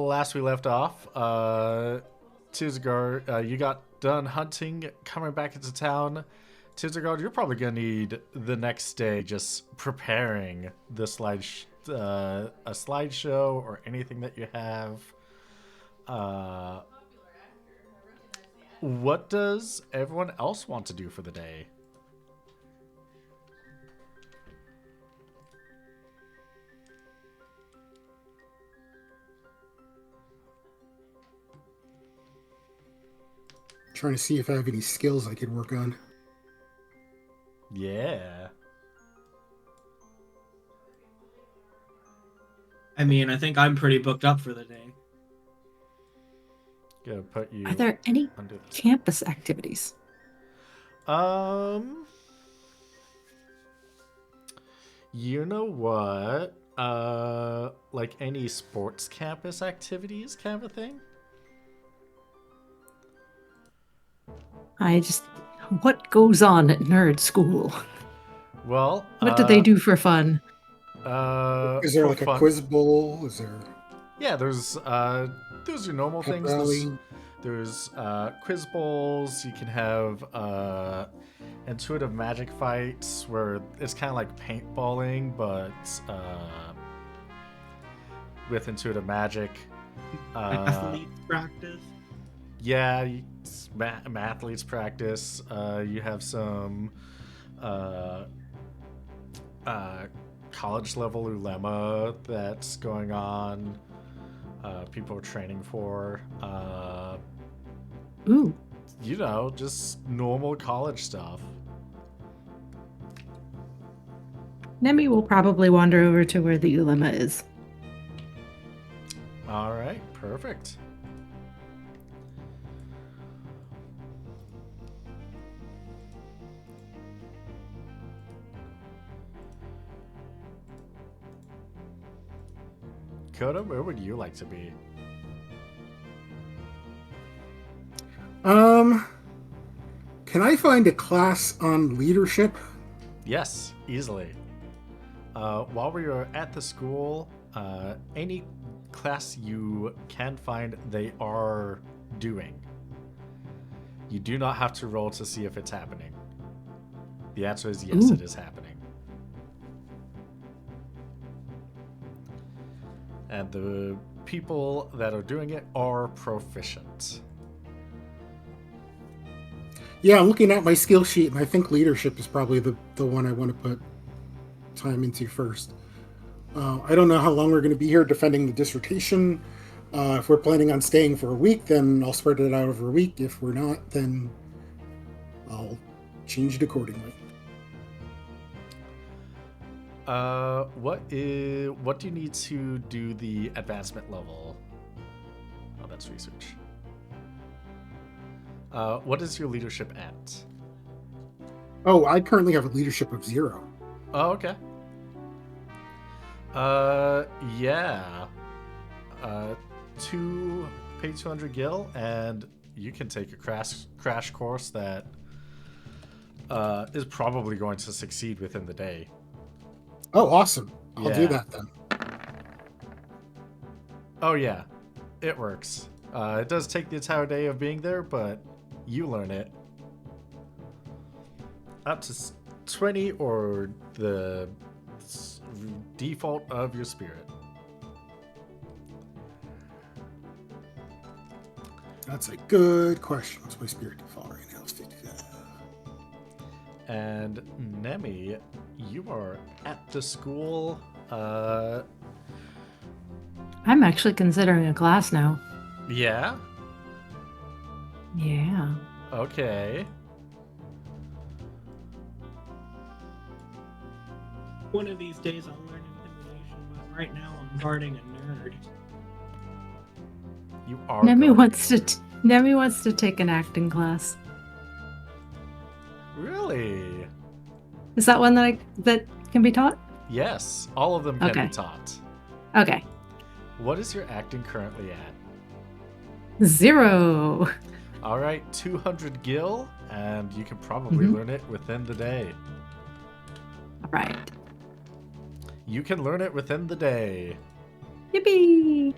last we left off, Tizgar, you got done hunting, coming back into town. Tizgar, you're probably gonna need the next day just preparing the a slideshow or anything that you have. Uh, what does everyone else want to do for the day? Trying to see if I have any skills I could work on. Yeah. I mean, I think I'm pretty booked up for the day. Gonna put you Are there any under this. campus activities? You know what? Like any sports campus activities kind of a thing? What goes on at nerd school? Well, What do they do for fun? Is there for like a fun- quiz bowl? Is there Yeah, there's your normal pep things. rally? There's quiz bowls. You can have intuitive magic fights where it's kind of like paintballing, but with intuitive magic. Athletes practice. Yeah, athletes practice. You have some college level ulema that's going on. People are training for. Ooh, You know, just normal college stuff. Nemi will probably wander over to where the ulema is. All right, perfect. Coda, where would you like to be? Can I find a class on leadership? Yes, easily. While we are at the school, any class you can find, they are doing. You do not have to roll to see if it's happening. The answer is yes, Ooh. it is happening. And the people that are doing it are proficient. Yeah, I'm looking at my skill sheet, and I think leadership is probably the one I want to put time into first. I don't know how long we're going to be here defending the dissertation. If we're planning on staying for a week, then I'll spread it out over a week. If we're not, then I'll change it accordingly. What do you need to do the advancement level? Oh, that's research. What is your leadership at? Oh, I currently have a leadership of 0. Oh, okay. Yeah. 200 gil, and you can take a crash course that is probably going to succeed within the day. Oh, awesome. I'll do Yeah. that then. Oh yeah, it works. It does take the entire day of being there, but you learn it. Up to 20 or the default of your spirit. That's a good question. What's my spirit default right now? It's 55. And Nemi, you are at the school. I'm actually considering a class now. Yeah. Yeah. Okay. One of these days I'll learn intimidation, but right now I'm guarding a nerd. You are. Nemi guarding. wants to take an acting class. Really? Is that one that can be taught? Yes, all of them can Okay. be taught. Okay. What is your acting currently at? 0. All right, 200 gil, and you can probably Mhm. learn it within the day. All right. You can learn it within the day. Yippee!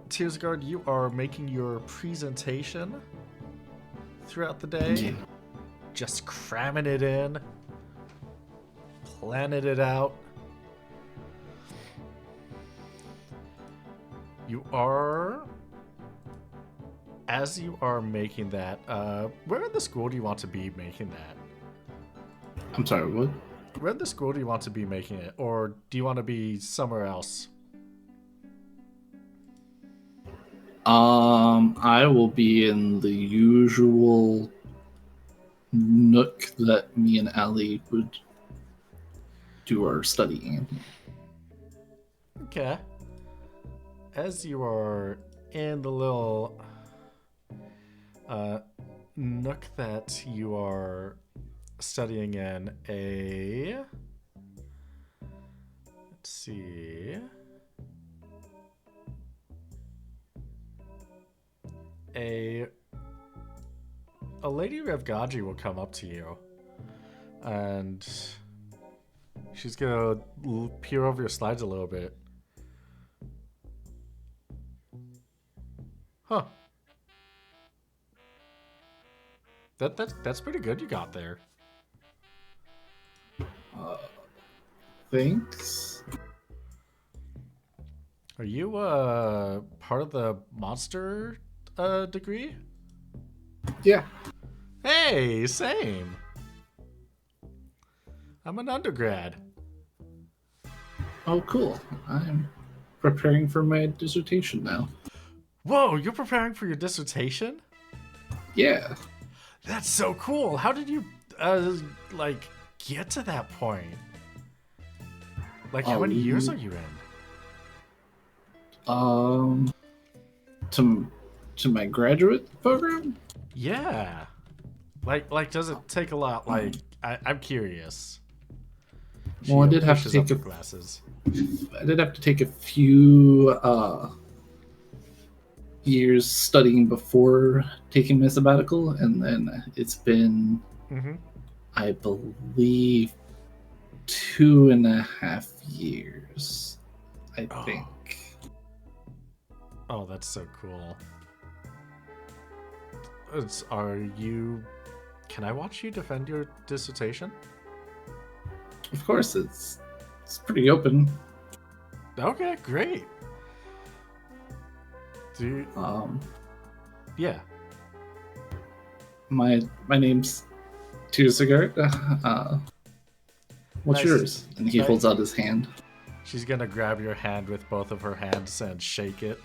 Tearsguard, you are making your presentation throughout the day. Yeah. Just cramming it in, planning it out. You are, as you are making that, where in the school do you want to be making that? I'm sorry, what? Where in the school do you want to be making it? Or do you want to be somewhere else? I will be in the usual nook that me and Ali would do our studying. Okay. As you are in the little nook that you are studying in, let's see. A Lady Revgaji will come up to you, and she's gonna peer over your slides a little bit. Huh. That's pretty good you got there. Thanks. Are you part of the monster degree? Yeah. Hey, same. I'm an undergrad. Oh, cool. I'm preparing for my dissertation now. Whoa, you're preparing for your dissertation? Yeah. That's so cool. How did you like get to that point? Like how many years are you in? To my graduate program? Yeah. Like does it take a lot? Like I'm curious. Well, I did have to take a few years studying before taking my sabbatical, and then it's been, I believe, 2.5 years, I think. Oh, that's so cool. Can I watch you defend your dissertation? Of course, it's pretty open. Okay, great. Yeah. My name's Tearsguard. What's Nice. yours? And he holds out his hand. She's gonna grab your hand with both of her hands and shake it.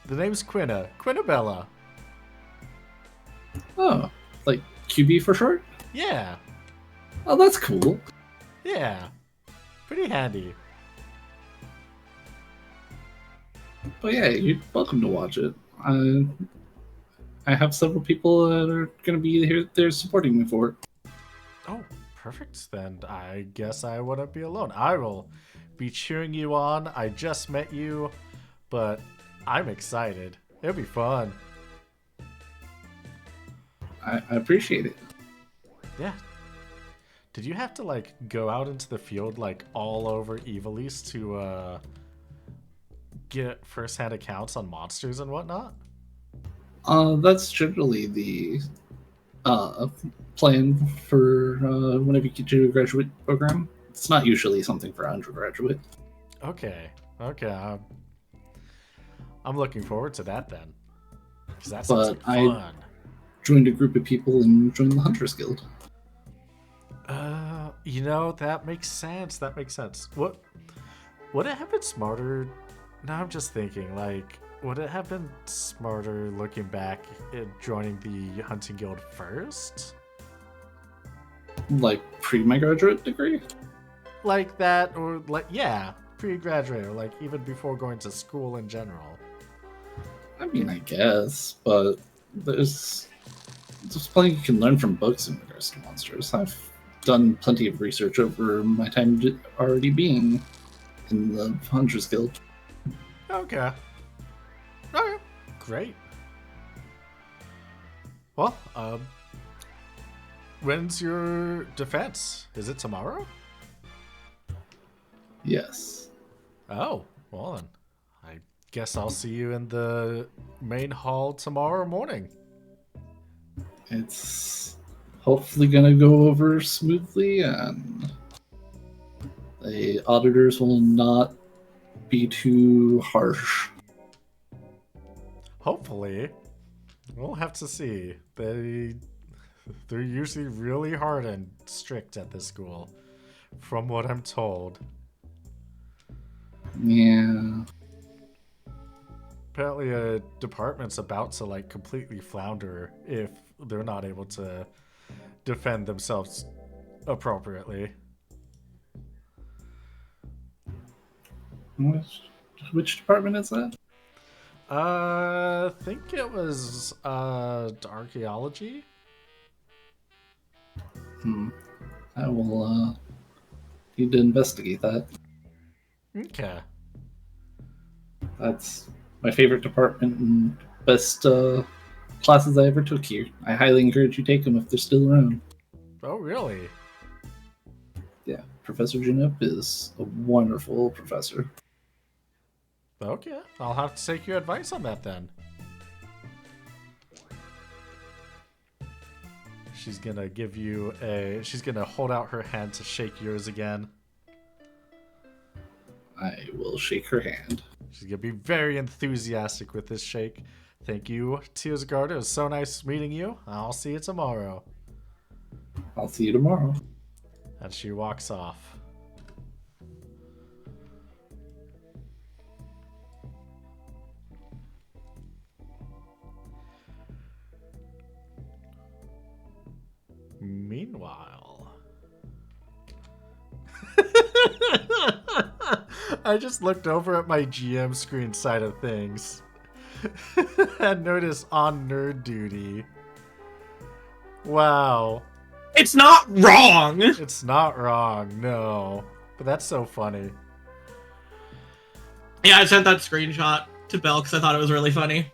The name's Quinabella. Oh, like QB for short? Yeah, Oh, that's cool. yeah. Pretty handy. But yeah, you're welcome to watch it. I have several people that are going to be here. They're supporting me for it. Oh, perfect. Then I guess I wouldn't be alone. I will be cheering you on. I just met you, but I'm excited. It'll be fun. I appreciate it. Yeah. Did you have to like go out into the field like all over Evilise to get first-hand accounts on monsters and whatnot? That's generally the plan for whenever you get to a graduate program. It's not usually something for undergraduate. Okay. I'm looking forward to that then. Because that sounds like fun. Joined a group of people and joined the Hunters Guild. That makes sense. What would it have been smarter? Now I'm just thinking, like, would it have been smarter looking back at joining the Hunting Guild first? Like pre my graduate degree? Like that, or like, yeah, pre-graduate, or like even before going to school in general. I mean, I guess, but there's plenty you can learn from books in regards to monsters. I've done plenty of research over my time already being in the Hunters Guild. Okay. Okay. Great. Well, when's your defense? Is it tomorrow? Yes. Oh, well then. I guess I'll see you in the main hall tomorrow morning. It's hopefully gonna go over smoothly, and the auditors will not be too harsh. Hopefully. We'll have to see. They're usually really hard and strict at this school, from what I'm told. Yeah. Apparently a department's about to like completely flounder if they're not able to defend themselves appropriately. Which department is that? I think it was archaeology. I will need to investigate that. Okay. That's my favorite department and best classes I ever took here. I highly encourage you to take them if they're still around. Oh, really? Yeah, Professor Janup is a wonderful professor. Okay, I'll have to take your advice on that then. She's gonna give you she's gonna hold out her hand to shake yours again. I will shake her hand. She's gonna be very enthusiastic with this shake. Thank you, Tearsguard. It was so nice meeting you. I'll see you tomorrow. I'll see you tomorrow. And she walks off. Meanwhile, I just looked over at my GM screen side of things and noticed on nerd duty. Wow. It's not wrong. It's not wrong, no. But that's so funny. Yeah, I sent that screenshot to Belle because I thought it was really funny.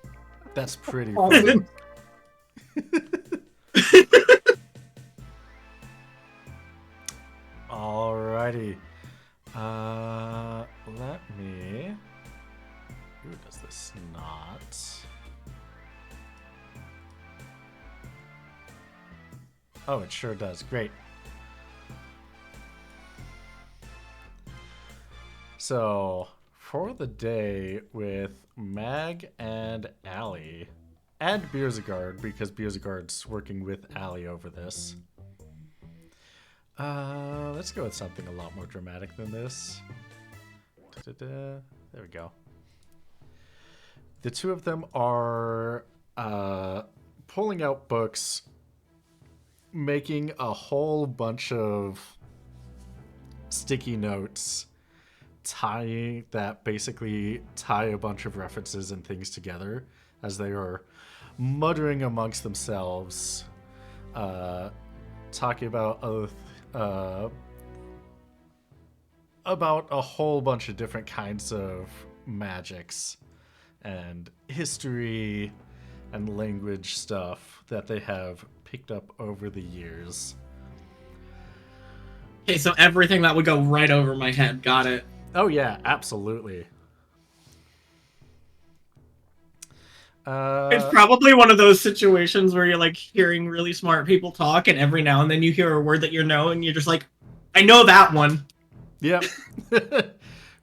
That's pretty funny. Alrighty. Let me... Ooh, does this not... Oh, it sure does. Great. So, for the day with Mag and Allie, and Beersegard, because Beersegard's working with Allie over this. Let's go with something a lot more dramatic than this. There we go. The two of them are pulling out books, making a whole bunch of sticky notes, basically tie a bunch of references and things together as they are muttering amongst themselves, talking about a whole bunch of different kinds of magics and history and language stuff that they have picked up over the years. Okay, so everything that would go right over my head. Got it. Oh yeah, absolutely. It's probably one of those situations where you're like hearing really smart people talk, and every now and then you hear a word that you know, and you're just like, I know that one. Yep.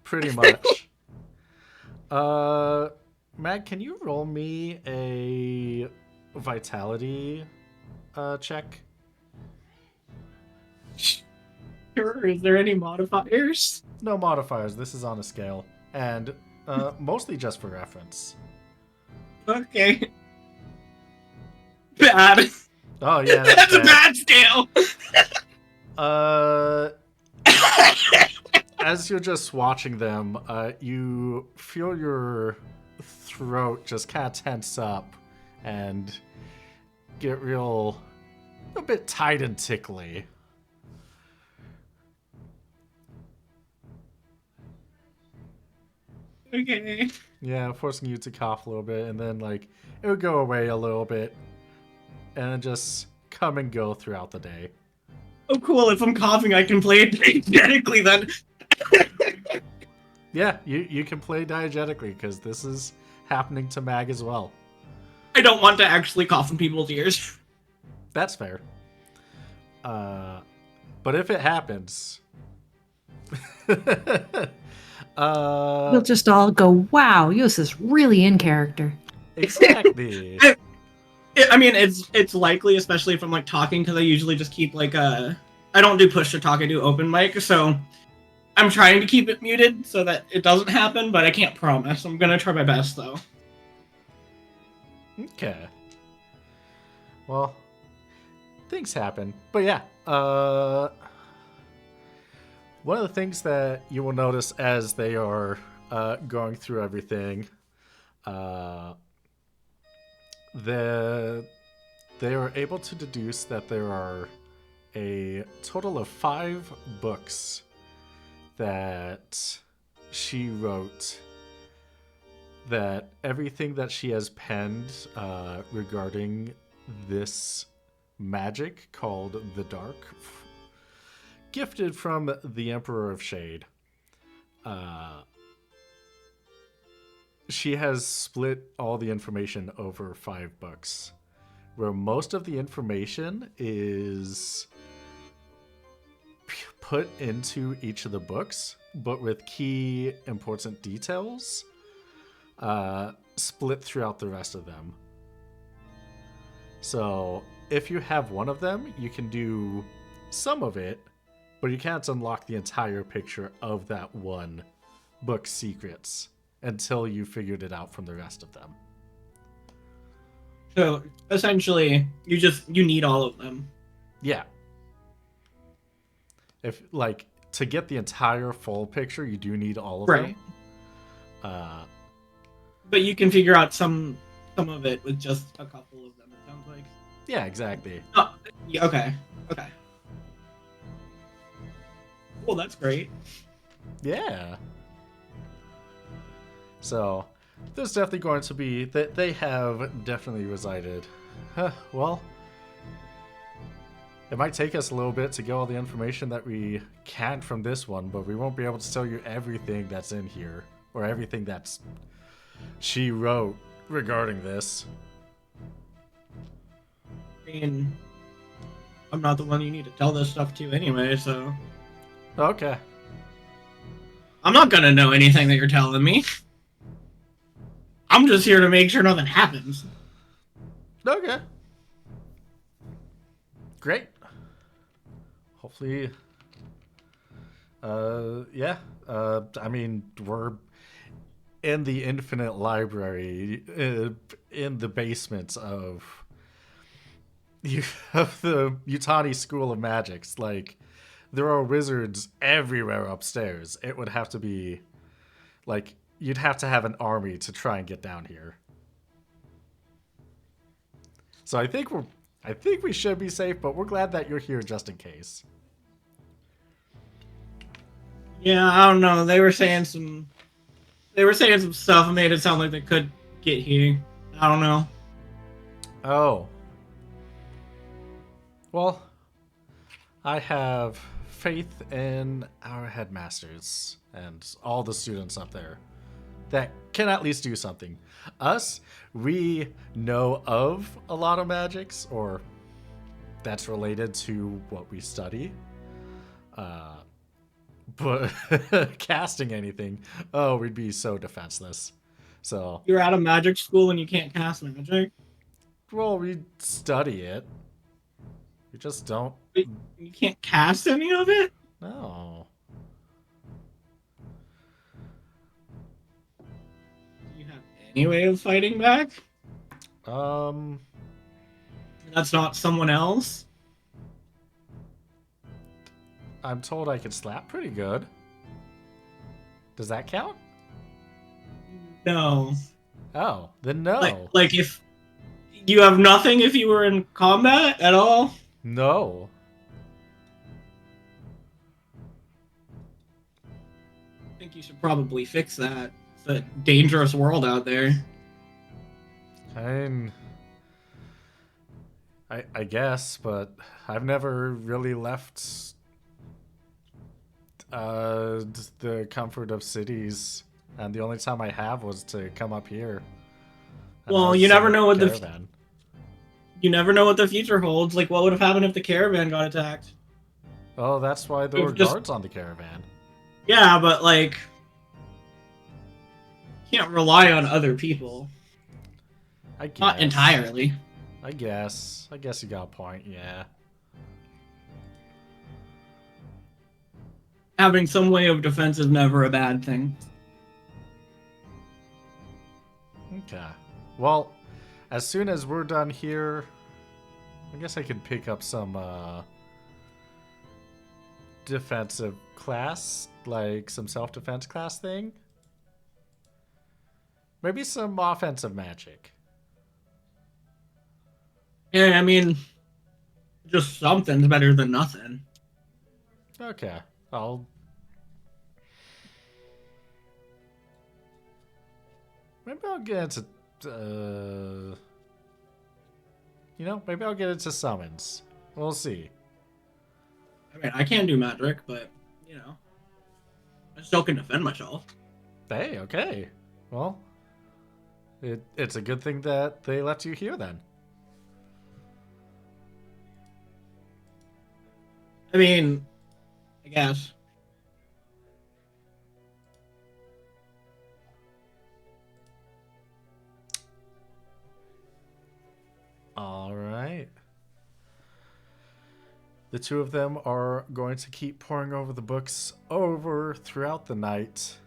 Pretty much. Mag, can you roll me a vitality check? Sure. Is there any modifiers? No modifiers. This is on a scale. And mostly just for reference. Okay. Bad. Oh, yeah. That's a bad scale. As you're just watching them, you feel your throat just kind of tense up and get a bit tight and tickly. Okay. Yeah, forcing you to cough a little bit, and then like it would go away a little bit, and then just come and go throughout the day. Oh, cool. If I'm coughing, I can play it energetically then. Yeah, you can play diegetically because this is happening to Mag as well. I don't want to actually cough in people's ears. That's fair. But if it happens, We'll just all go, wow, Yos is really in character. exactly. I mean, it's likely, especially if I'm like talking, because I usually just keep like I don't do push to talk, I do open mic, so I'm trying to keep it muted so that it doesn't happen, but I can't promise. I'm gonna try my best though. Okay. Well, things happen. But yeah, one of the things that you will notice as they are going through everything, they are able to deduce that there are a total of 5 books that she wrote, that everything that she has penned regarding this magic called the Dark, gifted from the Emperor of Shade. She has split all the information over 5 books, where most of the information is put into each of the books, but with key important details split throughout the rest of them. So if you have one of them, you can do some of it, but you can't unlock the entire picture of that one book's secrets until you figured it out from the rest of them. So essentially, you need all of them. Yeah. If like to get the entire full picture, you do need all of Right. them. But you can figure out some of it with just a couple of them, it sounds like. Yeah, exactly. Oh, yeah, okay. Well, that's great. Yeah. So, there's definitely going to be that they have definitely resided. Well, it might take us a little bit to get all the information that we can from this one, but we won't be able to tell you everything that's in here or everything that's she wrote regarding this. I mean, I'm not the one you need to tell this stuff to anyway, so Okay. I'm not gonna know anything that you're telling me. I'm just here to make sure nothing happens. Okay. Great. Hopefully, yeah. I mean, we're in the Infinite Library, in the basements of the Yutani School of Magics. Like, there are wizards everywhere upstairs. It would have to be, like, you'd have to have an army to try and get down here. So I think we should be safe, but we're glad that you're here just in case. Yeah, I don't know. They were saying some stuff and made it sound like they could get here. I don't know. Oh. Well, I have faith in our headmasters and all the students up there that can at least do something. Us, we know of a lot of magics, or that's related to what we study. But casting anything, oh, we'd be so defenseless. So, You're out of magic school and you can't cast magic. well, we study it. We just don't But you can't cast any of it? know. Do you have any way of fighting back? That's not someone else? I'm told I can slap pretty good. Does that count? No. Oh, then no. Like if you have nothing if you were in combat at all? No. I think you should probably fix that. It's a dangerous world out there. I guess, but I've never really left The comfort of cities, and the only time I have was to come up here. And Well, I was you never in a know what caravan. you never know what the future holds. Like, what would have happened if the caravan got attacked? Oh, that's why there We've were just- guards on the caravan. Yeah, but like, you can't rely on other people. I guess. Not entirely. I guess you got a point. Yeah. Having some way of defense is never a bad thing. Okay. Well, as soon as we're done here, I guess I could pick up some defensive class, like some self-defense class thing. Maybe some offensive magic. Yeah, I mean, just something's better than nothing. Okay. Maybe I'll get into maybe I'll get into summons. We'll see. I mean, I can't do magic, but, I still can defend myself. Hey, okay. Well, it's a good thing that they let you here then. I mean, I guess. All right. The two of them are going to keep poring over the books throughout the night.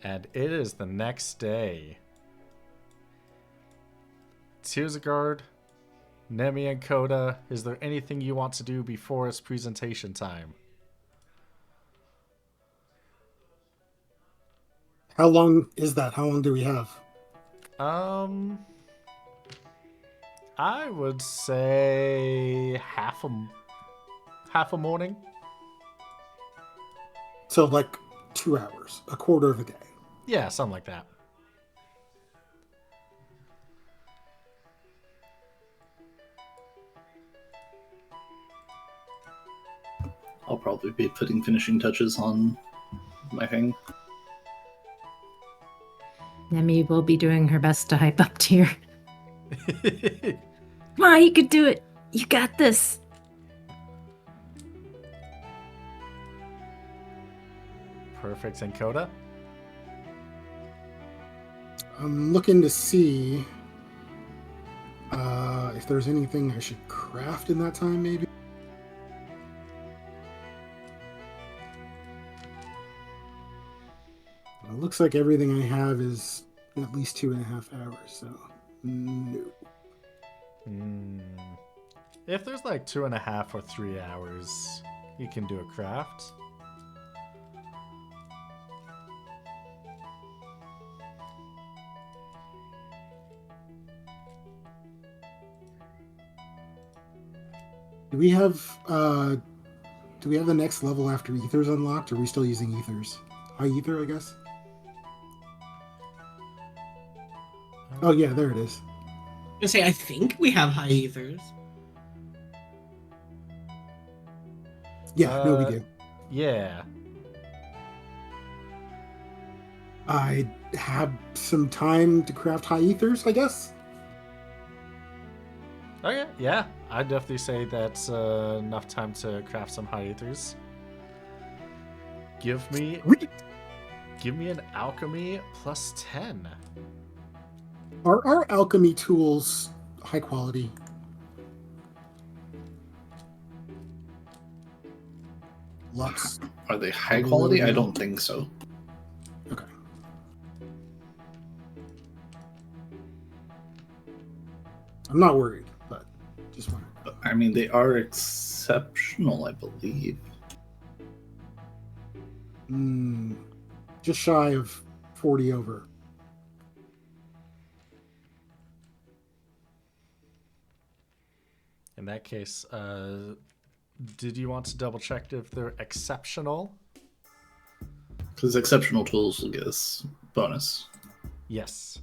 And it is the next day. Tearsagard, Nemi, and Coda, is there anything you want to do before it's presentation time? How long is that? How long do we have? I would say half a morning. So like 2 hours, a quarter of a day. Yeah, something like that. I'll probably be putting finishing touches on my thing. Nemi will be doing her best to hype up Tyr. Come on, you could do it. You got this. Perfect. And Coda? I'm looking to see if there's anything I should craft in that time, maybe. It looks like everything I have is at least 2.5 hours, so no. If there's like 2.5 or 3 hours, you can do a craft. Do we have the next level after Ethers unlocked, or are we still using Ethers? High Ether, I guess? Oh yeah, there it is. I was gonna say, I think we have high ethers. Yeah, no, we do. Yeah. I have some time to craft high ethers, I guess. Okay, yeah. I'd definitely say that's enough time to craft some high ethers. Give me an alchemy plus 10. Are our alchemy tools high quality? Lux. Are they high quality? I don't think so. Okay. I'm not worried, but just wondering. I mean, they are exceptional, I believe. Just shy of 40 over. In that case, did you want to double check if they're exceptional? Because exceptional tools will get us bonus. Yes.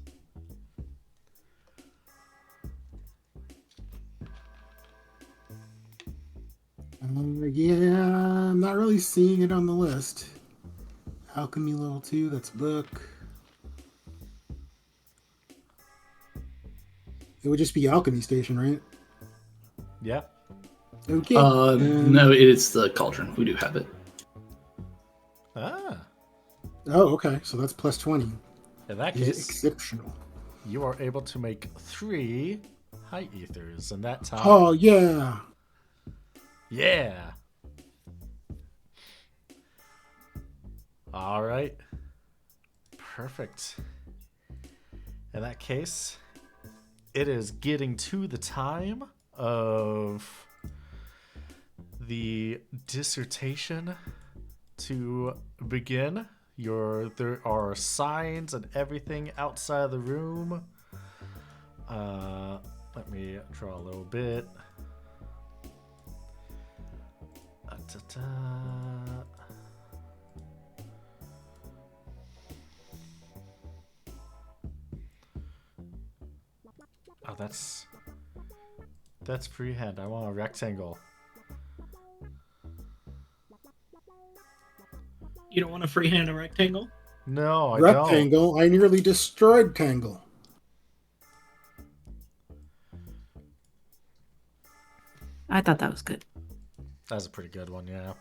Yeah, I'm not really seeing it on the list. Alchemy level 2, that's a book. It would just be Alchemy Station, right? Yeah. Okay. No, it's the cauldron. We do have it. Ah. Oh, okay. So that's plus 20. In that Is case, exceptional. you are able to make 3 high ethers in that time. Oh, yeah. Yeah. All right. Perfect. In that case, it is getting to the time of the dissertation to begin. There are signs and everything outside the room. Let me draw a little bit. Oh, that's freehand. I want a rectangle. You don't want to freehand a rectangle? No, I don't. Rectangle. I nearly destroyed Tangle. I thought that was good. That's a pretty good one, yeah.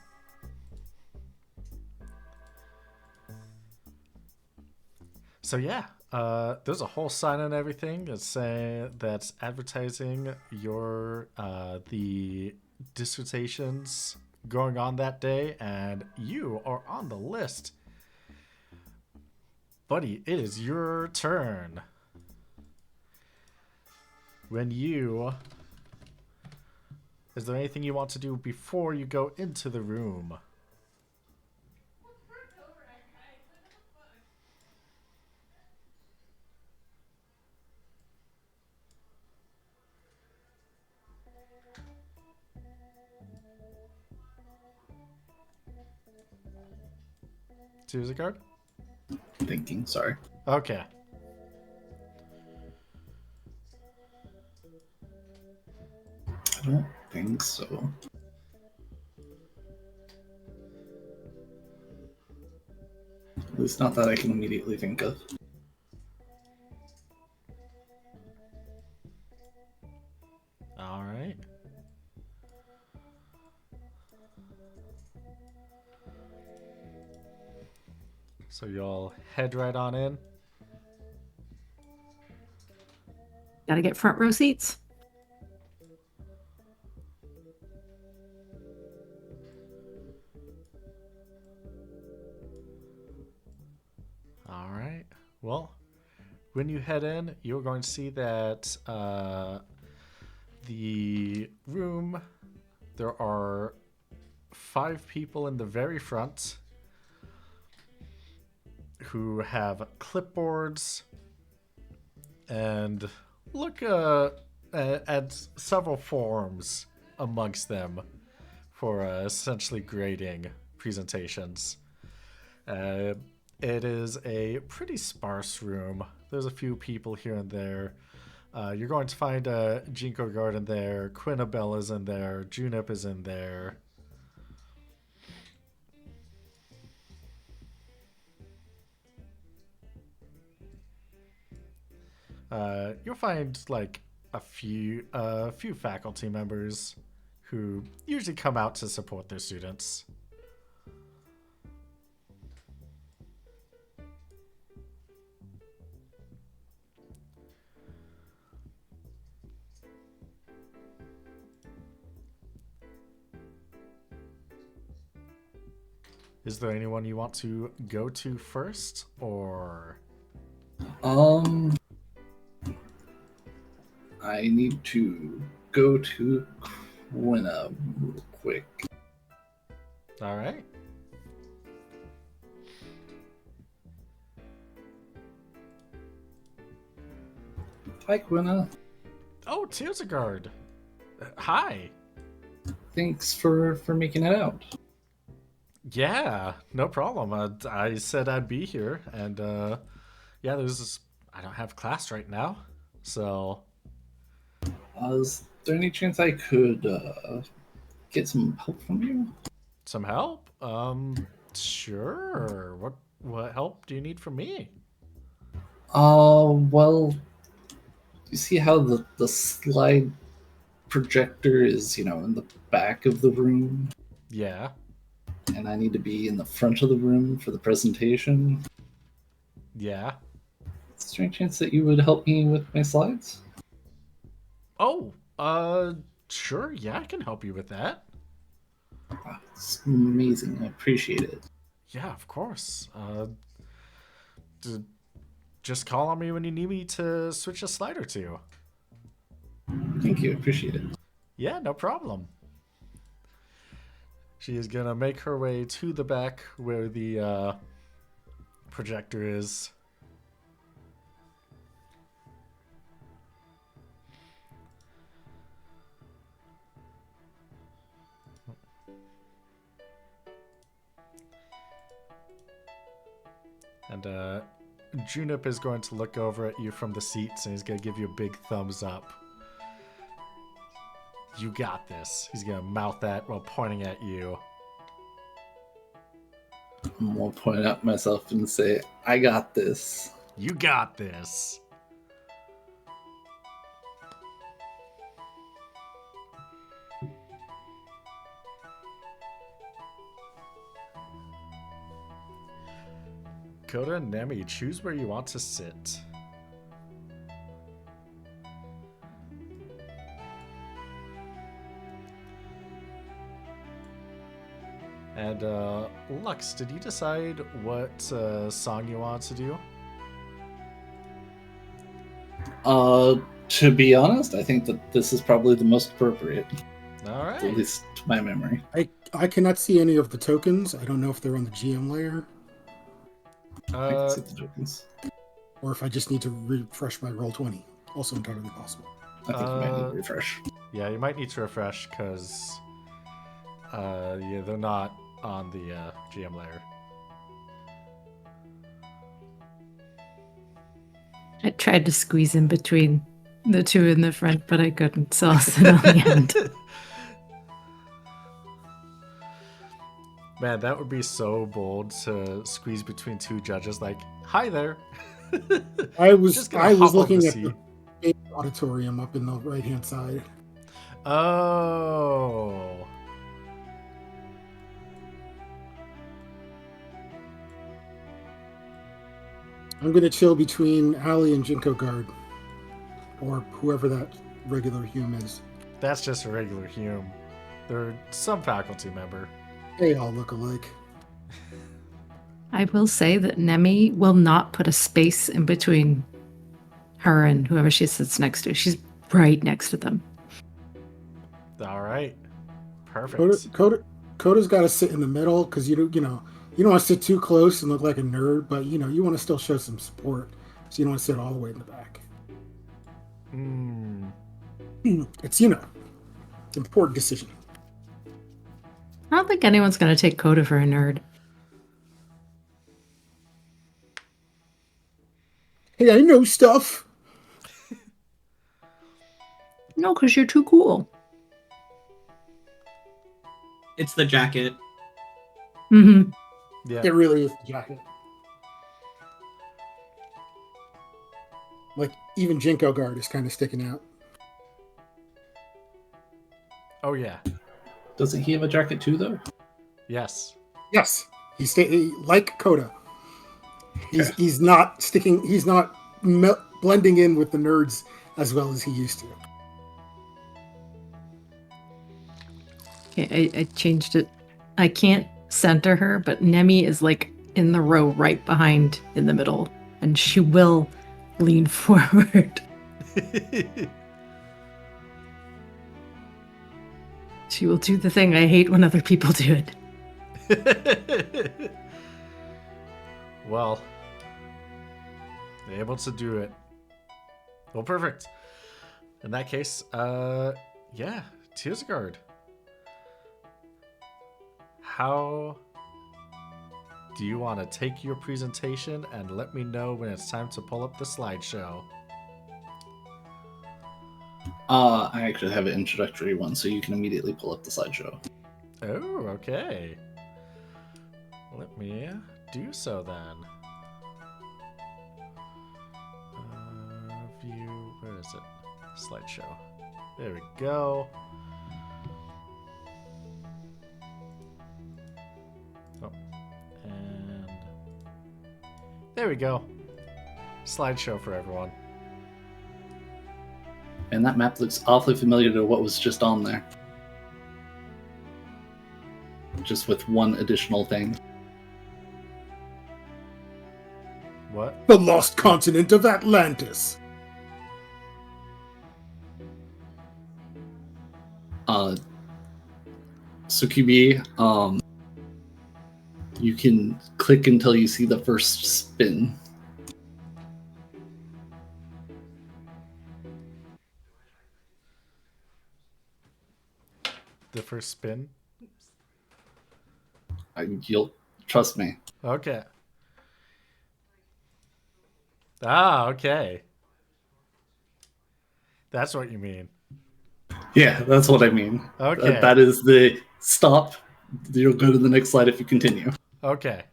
So yeah, there's a whole sign and everything that's advertising your the dissertations going on that day, and you are on the list. Buddy, it is your turn. Is there anything you want to do before you go into the room? Choose a card? Thinking, sorry. Okay. I don't think so. At least not that I can immediately think of. All right. So y'all head right on in. Gotta get front row seats. All right. Well, when you head in, you're going to see that the room, there are 5 people in the very front who have clipboards and look at several forms amongst them for essentially grading presentations. It is a pretty sparse room. There's a few people here and there. You're going to find Jinko Guard in there, Quinabelle is in there, Junip is in there. You'll find like a few faculty members who usually come out to support their students. Is there anyone you want to go to first, or? I need to go to Quina real quick. All right. Hi, Quina. Oh, Tearsagard. Hi. Thanks for making it out. Yeah, no problem. I said I'd be here, and yeah, I don't have class right now, so. Is there any chance I could get some help from you? Some help? Sure. What help do you need from me? Well, you see how the slide projector is, in the back of the room, Yeah. and I need to be in the front of the room for the presentation. Yeah. Is there any chance that you would help me with my slides? Oh, sure. Yeah, I can help you with that. It's amazing. I appreciate it. Yeah, of course. Just call on me when you need me to switch a slide or two. Thank you. I appreciate it. Yeah, no problem. She is gonna make her way to the back where the projector is. And Junip is going to look over at you from the seats and he's going to give you a big thumbs up. You got this. He's going to mouth that while pointing at you. I'm gonna point at myself and say, I got this. You got this. Coda and Nemi, choose where you want to sit. And Lux, did you decide what song you want to do? To be honest, I think that this is probably the most appropriate, All at right. least to my memory. I cannot see any of the tokens. I don't know if they're on the GM layer I can see the tokens. or if I just need to refresh my roll 20. Also entirely possible. I think you might need to refresh. Yeah, you might need to refresh because yeah, they're not on the GM layer. I tried to squeeze in between the two in the front, but I couldn't, so I'll sit on the end. Man, that would be so bold to squeeze between two judges. Like, hi there. I was Just gonna I was hop on the looking at seat. the big auditorium up in the right hand side. Oh. I'm gonna chill between Allie and Jinko Guard, or whoever that regular Hume is. That's just a regular Hume. They're some faculty member. They all look alike. I will say that Nemi will not put a space in between her and whoever she sits next to. She's right next to them. All right. Perfect. Coda's got to sit in the middle because you don't want to sit too close and look like a nerd, but you want to still show some support, so you don't want to sit all the way in the back. It's important decision. I don't think anyone's going to take Coda for a nerd. Hey, I know stuff. No, because you're too cool. It's the jacket. Mm-hmm. Yeah. It really is the jacket. Like even Jinko Guard is kind of sticking out. Oh, yeah. Doesn't he have a jacket too, though? Yes. Yes, he's like Coda. Okay. He's not sticking. He's not blending in with the nerds as well as he used to. Okay, I changed it. I can't center her, but Nemi is like in the row right behind in the middle, and she will lean forward. She will do the thing I hate when other people do it. Well, able to do it. Well, perfect. In that case, yeah, Tearsguard. How do you want to take your presentation and let me know when it's time to pull up the slideshow? I actually have an introductory one, so you can immediately pull up the slideshow. Oh, okay. Let me do so then. View, where is it? Slideshow. There we go. Oh, and there we go. Slideshow for everyone. And that map looks awfully familiar to what was just on there. Just with one additional thing. What? The lost continent of Atlantis. So QB, you can click until you see the first spin. The first spin? You'll trust me. Okay. Ah, okay. That's what you mean. Yeah, that's what I mean. Okay. That is the stop. You'll go to the next slide if you continue. Okay.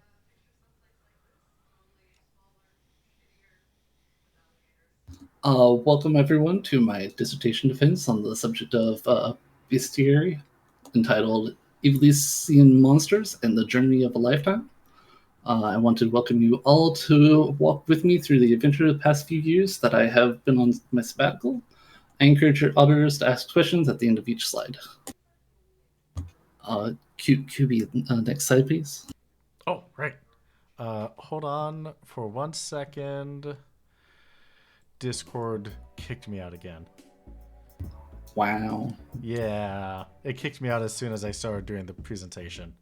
Welcome everyone to my dissertation defense on the subject of bestiary, entitled Evolution Monsters and the Journey of a Lifetime. I want to welcome you all to walk with me through the adventure of the past few years that I have been on my sabbatical. I encourage your auditors to ask questions at the end of each slide. QB, next slide, please. Oh, right. Hold on for 1 second. Discord kicked me out again. Wow. Yeah, it kicked me out as soon as I started doing the presentation.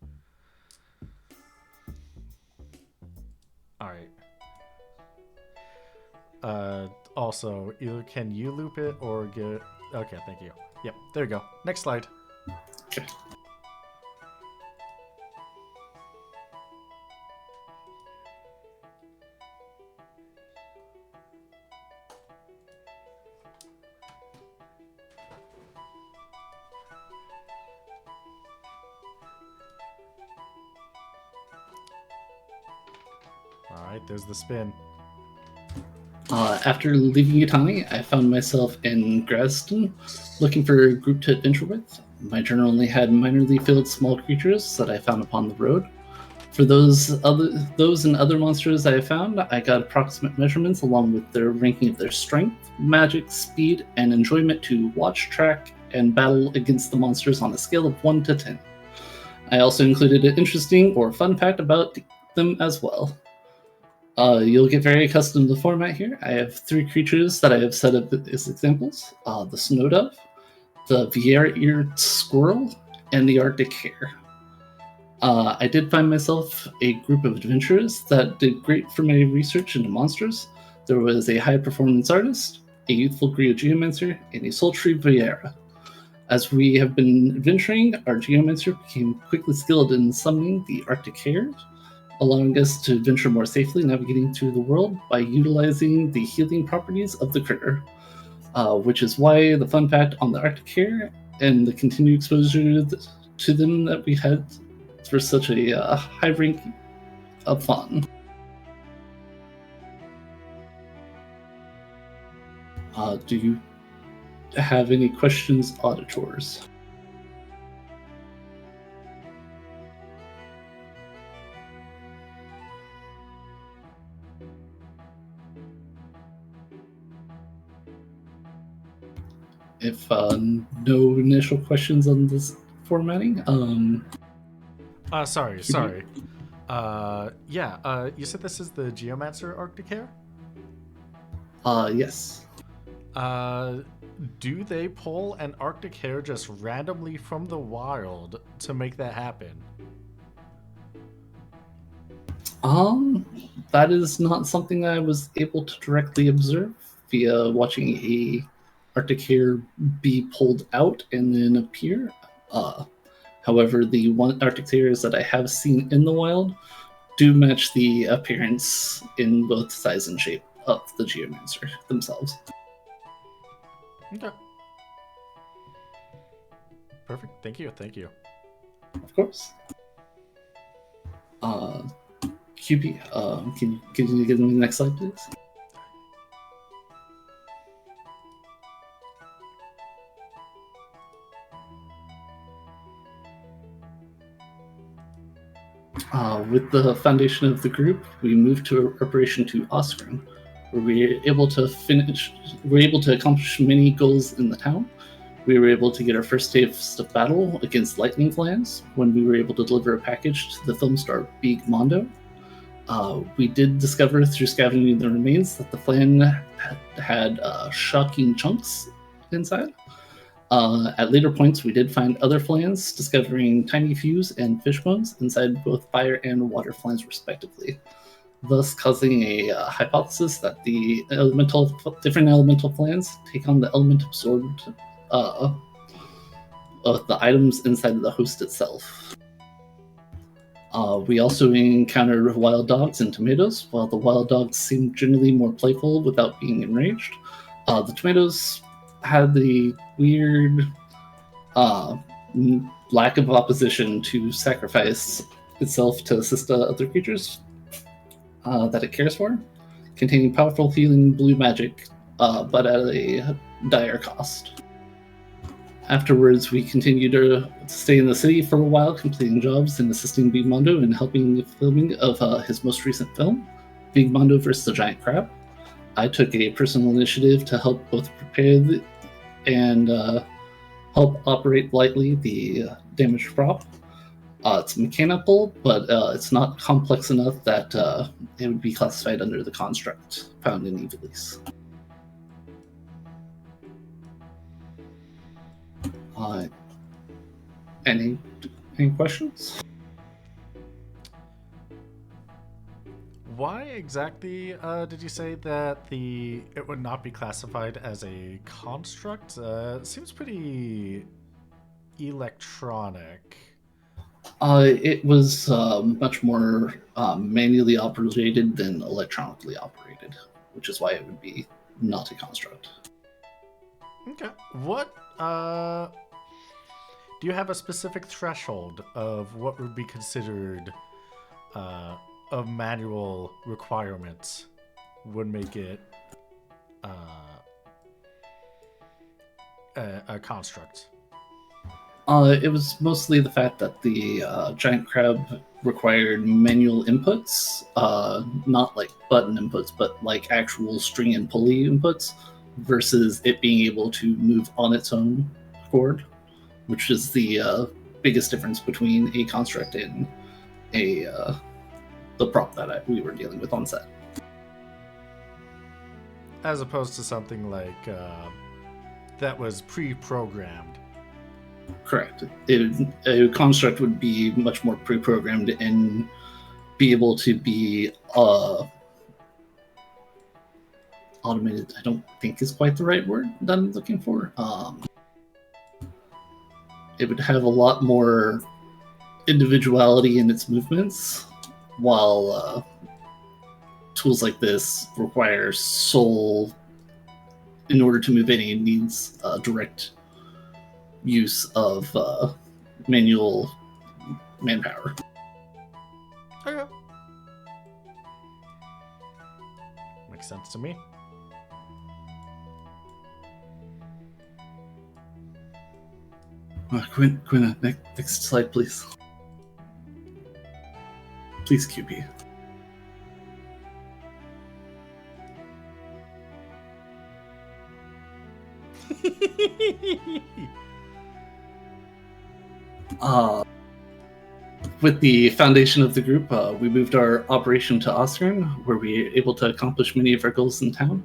All right. Also, either can you loop it or get... Okay, thank you. Yep, there you go. Next slide. Okay. All right, there's the spin. After leaving Yutani, I found myself in Gradston looking for a group to adventure with. My journal only had minorly filled small creatures that I found upon the road. For those and other monsters I found, I got approximate measurements along with their ranking of their strength, magic, speed, and enjoyment to watch, track, and battle against the monsters on a scale of 1 to 10. I also included an interesting or fun fact about them as well. You'll get very accustomed to the format here. I have 3 creatures that I have set up as examples. The Snow Dove, the Viera-eared Squirrel, and the Arctic Hare. I did find myself a group of adventurers that did great for my research into monsters. There was a high-performance artist, a youthful Griot Geomancer, and a sultry Viera. As we have been adventuring, our Geomancer became quickly skilled in summoning the Arctic Hare, allowing us to venture more safely, navigating through the world by utilizing the healing properties of the critter, which is why the fun fact on the Arctic Hare and the continued exposure to them that we had for such a high rank of fun. Do you have any questions, auditors? If no initial questions on this formatting, Sorry. You said this is the Geomancer Arctic Hare? yes. Do they pull an Arctic Hare just randomly from the wild to make that happen? That is not something I was able to directly observe via watching a Arctic Hare be pulled out and then appear. However, the one Arctic Hares that I have seen in the wild do match the appearance in both size and shape of the Geomancer themselves. Okay. perfect. Thank you. Thank you. Of course. QP, can you give me the next slide, please? With the foundation of the group, we moved to preparation to Osgren, where we were able to accomplish many goals in the town. We were able to get our first taste of battle against Lightning Clans when we were able to deliver a package to the film star Big Mondo. We did discover through scavenging the remains that the flan had shocking chunks inside. At later points, we did find other flans, discovering tiny fuse and fish bones inside both fire and water flans, respectively, thus causing a hypothesis that the different elemental flans take on the element absorbed of the items inside of the host itself. We also encountered wild dogs and tomatoes. While the wild dogs seemed generally more playful without being enraged, the tomatoes had the weird lack of opposition to sacrifice itself to assist other creatures that it cares for, containing powerful healing blue magic, but at a dire cost. Afterwards, we continued to stay in the city for a while, completing jobs and assisting Big Mondo in helping the filming of his most recent film, Big Mondo vs. the Giant Crab. I took a personal initiative to help both prepare and help operate lightly the damaged prop. It's mechanical, but it's not complex enough that it would be classified under the construct found in Ivalice. Any questions? Why exactly did you say that it would not be classified as a construct? It seems pretty electronic. It was much more manually operated than electronically operated, which is why it would be not a construct. Okay. What do you have a specific threshold of what would be considered of manual requirements would make it a construct? It was mostly the fact that the giant crab required manual inputs, not like button inputs, but like actual string and pulley inputs, versus it being able to move on its own accord, which is the biggest difference between a construct and the prop that we were dealing with on set. As opposed to something like that was pre-programmed. Correct. A construct would be much more pre-programmed and be able to be automated. I don't think is quite the right word that I'm looking for. It would have a lot more individuality in its movements, while tools like this require in order to move any, it needs direct use of manual manpower. Okay. Makes sense to me. Quinn, next slide, please. Please, QP. With the foundation of the group, we moved our operation to Osgren, where we were able to accomplish many of our goals in town.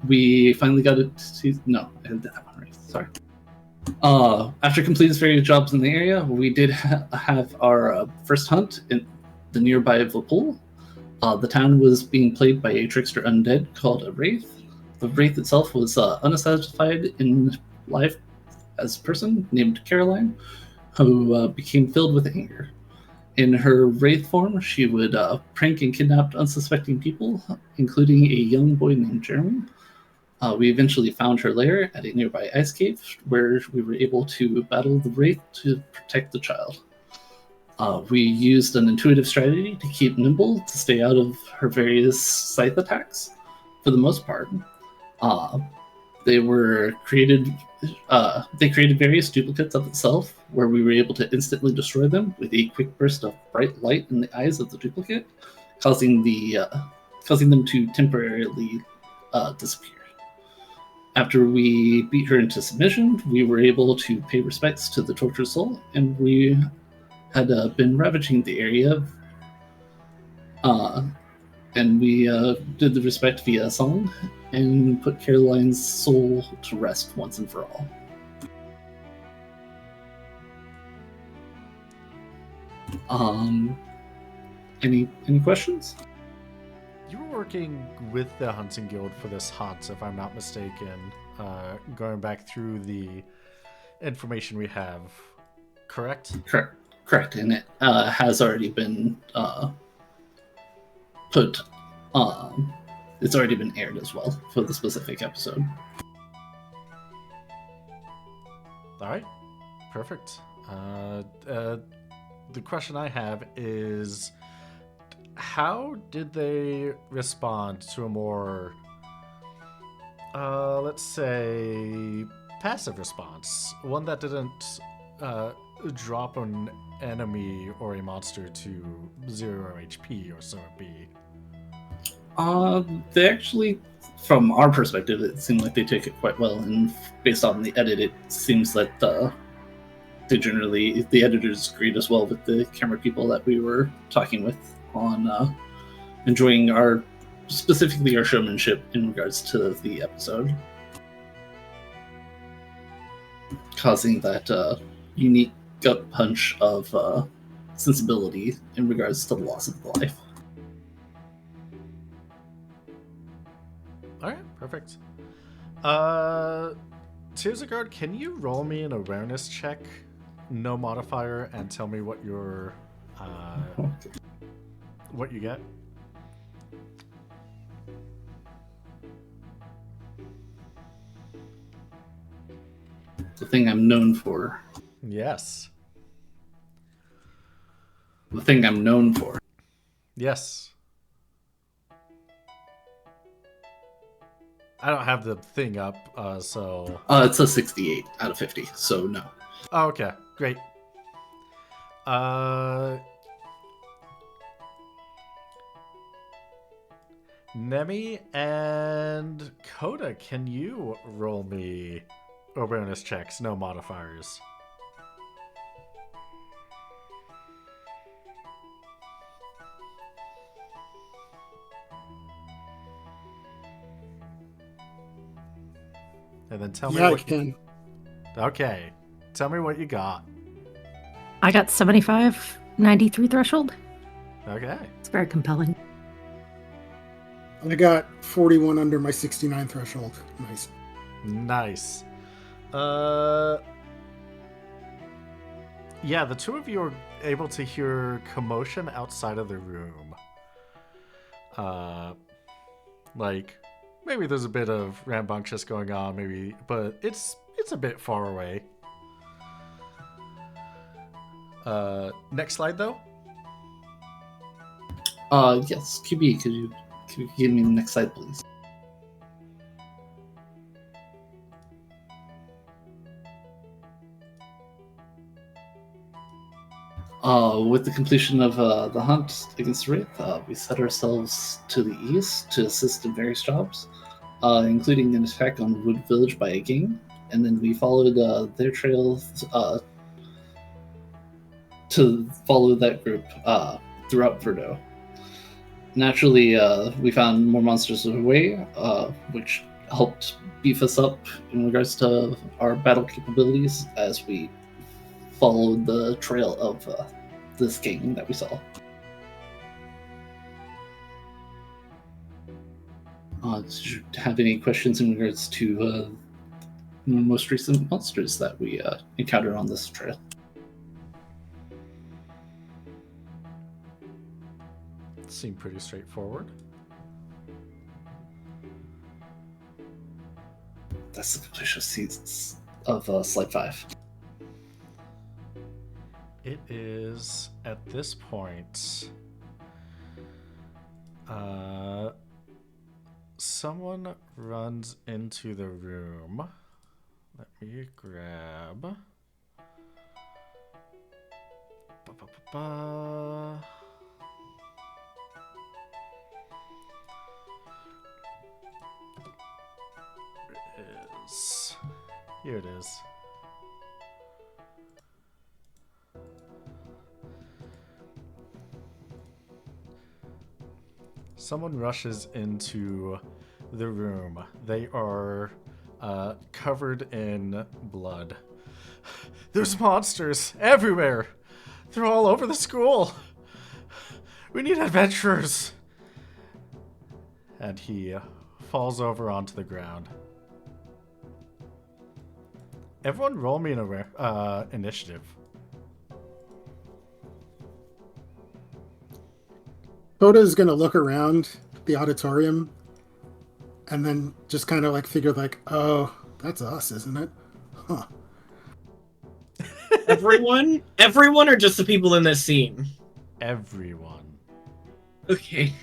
We finally got it to... No, I had that one right. Sorry. After completing various jobs in the area, we did have our first hunt in the nearby Vapul. The town was being plagued by a trickster undead called a Wraith. The Wraith itself was unsatisfied in life as a person named Caroline, who became filled with anger. In her Wraith form, she would prank and kidnap unsuspecting people, including a young boy named Jeremy. We eventually found her lair at a nearby ice cave, where we were able to battle the wraith to protect the child. We used an intuitive strategy to keep nimble to stay out of her various scythe attacks. For the most part, they were created. They created various duplicates of itself, where we were able to instantly destroy them with a quick burst of bright light in the eyes of the duplicate, causing them to temporarily disappear. After we beat her into submission, we were able to pay respects to the tortured soul, and we had been ravaging the area. And we did the respect via song and put Caroline's soul to rest once and for all. Any questions? You were working with the Hunting Guild for this hunt, if I'm not mistaken, going back through the information we have, correct? Correct, and it has already been put. It's already been aired as well for the specific episode. All right, perfect. The question I have is, how did they respond to a more, let's say, passive response? One that didn't drop an enemy or a monster to 0 HP or so it be. They actually, from our perspective, it seemed like they took it quite well, and based on the edit, it seems that the editors agreed as well with the camera people that we were talking with on enjoying specifically our showmanship in regards to the episode, causing that unique gut punch of sensibility in regards to the loss of the life. All right, perfect. Tearsagard, can you roll me an awareness check, no modifier, and tell me what your what you get? The thing I'm known for. Yes. The thing I'm known for. Yes. I don't have the thing up, so... It's a 68 out of 50, so no. Oh, okay, great. Nemi and Coda, can you roll me awareness checks, no modifiers? And then tell me Yeah, I what can. Okay. Tell me what you got. I got 75, 93 threshold. Okay. It's very compelling. I got 41 under my 69 threshold. Nice. Nice. Yeah, the two of you are able to hear commotion outside of the room. Like, maybe there's a bit of rambunctious going on, maybe, but it's a bit far away. Next slide, though. Yes, QB, could you give me the next slide, please? With the completion of the hunt against Wraith, we set ourselves to the east to assist in various jobs, including an attack on Wood Village by a gang, and then we followed their trail to follow that group throughout Verdo. Naturally, we found more monsters on the way, which helped beef us up in regards to our battle capabilities as we followed the trail of this gang that we saw. Did you have any questions in regards to the most recent monsters that we encountered on this trail? Seemed pretty straightforward. That's the completion of seasons of Slide 5. It is at this point. Someone runs into the room. Let me grab. Ba-ba-ba-ba. Here it is. Someone rushes into the room. They are covered in blood. There's monsters everywhere. They're all over the school. We need adventurers. And he falls over onto the ground. Everyone roll me an initiative. Coda is going to look around the auditorium and then just kind of like figure like, oh, that's us, isn't it? Huh. Everyone? Everyone or just the people in this scene? Everyone. Okay.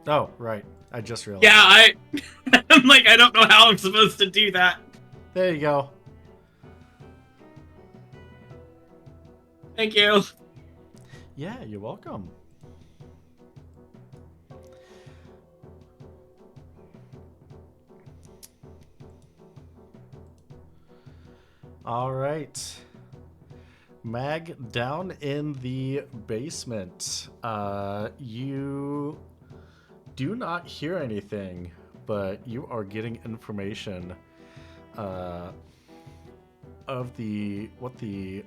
Oh, right. I just realized. Yeah, I'm like, I don't know how I'm supposed to do that. There you go. Thank you. Yeah, you're welcome. All right. Mag, down in the basement, you do not hear anything, but you are getting information of what the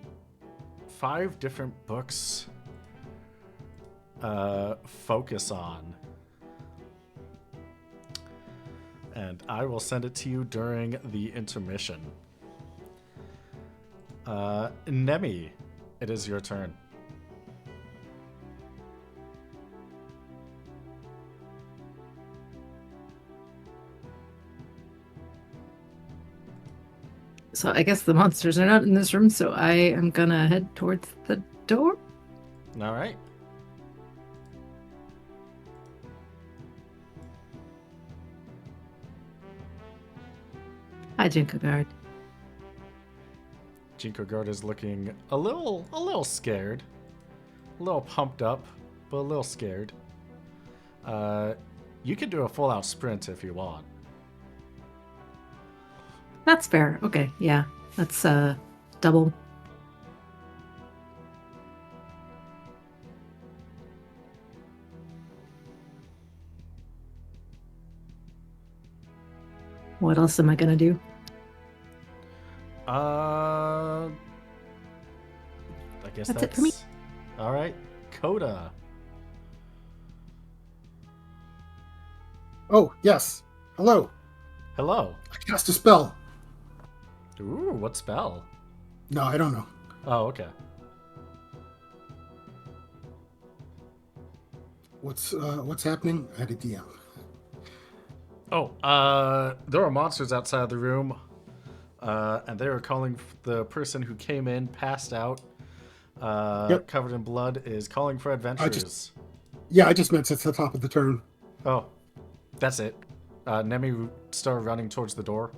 5 different books focus on. And I will send it to you during the intermission. Nemi, it is your turn. So I guess the monsters are not in this room, so I am gonna head towards the door. All right. Hi, Jinkagard. Jinkagard is looking a little scared, a little pumped up, but a little scared. You can do a full-out sprint if you want. That's fair. Okay, yeah. That's double. What else am I gonna do? I guess That's it for me. All right, Coda. Oh, yes. Hello. Hello. I cast a spell. Ooh, what spell? No, I don't know. Oh, okay. What's happening? I had a DM. Oh, there are monsters outside the room, and they are calling the person who came in, passed out, covered in blood, is calling for adventurers. I just meant it's the top of the turn. Oh, that's it. Nemi started running towards the door.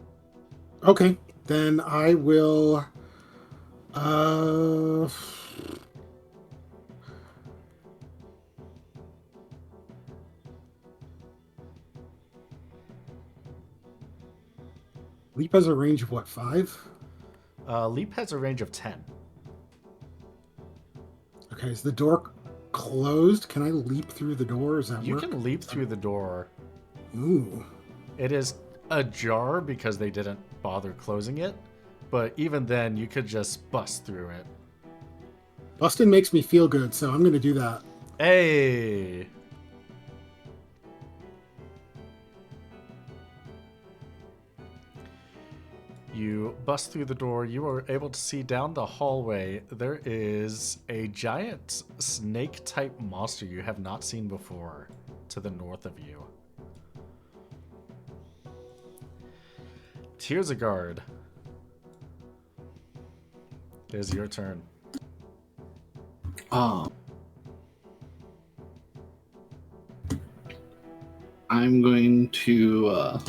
Okay, then I will. Leap has a range of what, 5? Leap has a range of 10. Okay, is the door closed? Can I leap through the door? Is that You work? can leap through the door. Ooh. It is ajar because they didn't bother closing it, but even then, you could just bust through it. Bustin makes me feel good, so I'm going to do that. Hey! You bust through the door. You are able to see down the hallway. There is a giant snake-type monster you have not seen before to the north of you. Tearsagard. It is your turn. I'm going to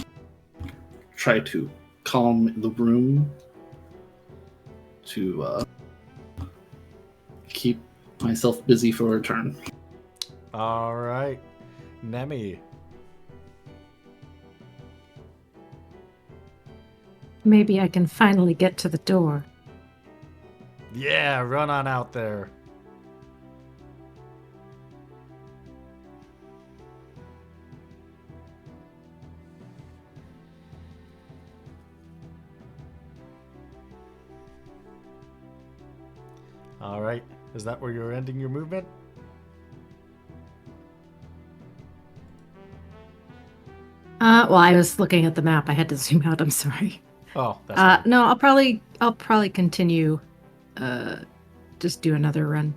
try to calm the room to keep myself busy for a turn. All right. Nemi. Maybe I can finally get to the door. Yeah, run on out there. All right. Is that where you're ending your movement? Well, I was looking at the map. I had to zoom out. I'm sorry. Oh, that's fine. No, I'll probably continue. Just do another run.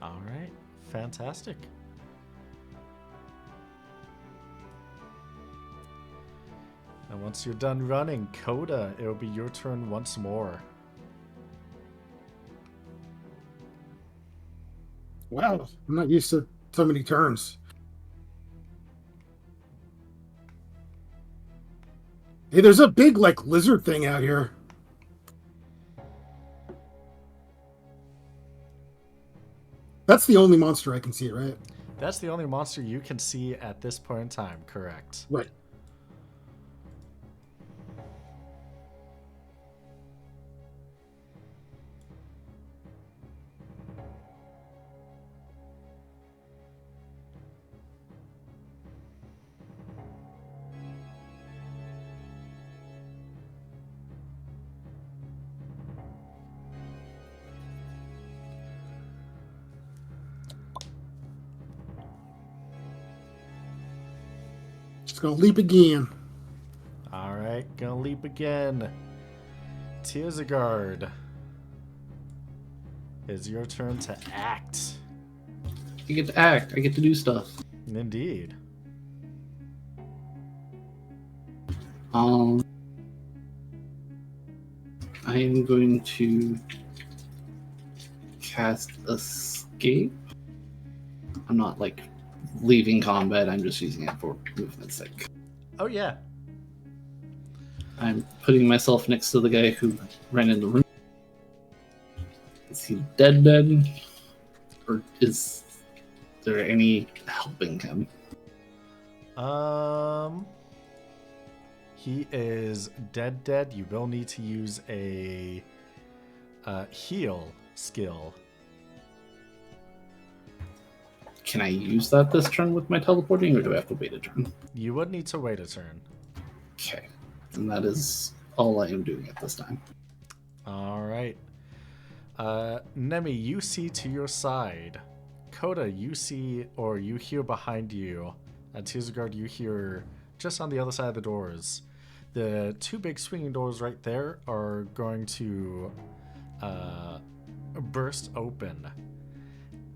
All right. Fantastic. And once you're done running, Coda, it'll be your turn once more. Wow, I'm not used to so many turns. Hey, there's a big, like, lizard thing out here. That's the only monster I can see, right? That's the only monster you can see at this point in time, correct? Right. Just gonna leap again. All right, gonna leap again. Tearsagard. It's your turn to act. I get to act. I get to do stuff. Indeed. I am going to cast Escape. I'm not like leaving combat. I'm just using it for movement's sake. Oh, yeah. I'm putting myself next to the guy who ran in the room. Is he dead? Or is there any helping him? He is dead. You will need to use a heal skill. Can I use that this turn with my teleporting, or do I have to wait a turn? You would need to wait a turn. Okay. And that is all I am doing at this time. All right. Nemi, you see to your side. Coda, you see or you hear behind you. And Tearsagard, you hear just on the other side of the doors. The two big swinging doors right there are going to burst open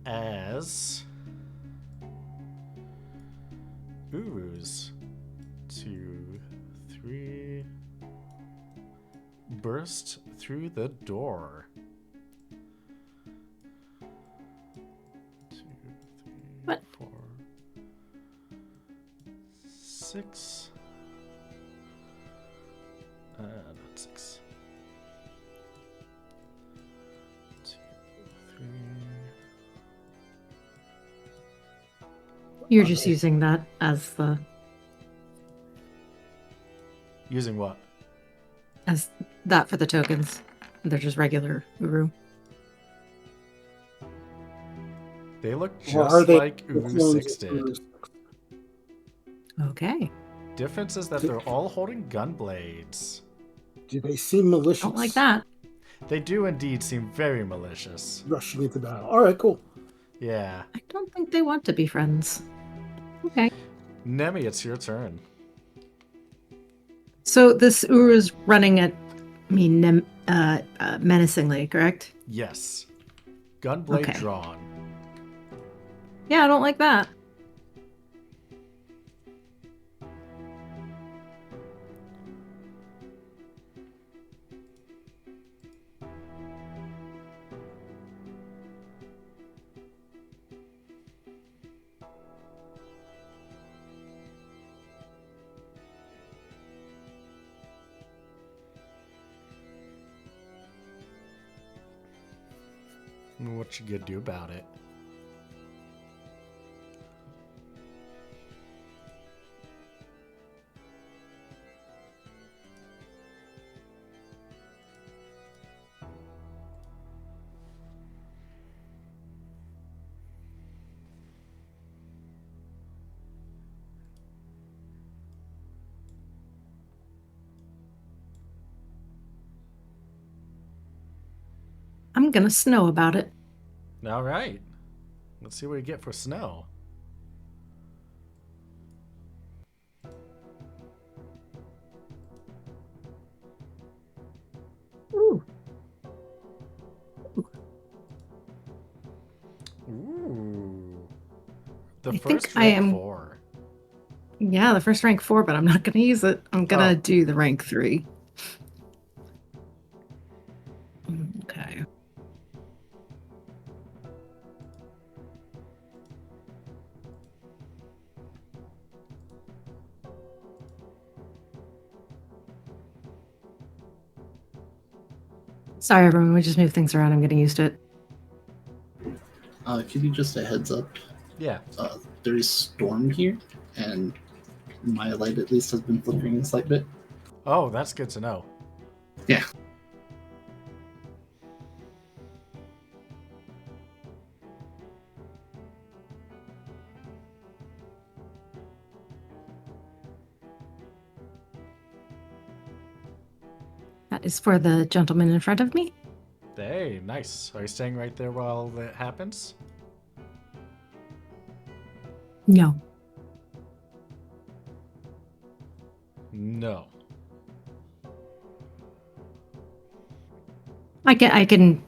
as Urus 2, 3 burst through the door. 2, 3, What? 4, 6. Not 6. 2, 3. You're just using that as the Using what? as that for the tokens. They're just regular Uru. They look Or just are they like the Uru clones 6 of did. Uru? Okay. Difference is that they're all holding gun blades. Do they seem malicious? Don't like that. They do indeed seem very malicious. Rushing into battle. All right, cool. Yeah. I don't think they want to be friends. Okay. Nemi, it's your turn. So this Uru's running at me menacingly, correct? Yes. Gunblade Okay. drawn. Yeah, I don't like that. What you gonna do about it? I'm gonna snow about it. All right. Let's see what we get for snow. Ooh. Ooh. The I think first I rank am- 4. Yeah, the first rank 4, but I'm not gonna use it. I'm gonna Oh. do the rank 3. Okay. Sorry, everyone. We just moved things around. I'm getting used to it. Give you just a heads up. Yeah. There is storm here, and my light at least has been flickering a slight bit. Oh, that's good to know. Yeah. That is for the gentleman in front of me. Hey, nice. Are you staying right there while that happens? No. No. I can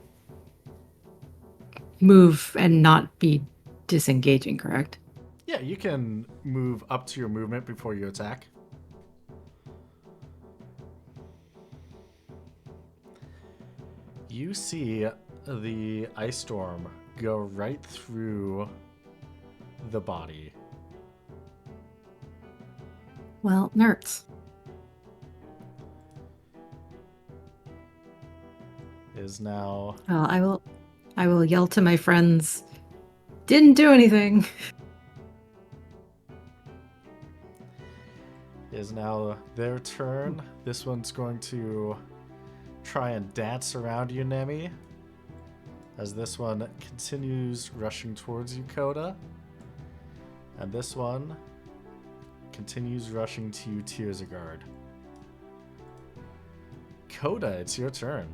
move and not be disengaging, correct? Yeah, you can move up to your movement before you attack. You see the ice storm go right through the body. Well, nerds. Is now Well, I will yell to my friends. Didn't do anything. is now their turn. This one's going to try and dance around you, Nemi. As this one continues rushing towards you, Coda. And this one continues rushing to you, Tearsagard. Coda, it's your turn.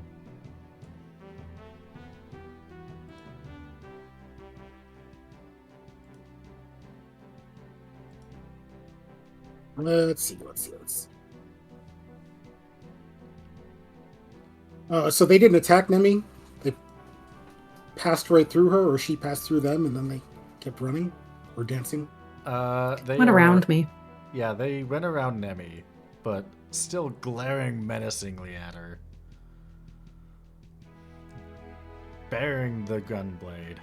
Let's see. So they didn't attack Nemi. They passed right through her, or she passed through them, and then they kept running or dancing. They Went around me. Yeah, they went around Nemi, but still glaring menacingly at her. Bearing the gunblade.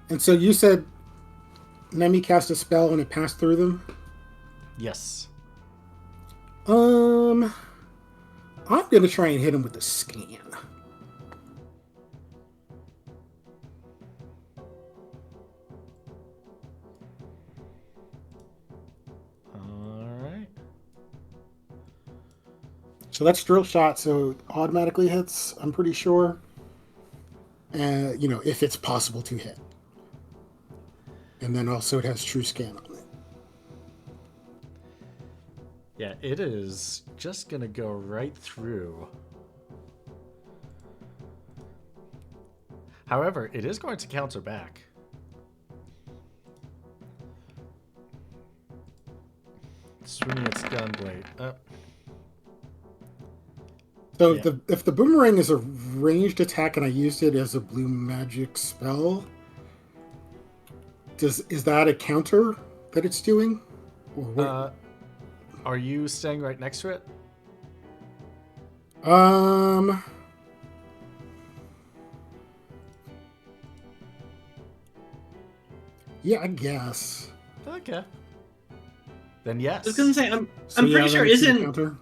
And so you said Nemi cast a spell and it passed through them? Yes. I'm gonna try and hit him with a scan. Alright. So that's drill shot, so it automatically hits, I'm pretty sure. If it's possible to hit. And then also it has true scan on it. Yeah, it is just gonna go right through. However, it is going to counter back. Swinging its gun blade. So Yeah. if the boomerang is a ranged attack and I used it as a blue magic spell, is that a counter that it's doing? Or what? Are you staying right next to it? Yeah, I guess. Okay. Then yes. I was gonna say, I'm So, pretty yeah, sure then it's a isn't. counter.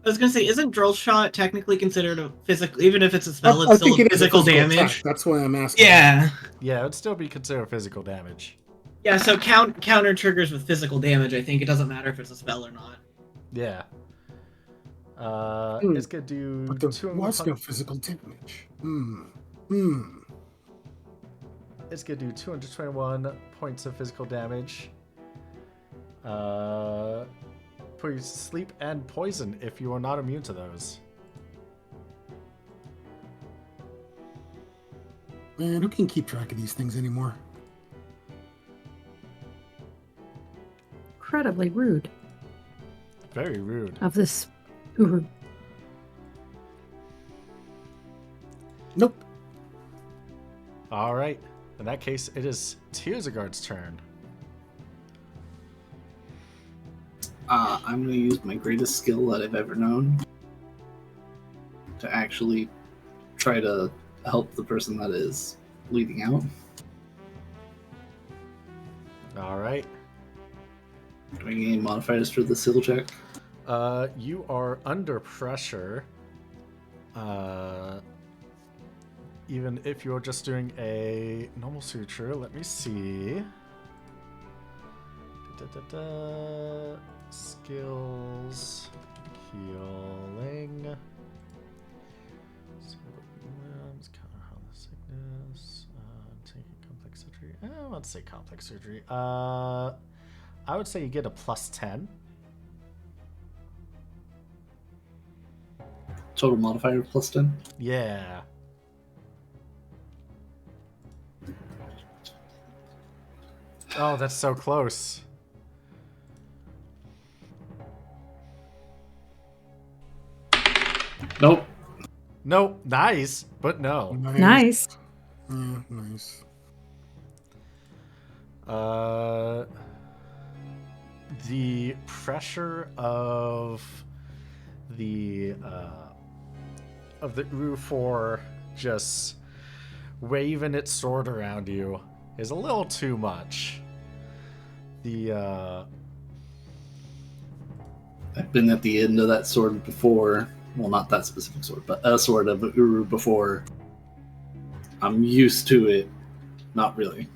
I was gonna say, isn't drill shot technically considered a physical? Even if it's a spell, I it's still think a it is a physical physical damage. attack. That's why I'm asking. Yeah, Yeah, it would still be considered physical damage. yeah. So counter triggers with physical damage. I think it doesn't matter if it's a spell or not. Yeah. Hmm. It's gonna do But there 200 was no physical damage. It's gonna do 221 points of physical damage. Put you to sleep and poison if you are not immune to those. Man, who can keep track of these things anymore? Incredibly rude Very rude. of this Uru. Nope. All right. In that case, it is Tearsagard's turn. I'm going to use my greatest skill that I've ever known to actually try to help the person that is bleeding out. All right. Do I get any modifiers for the skill check? You are under pressure. Even if you're just doing a normal suture, let me see. Skills, healing, counter harmless sickness, taking complex surgery. Let's say complex surgery. I would say you get a +10. Total modifier plus 10? Yeah. Oh, that's so close. Nope. Nope. Nice, but no. Nice. Yeah, nice. The pressure of the Uru-4 just waving its sword around you is a little too much. I've been at the end of that sword before. Well, not that specific sword, but a sword of Uru before. I'm used to it. Not really.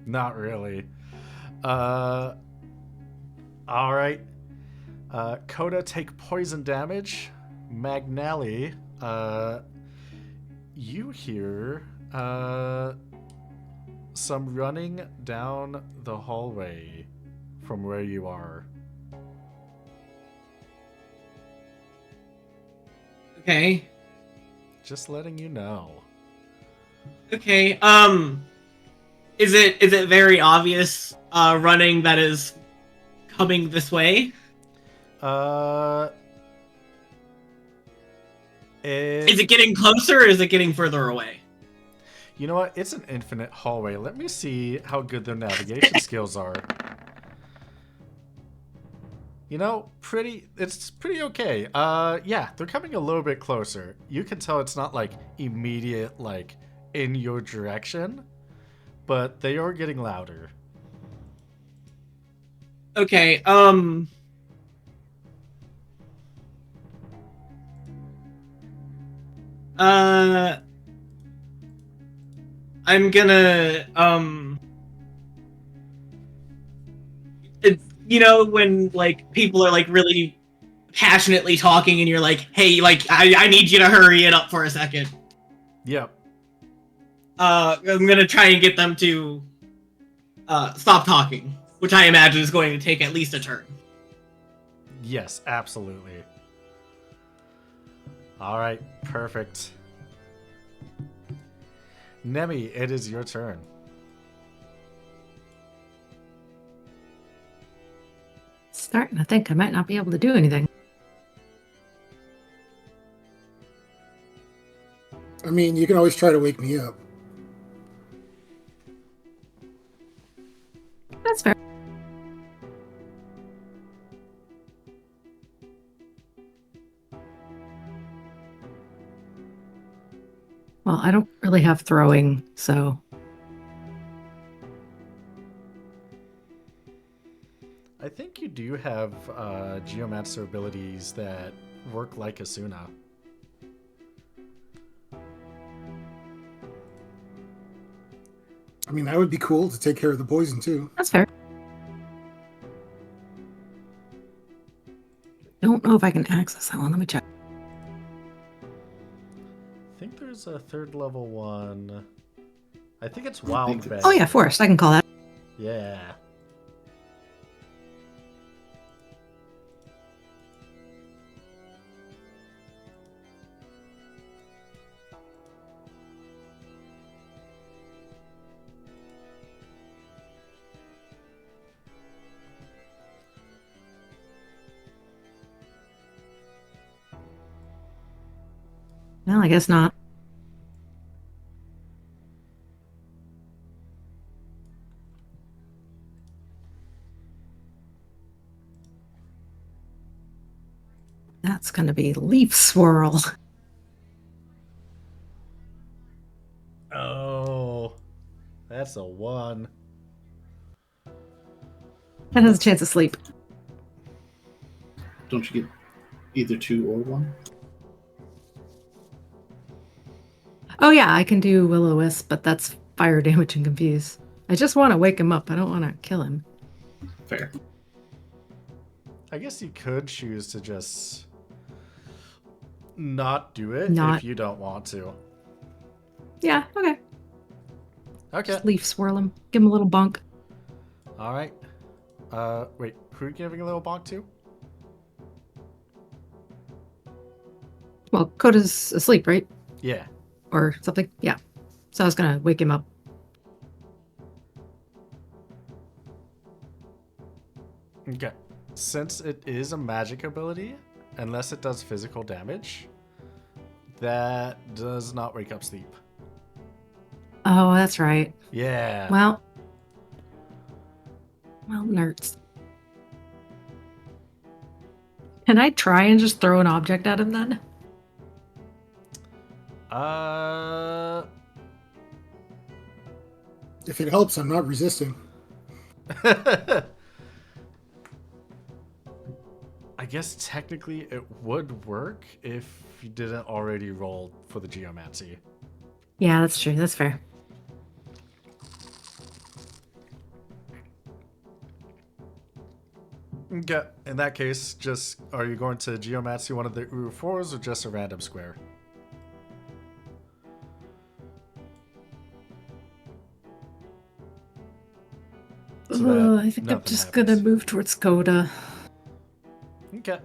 Not really. All right. Coda, take poison damage. Magnelli, you hear some running down the hallway from where you are. Okay. Just letting you know. Okay. Is it very obvious running that is coming this way? Is it getting closer or is it getting further away? You know what? It's an infinite hallway. Let me see how good their navigation skills are. You know, it's pretty okay. Yeah, they're coming a little bit closer. You can tell it's not like immediate, like in your direction, but they are getting louder. Okay, I'm gonna, you know, when, like, people are, like, really passionately talking and you're like, hey, like, I need you to hurry it up for a second. Yep. I'm gonna try and get them to, stop talking, which I imagine is going to take at least a turn. Yes, absolutely. All right, perfect. Nemi, it is your turn. Starting to think I might not be able to do anything. I mean, you can always try to wake me up. That's fair. Well, I don't really have throwing, so I think you do have geomancer abilities that work like Asuna. I mean, that would be cool to take care of the poison too. that's fair. Don't know if I can access that one. Let me check. I think there's a third level one. I think it's Wild Bay. Oh yeah, forest. I can call that. Yeah. Well, I guess not. That's going to be leaf swirl. Oh, that's a 1. That has a chance of sleep. Don't you get either 2 or 1? Oh yeah, I can do Will-O-Wisp, but that's fire damage and confuse. I just want to wake him up. I don't want to kill him. Fair. I guess you could choose to just not do it Not- if you don't want to. Yeah, okay. Okay. Just leaf swirl him. Give him a little bunk. All right. Wait, who are you giving a little bonk to? Well, Coda's asleep, right? Yeah. Or something. Yeah. So I was going to wake him up. Okay. Since it is a magic ability, unless it does physical damage, that does not wake up sleep. Oh, that's right. Yeah. Well, nerds. Can I try and just throw an object at him then? If it helps, I'm not resisting. I guess technically it would work if you didn't already roll for the geomancy. Yeah, that's true. That's fair. Okay. In that case, just are you going to geomancy one of the Uru 4s or just a random square? So that I think I'm nothing just happens. going to move towards Coda. Okay.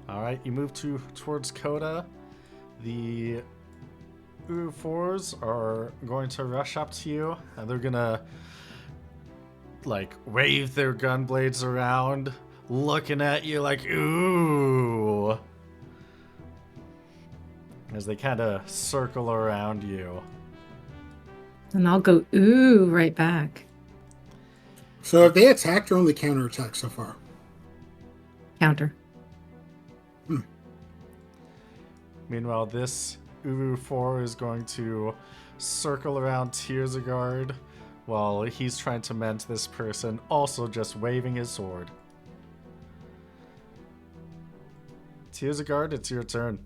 All right, you move towards Coda. The Uru 4s are going to rush up to you, and they're gonna like wave their gun blades around, looking at you like ooh, as they kind of circle around you. And I'll go, ooh, right back. So have they attacked or only counterattacked so far? Counter. Meanwhile, this Uru 4 is going to circle around Tearsagard while he's trying to mend this person, also just waving his sword. Tearsagard, it's your turn.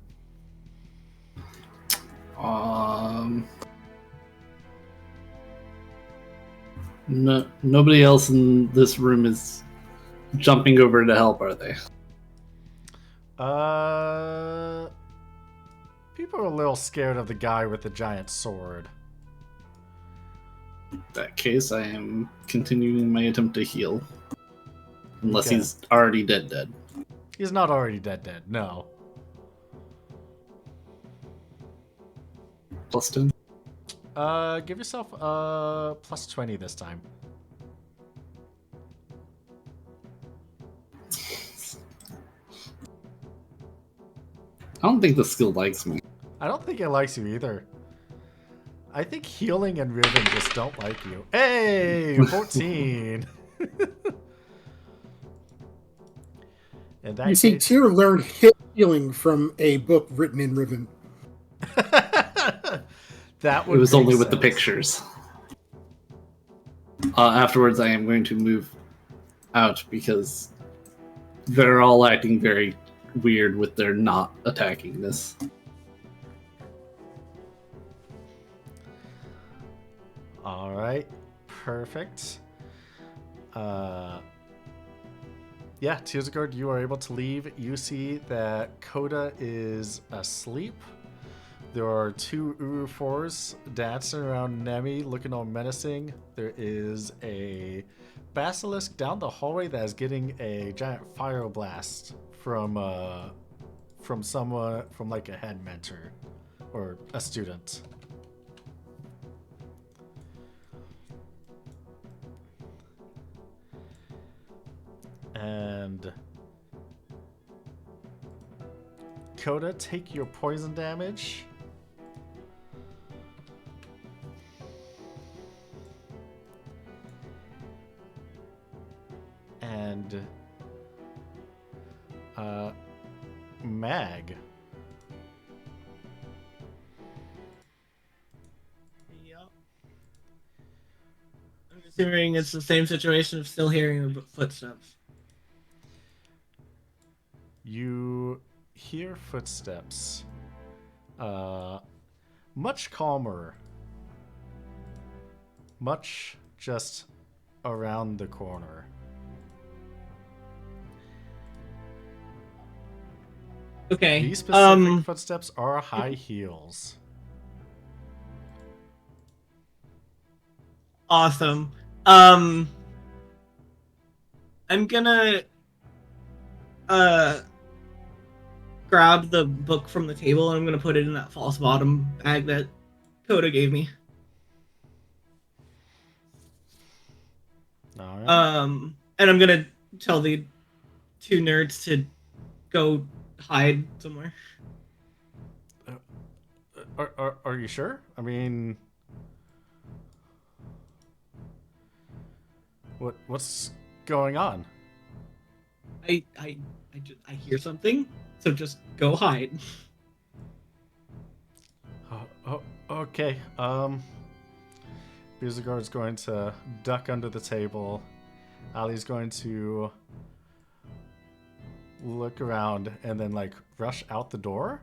No, nobody else in this room is jumping over to help, are they? People are a little scared of the guy with the giant sword. that case, I am continuing my attempt to heal. Unless Okay. he's already dead. He's not already dead, no. Plus 10. Give yourself plus 20 this time. I don't think the skill likes me. I don't think it likes you either. I think healing and Riven just don't like you. Hey, 14. In that You see, case, Tyr learned hit healing from a book written in Riven. that It would was make only with the sense. pictures. Afterwards, I am going to move out because they're all acting very weird with their not attacking this. All right, perfect. Yeah, Tearsgard, you are able to leave. You see that Coda is asleep. There are two Urufors dancing around Nemi, looking all menacing. There is a basilisk down the hallway that is getting a giant fire blast from someone, from like a head mentor or a student. And Coda, take your poison damage. And Mag. Yep. I'm assuming it's the same situation of still hearing the footsteps. You hear footsteps. Much calmer. Much just around the corner. Okay. These specific footsteps are high heels. Awesome. I'm gonna grab the book from the table and I'm gonna put it in that false bottom bag that Coda gave me. All right. And I'm gonna tell the two nerds to go hide somewhere. Are you sure? I mean, what's going on? I hear something, so just go hide. Oh, okay. Beelzegard's going to duck under the table. Ali's going to look around and then like rush out the door.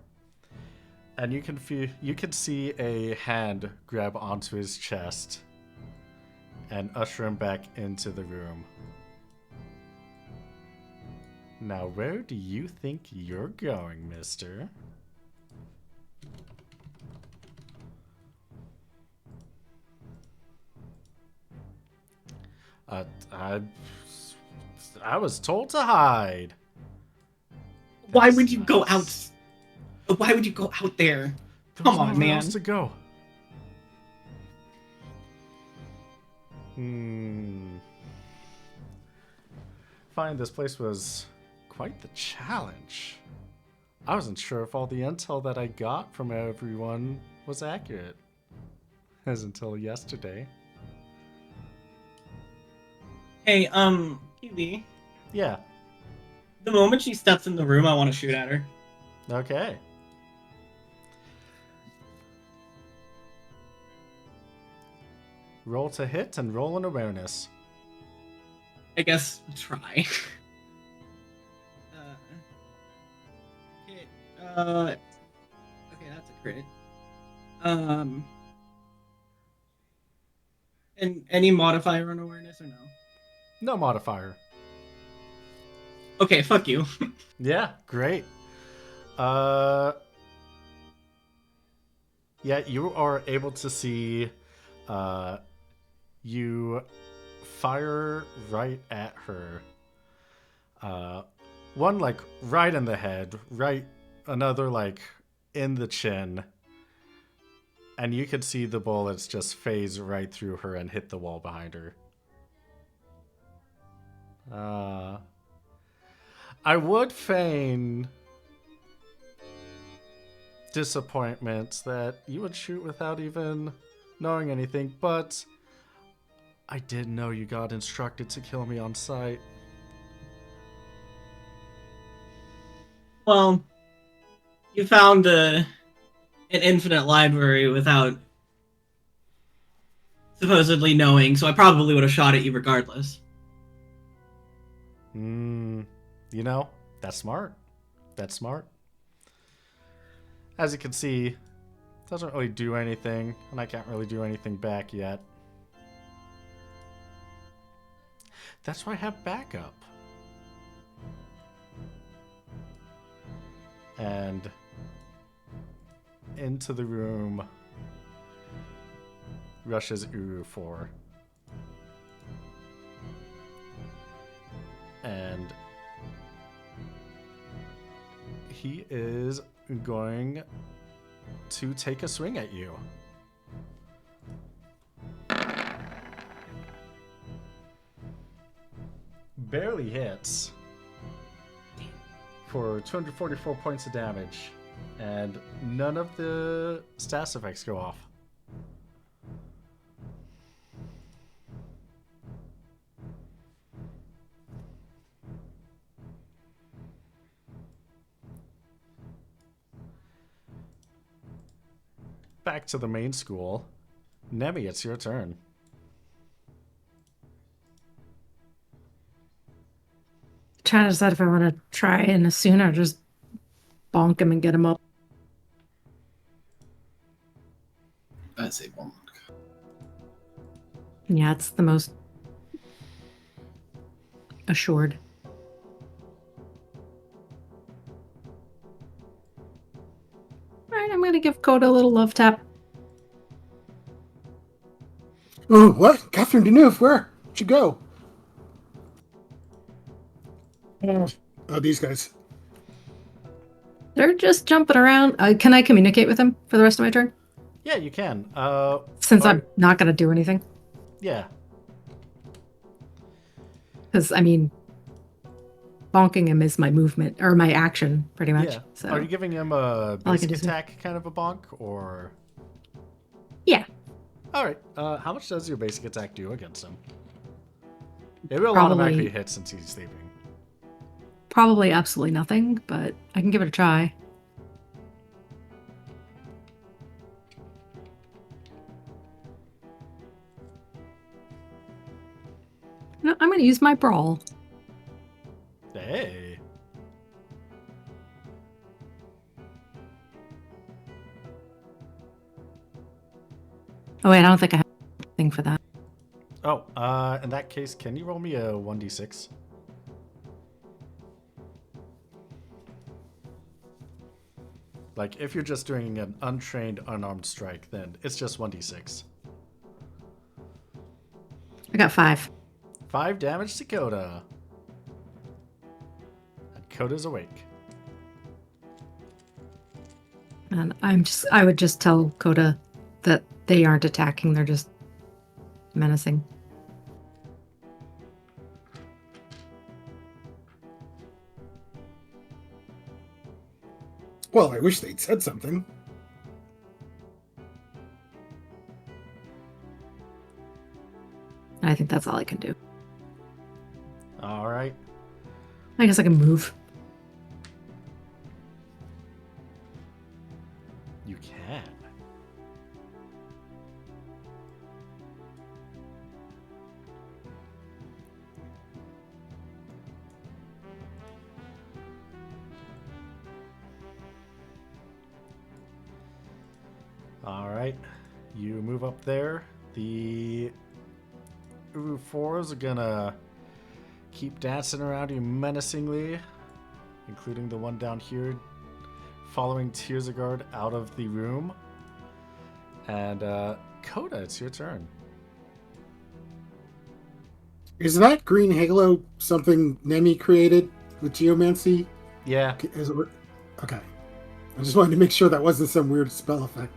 And you can see a hand grab onto his chest and usher him back into the room. Now, where do you think you're going, mister? I was told to hide. Why would you go out? Why would you go out there? There was Come on, nowhere man. else to go. Finding this place was quite the challenge. I wasn't sure if all the intel that I got from everyone was accurate. As until yesterday. Hey, Kiwi, Yeah. the moment she steps in the room, I want to shoot at her. Okay. Roll to hit and roll an awareness. I guess I'll try. Okay, that's a crit. And any modifier on awareness or no? No modifier. Okay, fuck you. Yeah, great. Yeah, you are able to see You fire right at her. One like right in the head, right another like in the chin. And you can see the bullets just phase right through her and hit the wall behind her. I would feign disappointment that you would shoot without even knowing anything, but I did know you got instructed to kill me on sight. Well, you found an infinite library without supposedly knowing, so I probably would have shot at you regardless. You know, that's smart. That's smart. As you can see, it doesn't really do anything, and I can't really do anything back yet. That's why I have backup. And into the room rushes Uru 4. And he is going to take a swing at you. Barely hits for 244 points of damage, and none of the stats effects go off. Back to the main school. Nemi, it's your turn. Trying to decide if I want to try and Asuna or just bonk him and get him up. I say bonk. Yeah, it's the most assured. Alright, I'm gonna give Coda a little love tap. Oh, what? Catherine Deneuve, where'd you go? Oh, these guys. They're just jumping around. Can I communicate with him for the rest of my turn? Yeah, you can. Since I'm not gonna do anything. Yeah. Because, I mean, bonking him is my movement, or my action, pretty much. Yeah. So. Are you giving him a All I basic can do. attack kind of a bonk, or? Yeah. All right. How much does your basic attack do against him? It will Probably- automatically hit since he's sleeping. Probably absolutely nothing, but I can give it a try. No, I'm going to use my brawl. Hey. Oh wait, I don't think I have anything for that. Oh, in that case, can you roll me a 1d6? Like, if you're just doing an untrained, unarmed strike, then it's just 1d6. I got 5. 5 damage to Coda. And Coda's awake. And I would just tell Coda that they aren't attacking, they're just menacing. Well, I wish they'd said something. And I think that's all I can do. All right. I guess I can move. You can. All right. You move up there. The Uru 4s are gonna keep dancing around you menacingly, including the one down here, following Tearsagard out of the room. And Coda, it's your turn. Is that green halo something Nemi created with geomancy? Yeah. Is it, okay. I just wanted to make sure that wasn't some weird spell effect.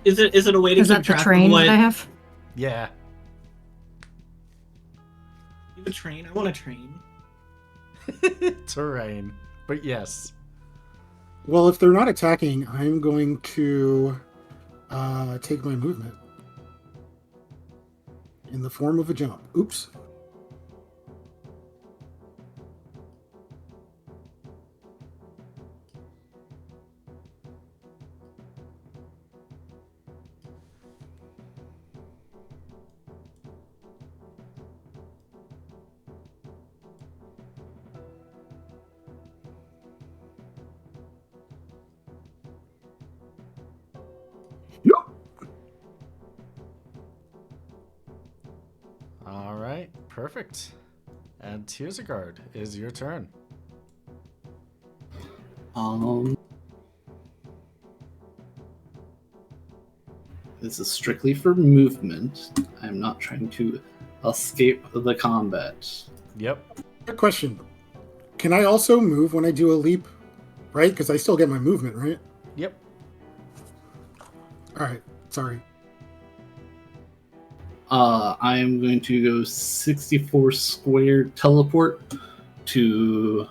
Is it a way to Is keep that the track of train what? that I have? Yeah. You have a train? I want a train. Terrain. But yes. Well, if they're not attacking, I'm going to take my movement in the form of a jump. Oops. All right. Perfect. And Tearsagard, is your turn. This is strictly for movement. I'm not trying to escape the combat. Yep. Good question. Can I also move when I do a leap? Right? Because I still get my movement, right? Yep. All right. Sorry. I am going to go 64 square teleport to.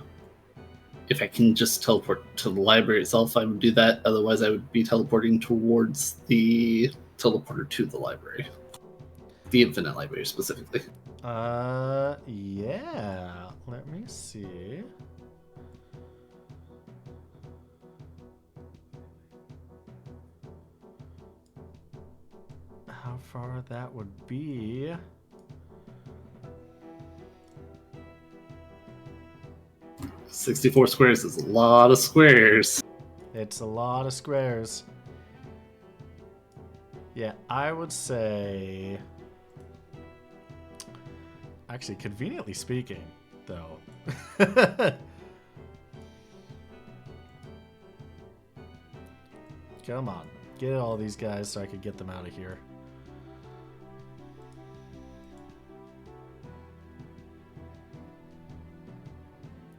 If I can just teleport to the library itself, I would do that. Otherwise, I would be teleporting towards the teleporter to the library. The Infinite Library, specifically. Yeah. Let me see. How far that would be. $64 squares is a lot of squares. It's a lot of squares. Yeah, I would say. Actually, conveniently speaking, though. Come on. Get all these guys so I could get them out of here.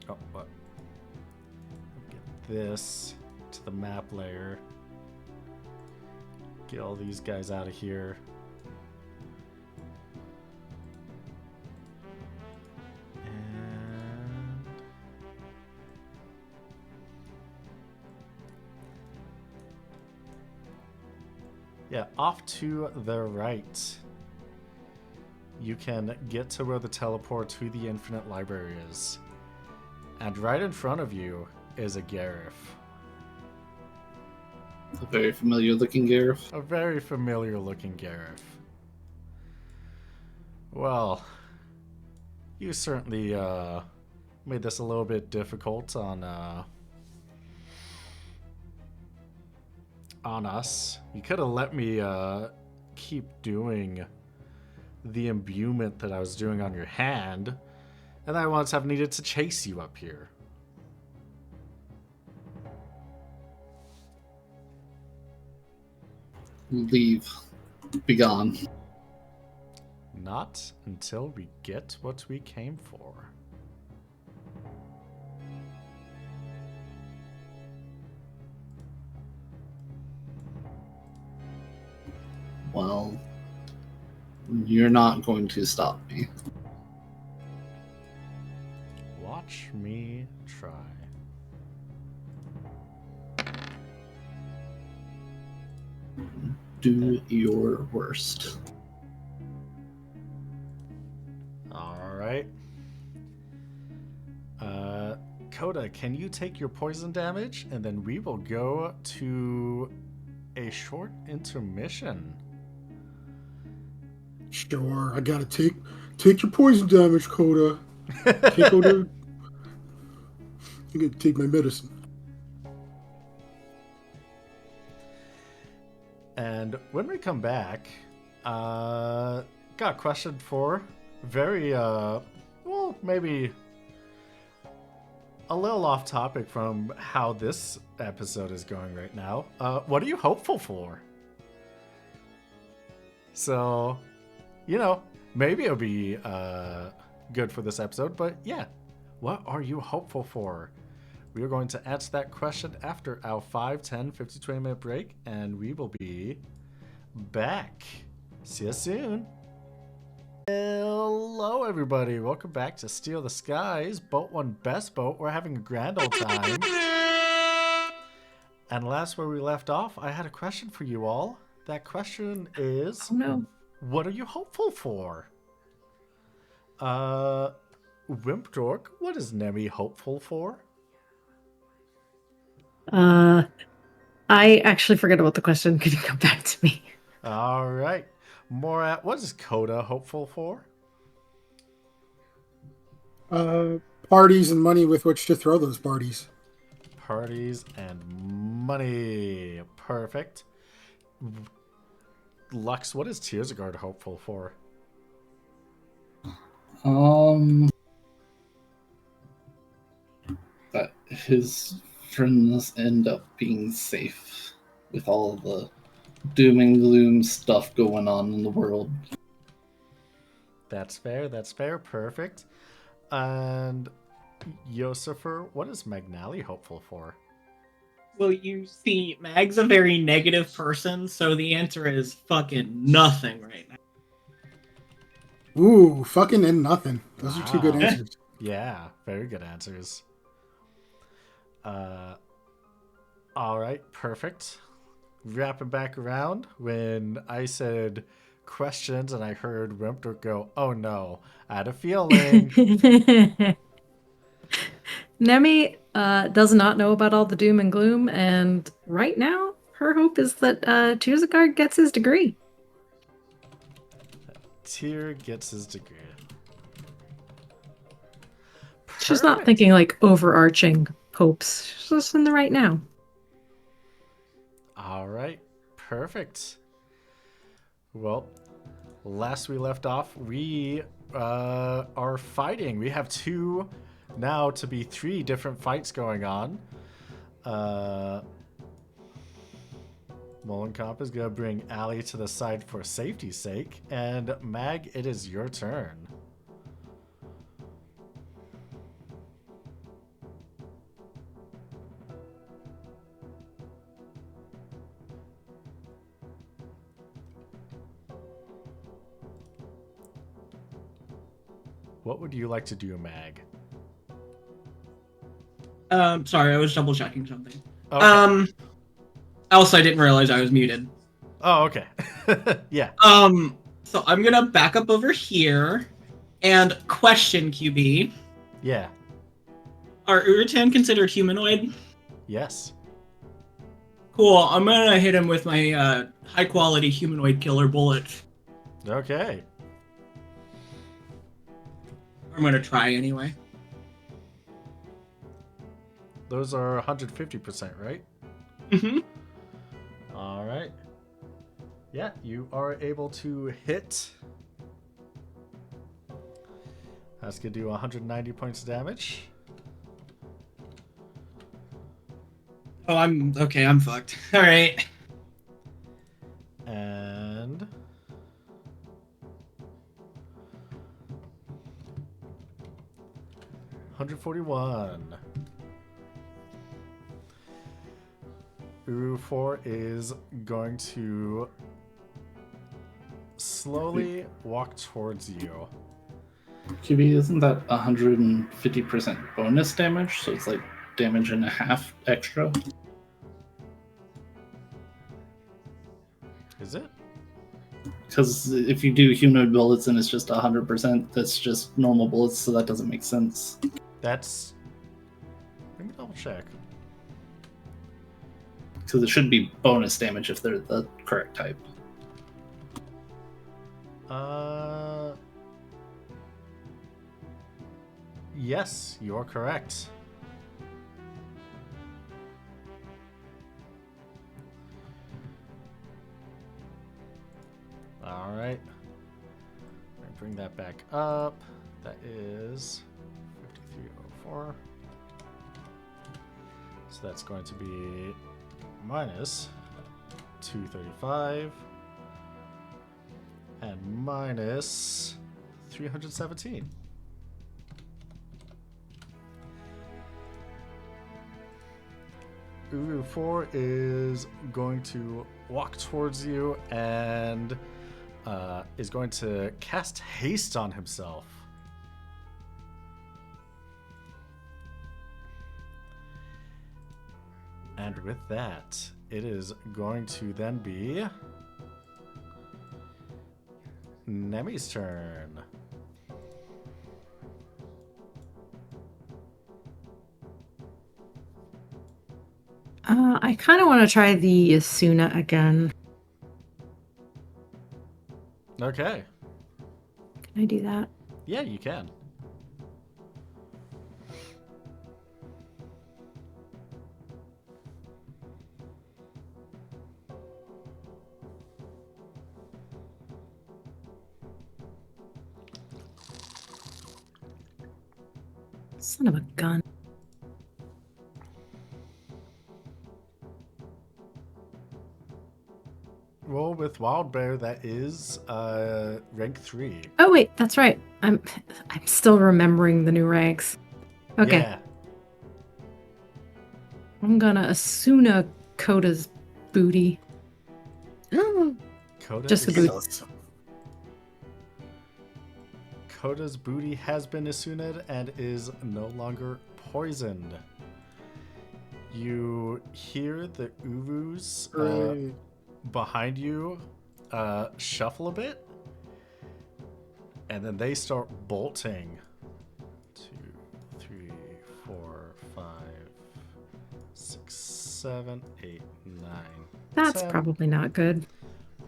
Oh, what? Get this to the map layer. Get all these guys out of here. And yeah, off to the right. You can get to where the teleport to the Infinite Library is. And right in front of you is a Garif. A very familiar looking Garif. A very familiar looking Garif. Well, you certainly made this a little bit difficult on us. You could have let me keep doing the imbuement that I was doing on your hand, and I once have needed to chase you up here. Leave. Be gone. Not until we get what we came for. Well, you're not going to stop me. Watch me try. Do your worst. Alright. Coda, can you take your poison damage? And then we will go to a short intermission. Sure. I gotta take your poison damage, Coda. Okay, Coda. You gotta take my medicine. And when we come back, got a question for very, well, maybe a little off topic from how this episode is going right now. What are you hopeful for? So, you know, maybe it'll be good for this episode, but yeah. What are you hopeful for? We are going to answer that question after our 5, 10, 50, 20-minute break, and we will be back. See you soon. Hello, everybody. Welcome back to Steal the Skies, Boat 1 Best Boat. We're having a grand old time. And last where we left off, I had a question for you all. That question is, Oh no. what are you hopeful for? Wimpdork, what is Nemi hopeful for? I actually forgot about the question. Could you come back to me? All right. Morat, what is Coda hopeful for? Parties and money with which to throw those parties. Parties and money. Perfect. Lux, what is Tearsguard hopeful for? That his friends end up being safe with all of the doom and gloom stuff going on in the world. That's fair. That's fair. Perfect. And Yosifer, what is Magnali hopeful for? Well, you see, Mag's a very negative person, so the answer is fucking nothing right now. Ooh, fucking and nothing. Those are two good Wow. answers. Yeah, very good answers. All right, perfect. Wrapping back around when I said questions and I heard Wimpdork go, "Oh no, I had a feeling." Nemi does not know about all the doom and gloom, and right now her hope is that Tearsguard gets his degree. Tyr gets his degree. She's not Perfect. thinking like overarching hopes. She's just in the right now. All right, perfect. Well, last we left off, we are fighting. We have 2, now to be 3 different fights going on. Molenkop is going to bring Allie to the side for safety's sake. And Mag, it is your turn. What would you like to do, Mag? Sorry, I was double checking something. Okay. Also, I didn't realize I was muted. Oh, okay. Yeah. So I'm gonna back up over here and question QB. Yeah. Are Urutan considered humanoid? Yes. Cool. I'm gonna hit him with my high quality humanoid killer bullet. Okay. I'm gonna try anyway. Those are 150%, right? Mm-hmm. All right. Yeah, you are able to hit. That's going to do 190 points of damage. Oh, I'm fucked. All right. And 141. Uru 4 is going to slowly walk towards you. QB, isn't that 150% bonus damage? So it's like damage and a half extra? Is it? Because if you do humanoid bullets and it's just 100%, that's just normal bullets, so that doesn't make sense. That's... Let me double check. Because it should be bonus damage if they're the correct type. Yes, you're correct. All right. Let me bring that back up. That is 5304. So that's going to be minus 235 and minus 317. Uru 4 is going to walk towards you and is going to cast haste on himself. And with that, it is going to then be Nemi's turn. I kind of want to try the Asuna again. Okay. Can I do that? Yeah, you can. Son of a gun. Roll with Wild Bear, that is rank 3. Oh wait, that's right. I'm still remembering the new ranks. Okay. Yeah. I'm gonna Asuna Koda's booty. Coda Just the is- boot. Coda's booty has been Asuna'd and is no longer poisoned. You hear the Urus Hooray. behind you shuffle a bit, and then they start bolting. 2, 3, 4, 5, 6, 7, 8, 9. That's 10. probably not good.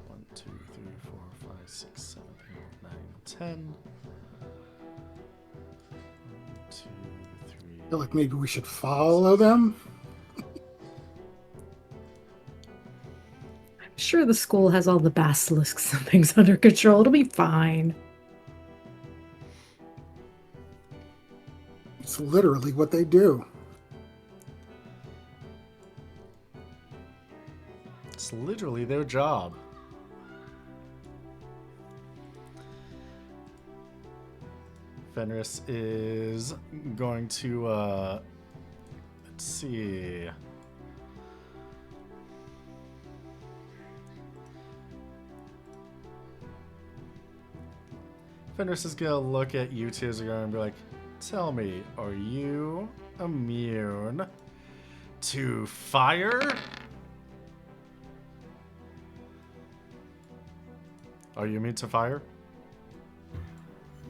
1, 2, 3, 4, 5, 6, 7, 8, 9, 10. 1, 2, 3. I feel like maybe we should follow them. I'm sure the school has all the basilisks and things under control. It'll be fine. It's literally what they do. It's literally their job. Fenris is going to, let's see. Fenris is gonna look at you, Tearsagar, and be like, tell me, are you immune to fire? Are you immune to fire?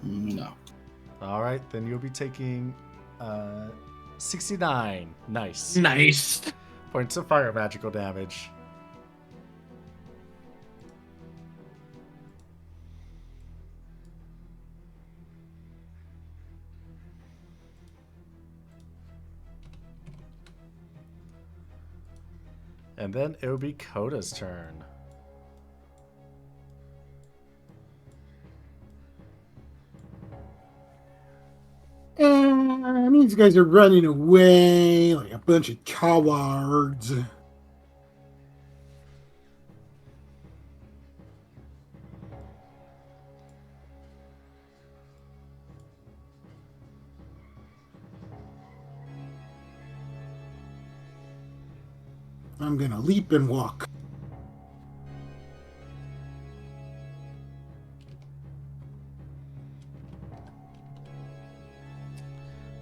No. Alright, then you'll be taking 69. Nice. Nice. Points of fire magical damage. And then it will be Coda's turn. And these guys are running away like a bunch of cowards. I'm gonna leap and walk.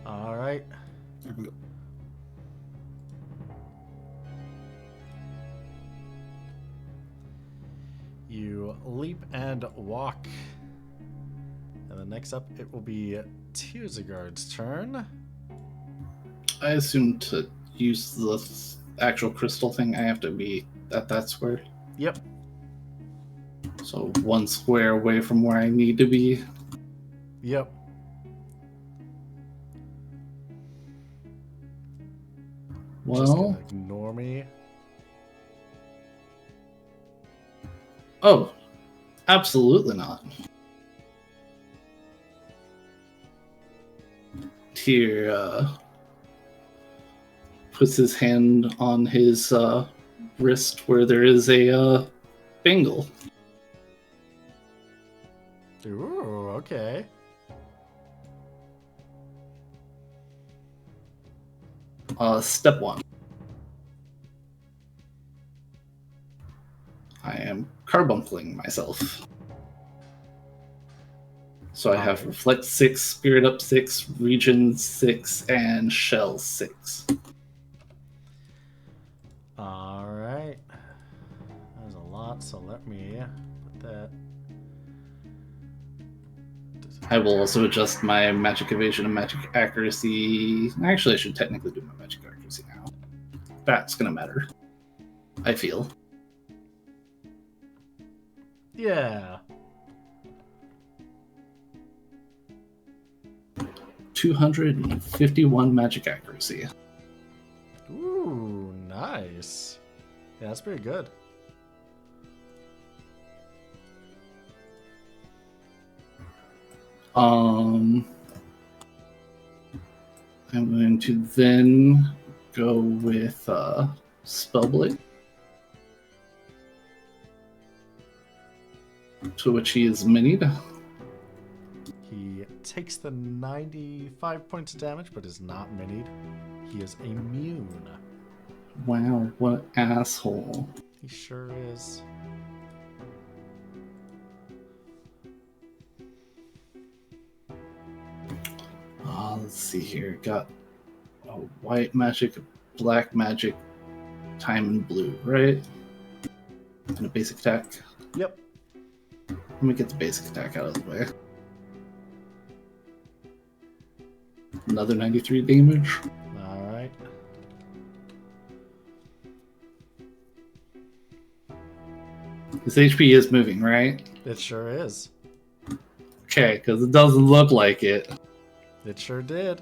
Alright. There we go. You leap and walk. And then next up, it will be Tearsaguard's turn. I assume to use the actual crystal thing, I have to be at that square. Yep. So 1 square away from where I need to be. Yep. Just Well, gonna ignore me. oh, absolutely not. Tyr puts his hand on his wrist where there is a bangle. Ooh, okay. Step 1. I am carbuncling myself. So I have Reflect 6, Spirit Up 6, Region 6, and Shell 6. Alright. There's a lot, so let me put that. I will also adjust my Magic Evasion and Magic Accuracy. Actually, I should technically do my Magic Accuracy now. That's going to matter, I feel. Yeah. 251 Magic Accuracy. Ooh, nice. Yeah, that's pretty good. I'm going to then go with Spellblade, to which he is minied. He takes the 95 points of damage, but is not minied. He is immune. Wow, what an asshole. He sure is. Let's see here. Got a white magic, black magic, time and blue, right? And a basic attack. Yep. Let me get the basic attack out of the way. Another 93 damage. Alright. His HP is moving, right? It sure is. Okay, because it doesn't look like it. It sure did.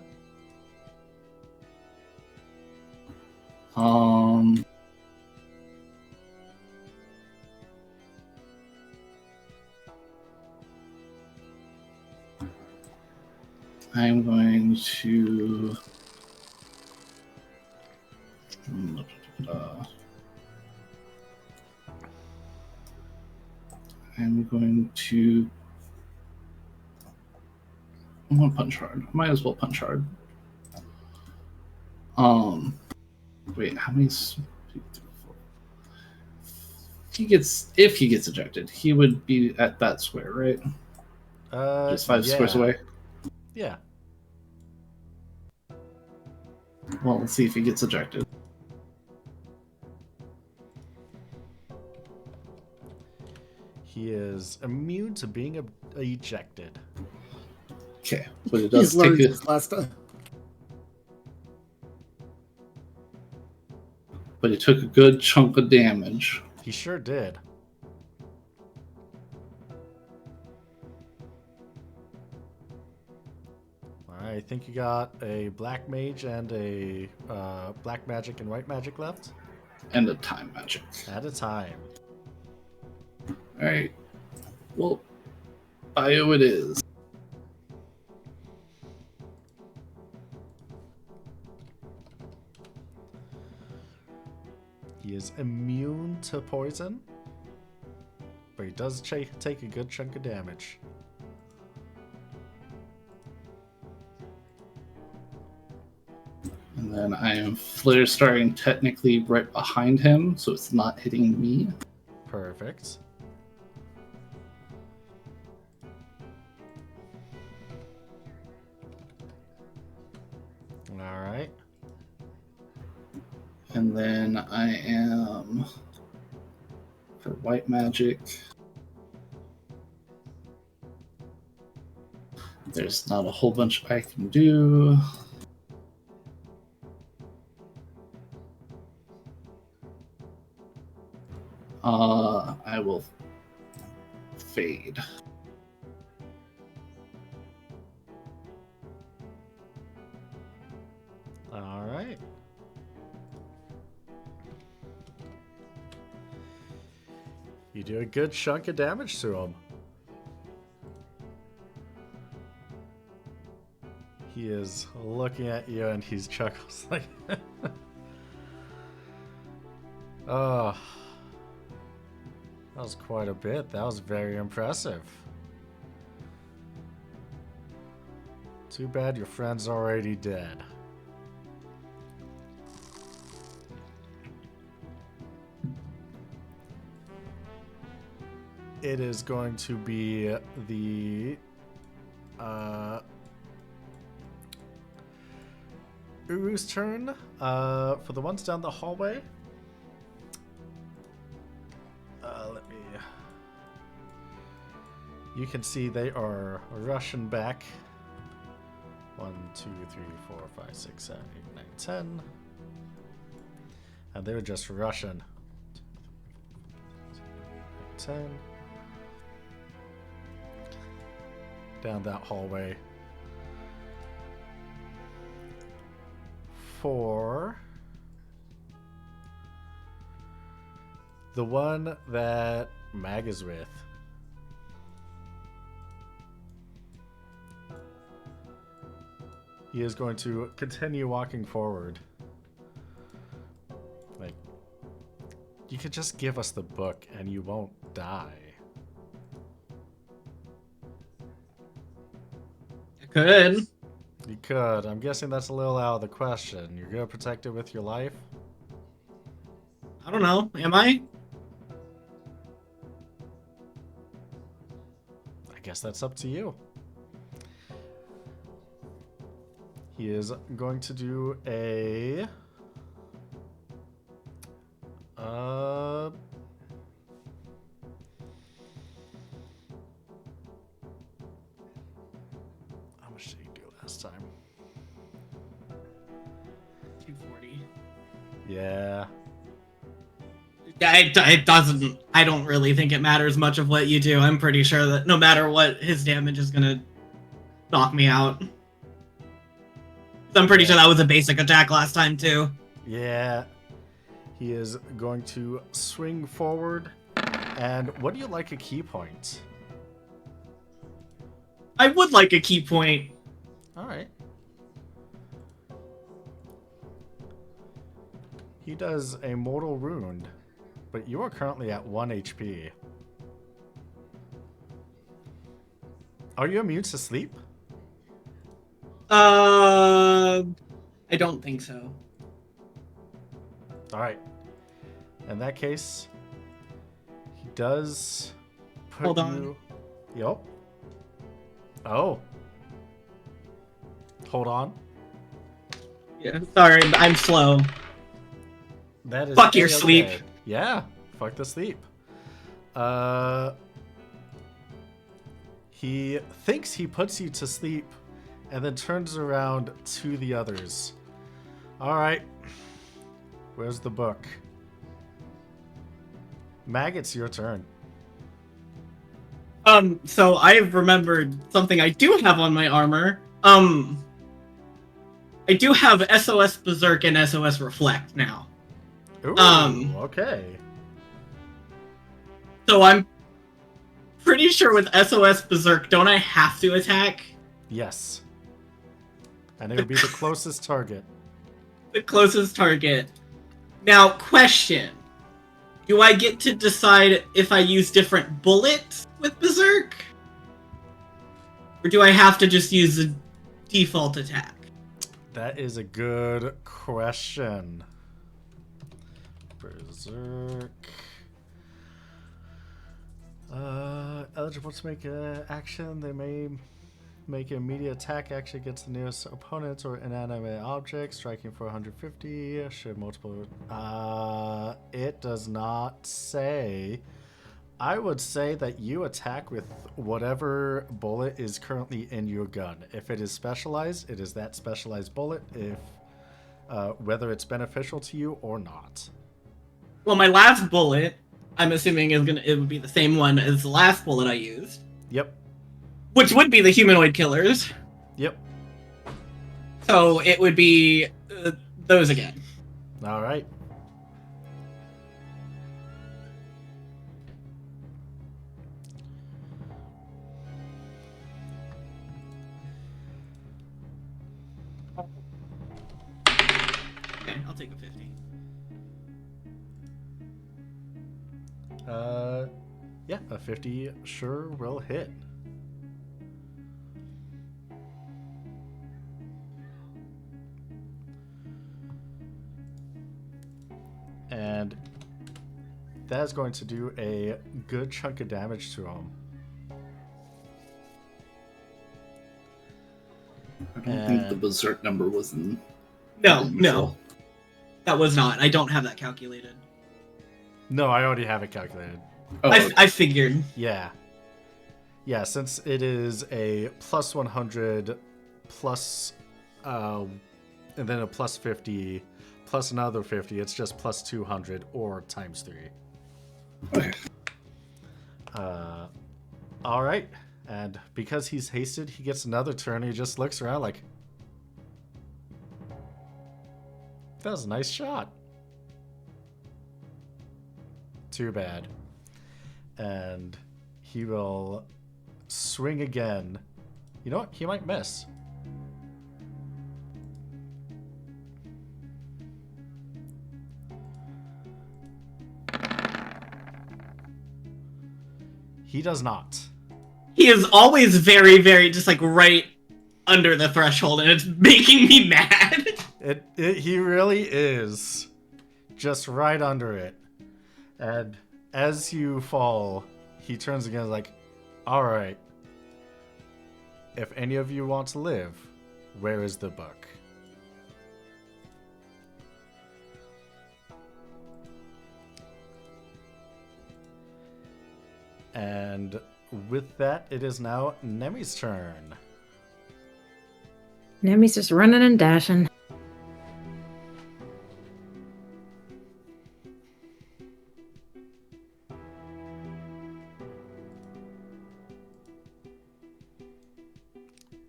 I'm going to I'm gonna punch hard. Might as well punch hard. Wait, how many? If he gets ejected, he would be at that square, right? Just 5 squares away. Yeah. Well, let's see if he gets ejected. He is immune to being ejected. Okay, but it He's does learned take his last time. but he took a good chunk of damage. He sure did. Alright, I think you got a black mage and a black magic and white magic left. And a time magic. At a time. Alright. Well, bio it is. He is immune to poison, but he does take a good chunk of damage. And then I am flare starting technically right behind him, so it's not hitting me. Perfect. Alright. And then I am for white magic. There's not a whole bunch I can do. I will fade. Alright. You do a good chunk of damage to him. He is looking at you and he's chuckles like, oh, that was quite a bit. That was very impressive. Too bad your friend's already dead. it is going to be the Uru's turn. For the ones down the hallway. Let me. You can see they are rushing back. 1, 2, 3, 4, 5, 6, 7, 8, 9, 10. And they're just rushing. 10. Down that hallway. 4. The one that Mag is with. He is going to continue walking forward. Like, you could just give us the book and you won't die. I could. You could. I'm guessing that's a little out of the question. You're gonna protect it with your life? I don't know. Am I? I guess that's up to you. He is going to do a... How much did he do last time? 240. Yeah. It doesn't. I don't really think it matters much of what you do. I'm pretty sure that no matter what, his damage is gonna knock me out. I'm pretty sure that was a basic attack last time too. Yeah. He is going to swing forward. And what do you like a key point? I would like a key point. Alright. He does a mortal wound, but you are currently at 1 HP. Are you immune to sleep? I don't think so. Alright. In that case, he does put Hold on. you... Yep. Oh. Hold on. Yeah, sorry, I'm slow. That is Fuck your A-okay. sleep. Yeah, fuck the sleep. He thinks he puts you to sleep and then turns around to the others. Alright. Where's the book? Mag, it's your turn. So I've remembered something I do have on my armor. I do have SOS Berserk and SOS Reflect now. Ooh, okay. So I'm pretty sure with SOS Berserk, don't I have to attack? Yes. And it would be the closest target. The closest target. Now, question. Do I get to decide if I use different bullets with Berserk? Or do I have to just use the default attack? That is a good question. Berserk. Eligible to make an action. They may make an immediate attack action against the nearest opponent or inanimate object, striking for 150. Should multiple. It does not say. I would say that you attack with whatever bullet is currently in your gun. If it is specialized, it is that specialized bullet. If whether it's beneficial to you or not. Well, my last bullet, I'm assuming it would be the same one as the last bullet I used, Yep. which would be the humanoid killers. Yep. So it would be those again. All right. Okay, I'll take a 50. Yeah, a 50 sure will hit. And that that is going to do a good chunk of damage to him. I don't think the berserk number was in. No. That was not. I don't have that calculated. No, I already have it calculated. Oh, I figured. Yeah. Yeah, since it is a plus 100 plus and then a plus 50 plus another 50, it's just plus 200 or times 3. okay. All right. And because he's hasted, he gets another turn. He just looks around like, that was a nice shot. Too bad. And he will swing again. You know what? He might miss. He does not. He is always very, very just like right under the threshold, and it's making me mad. He really is. Just right under it. And as you fall, he turns again like, alright. If any of you want to live, where is the book? And with that, it is now Nemi's turn. Nemi's just running and dashing.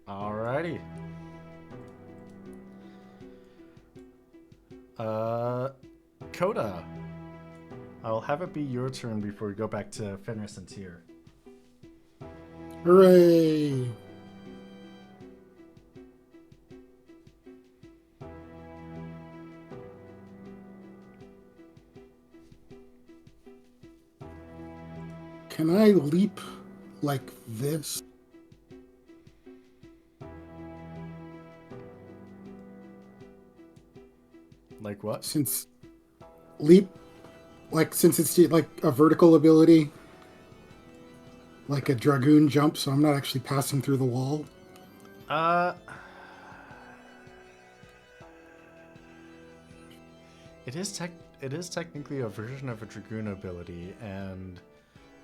Alrighty. Coda. I'll have it be your turn before we go back to Fenris and Tyr. Hooray! Can I leap like this? Like what? Since leap, like since it's like a vertical ability, like a dragoon jump, so I'm not actually passing through the wall. It is technically a version of a dragoon ability, and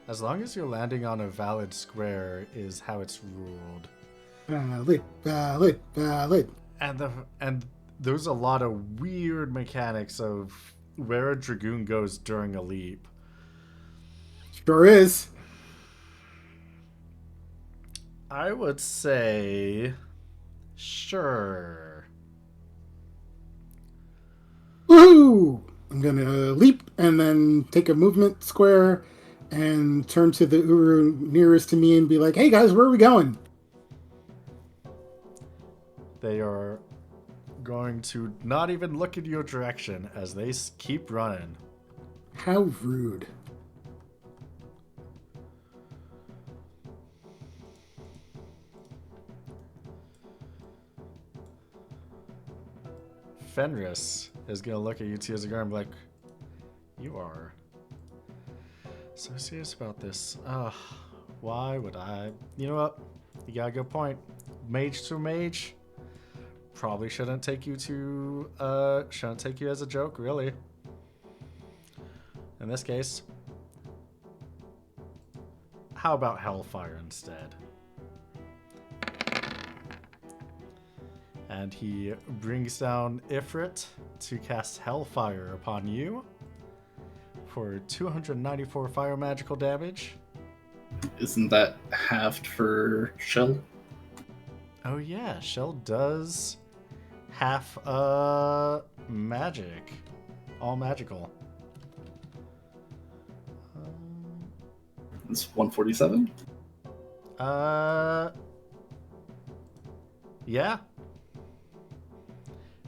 as long as you're landing on a valid square is how it's ruled. Valid. And there's a lot of weird mechanics of where a dragoon goes during a leap. Sure is. I would say, sure. Woohoo! I'm gonna leap and then take a movement square and turn to the Uru nearest to me and be like, "Hey guys, where are we going?" They are going to not even look in your direction as they keep running. How rude. Fenris is going to look at you two as a girl and be like, you are so serious about this. Why would I? You know what? You got a good point. Mage to mage probably shouldn't take you as a joke, really. In this case, how about Hellfire instead? And he brings down Ifrit to cast Hellfire upon you for 294 fire magical damage. Isn't that halved for Shell? Oh yeah, Shell does half magic. All magical. It's 147? Yeah.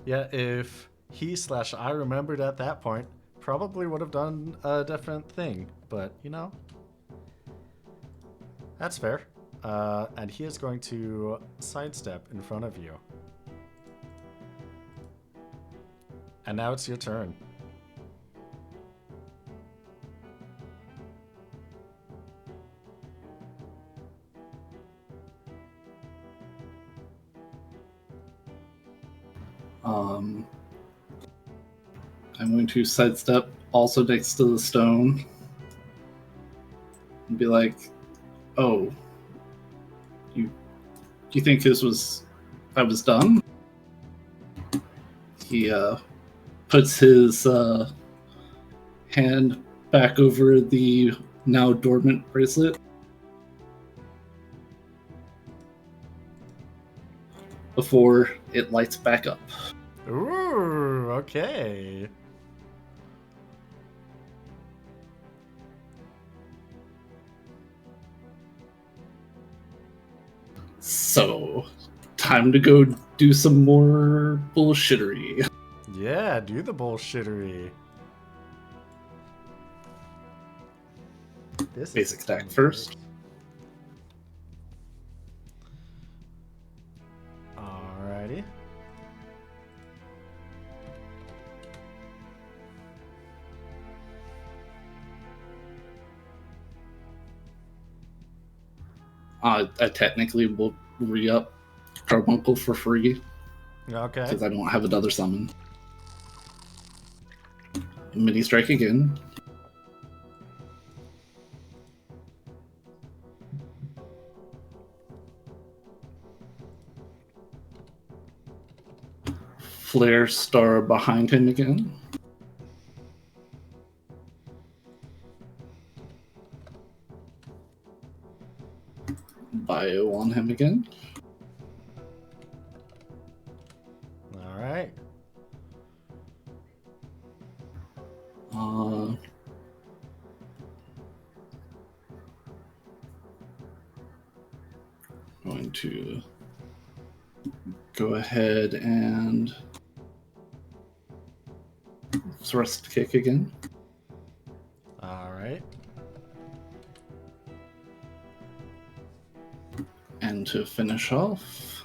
Yeah, if he/I remembered at that point, probably would have done a different thing. But, you know, that's fair. And he is going to sidestep in front of you. And now it's your turn. I'm going to sidestep also next to the stone and be like, "Oh, you think I was done?" He puts his hand back over the now dormant bracelet. Before it lights back up. Ooh, okay. So, time to go do some more bullshittery. Yeah, do the bullshittery. This Basic is attack first. Alrighty. I technically will re-up Carbuncle for free Okay. because I don't have another summon. Mini strike again. Flare Star behind him again. Bio on him again. Alright. Going to go ahead and thrust kick again. Alright. And to finish off,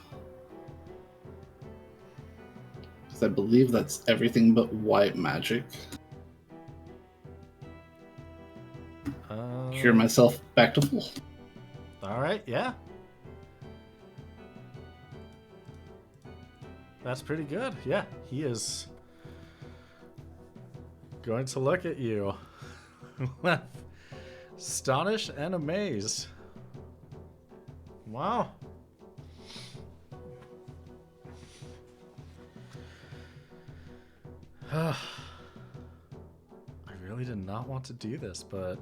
because I believe that's everything but white magic. Cure myself back to full. Alright, yeah. That's pretty good. Yeah, he is going to look at you. Astonished and amazed. Wow. I really did not want to do this, but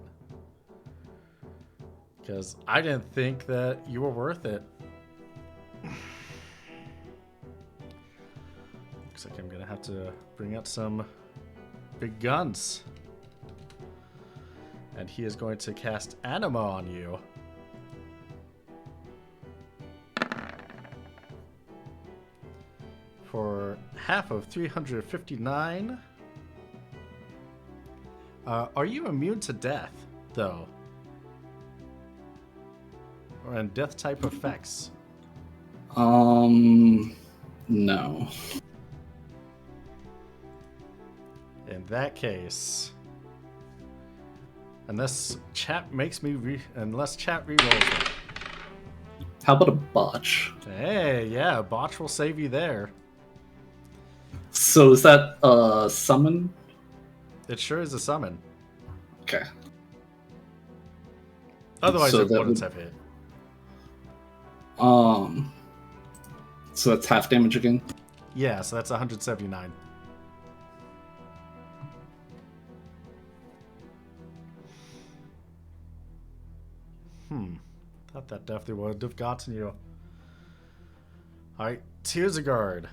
because I didn't think that you were worth it. Looks like I'm gonna have to bring out some big guns. And he is going to cast Anima on you. For half of 359. Are you immune to death, though? Or in death type effects? No. In that case, unless chat makes me unless chat rerolls it. How about a botch? Hey, yeah, botch will save you there. So is that a summon? It sure is a summon. Okay. Otherwise, So it that wouldn't would- have hit. So that's half damage again. Yeah, so that's 179. Thought that definitely would have gotten you. Alright, Tears of Guard.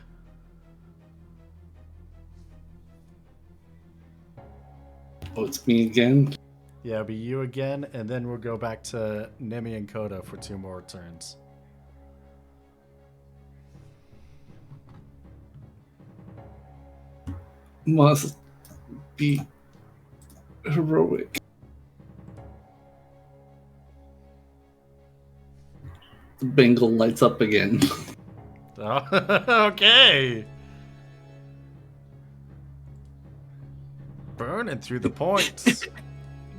Oh, it's me again. Yeah, it'll be you again, and then we'll go back to Nemi and Koda for 2 more turns. Must be heroic. The Bengal lights up again. Oh, okay. Burning through the points.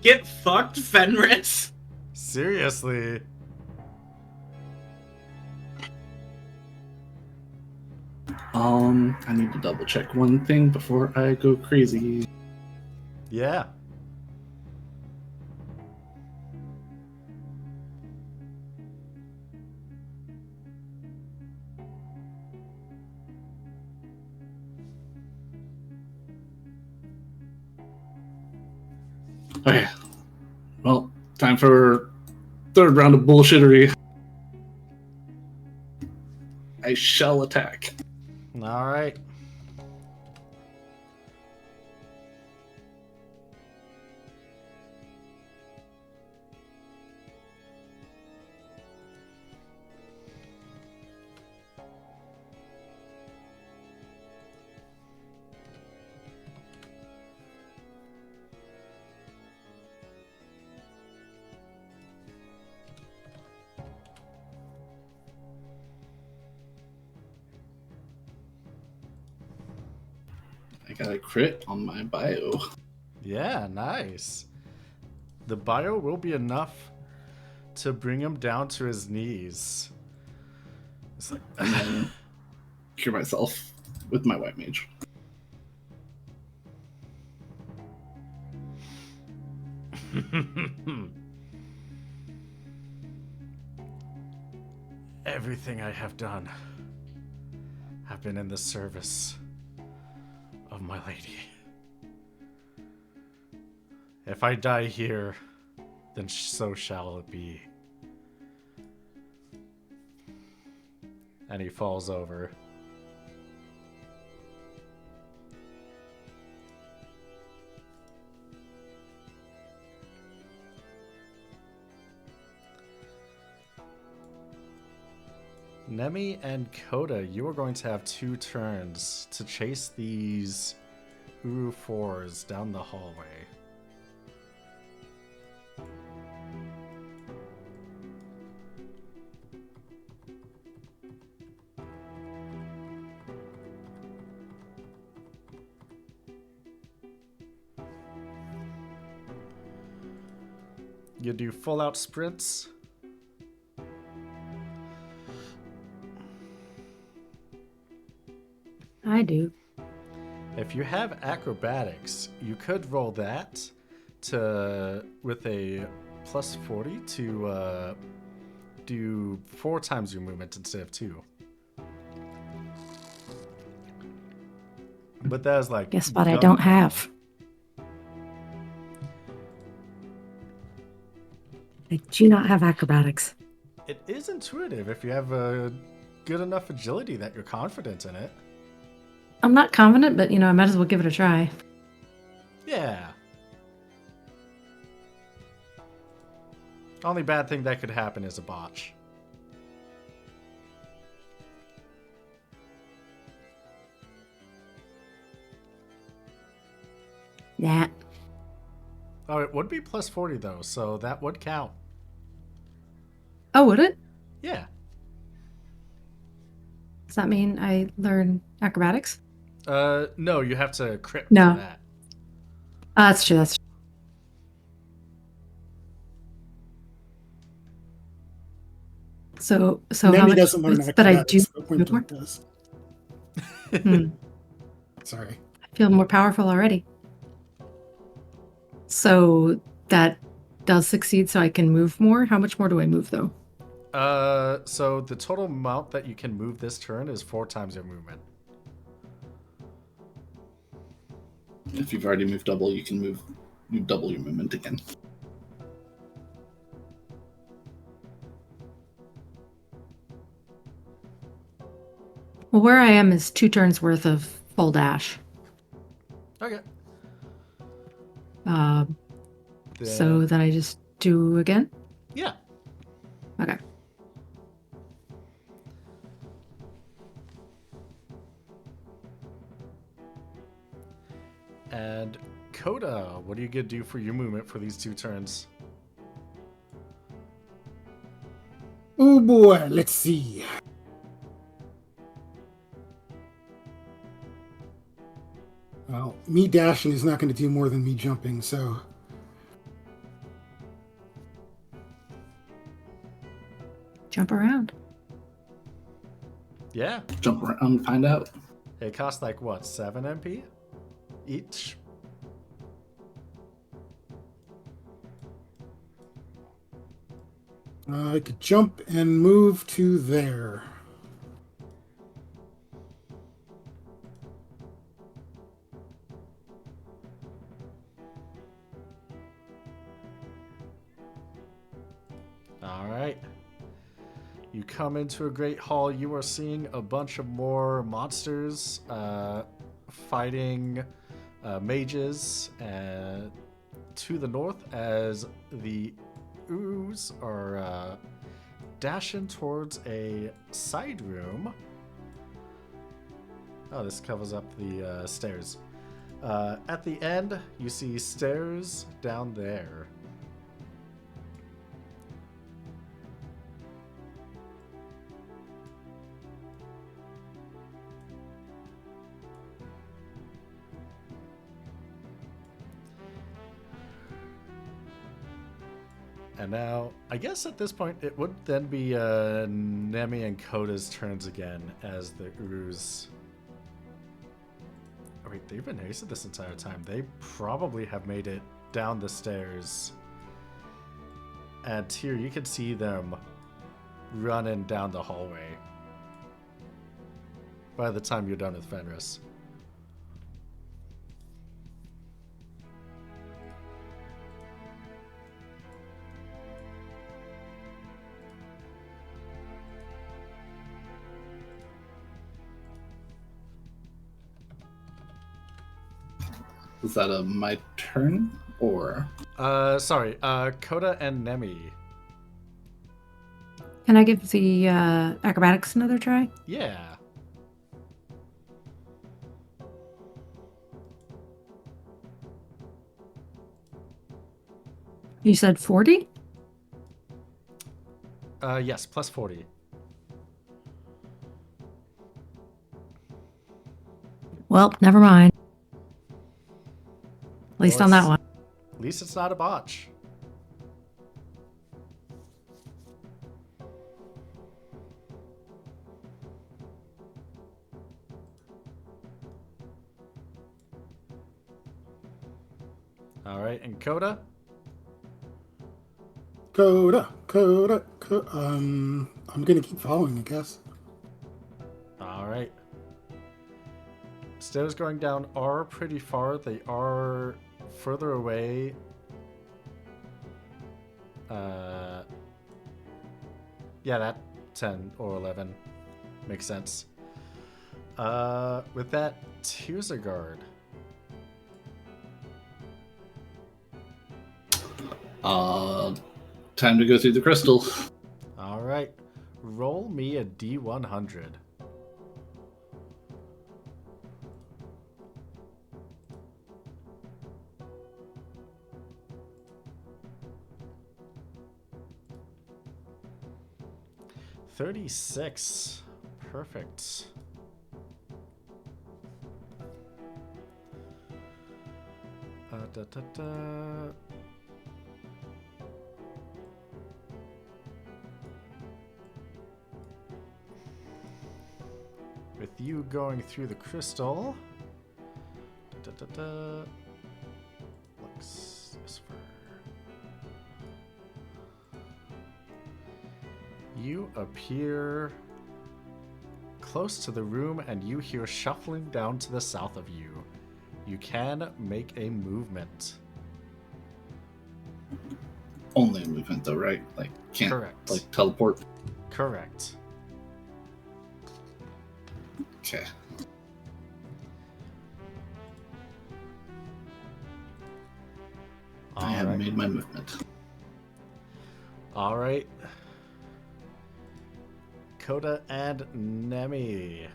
Get fucked, Fenris. Seriously. I need to double check one thing before I go crazy. Yeah. Okay. Well, time for third round of bullshittery. I shall attack. All right. I got a crit on my bio. Yeah, nice. The bio will be enough to bring him down to his knees. It's like, And then cure myself with my white mage. everything I have done have been in the service of my lady. If I die here, then so shall it be. And he falls over. Nemi and Coda, you are going to have 2 turns to chase these Uru-4s down the hallway. You do full out sprints. I do. If you have acrobatics, you could roll that to with a plus 40 to do 4 times your movement instead of 2. But that is like Guess what I gun- don't have? I do not have acrobatics. It is intuitive if you have a good enough agility that you're confident in it. I'm not confident, but I might as well give it a try. Yeah. Only bad thing that could happen is a botch. Nah. Oh, it would be plus 40 though, so that would count. Oh, would it? Yeah. Does that mean I learn acrobatics? No, you have to crit No. for that. That's true. That's true. So how Nemi much? doesn't learn But I do. acrobatics, but Winter does. Hmm. Sorry. I feel more powerful already. So that does succeed, so I can move more. How much more do I move, though? So the total amount that you can move this turn is 4 times your movement. If you've already moved double, you can move double your movement again. Well, where I am is 2 turns worth of full dash. Okay. So then I just do again? Yeah. Okay. And Coda, what are you gonna do for your movement for these 2 turns? Oh boy, let's see. Well, me dashing is not going to do more than me jumping, so Jump around. Yeah, Jump around and find out. it costs like what, 7 MP each? I could jump and move to there. All right. You come into a great hall. You are seeing a bunch of more monsters fighting mages to the north as the ooze are dashing towards a side room. Oh, this covers up the stairs. At the end, you see stairs down there. And now, I guess at this point, it would then be Nemi and Koda's turns again as the ooze. Oh, wait, they've been hasted this entire time. They probably have made it down the stairs. And here, you can see them running down the hallway by the time you're done with Fenris. Is that my turn or? Sorry, Koda and Nemi. Can I give the acrobatics another try? Yeah. You said 40? Yes, plus 40. Well, never mind. At least Well, on that it's- one. At least it's not a botch. All right, and Koda? Coda. I'm gonna keep following, I guess. All right. Stairs going down are pretty far. They are further away. Yeah, that 10 or 11 makes sense. With that, Tearsagard. Time to go through the crystal. All right. Roll me a D100. $36. Perfect. Da, da, da. With you going through the crystal. Da, da, da. Looks this far. You appear close to the room and you hear shuffling down to the south of you. You can make a movement. Only movement though, right? Like can't Correct. like teleport. Correct. Okay. I haven't made my movement. All right. Koda and Nemi.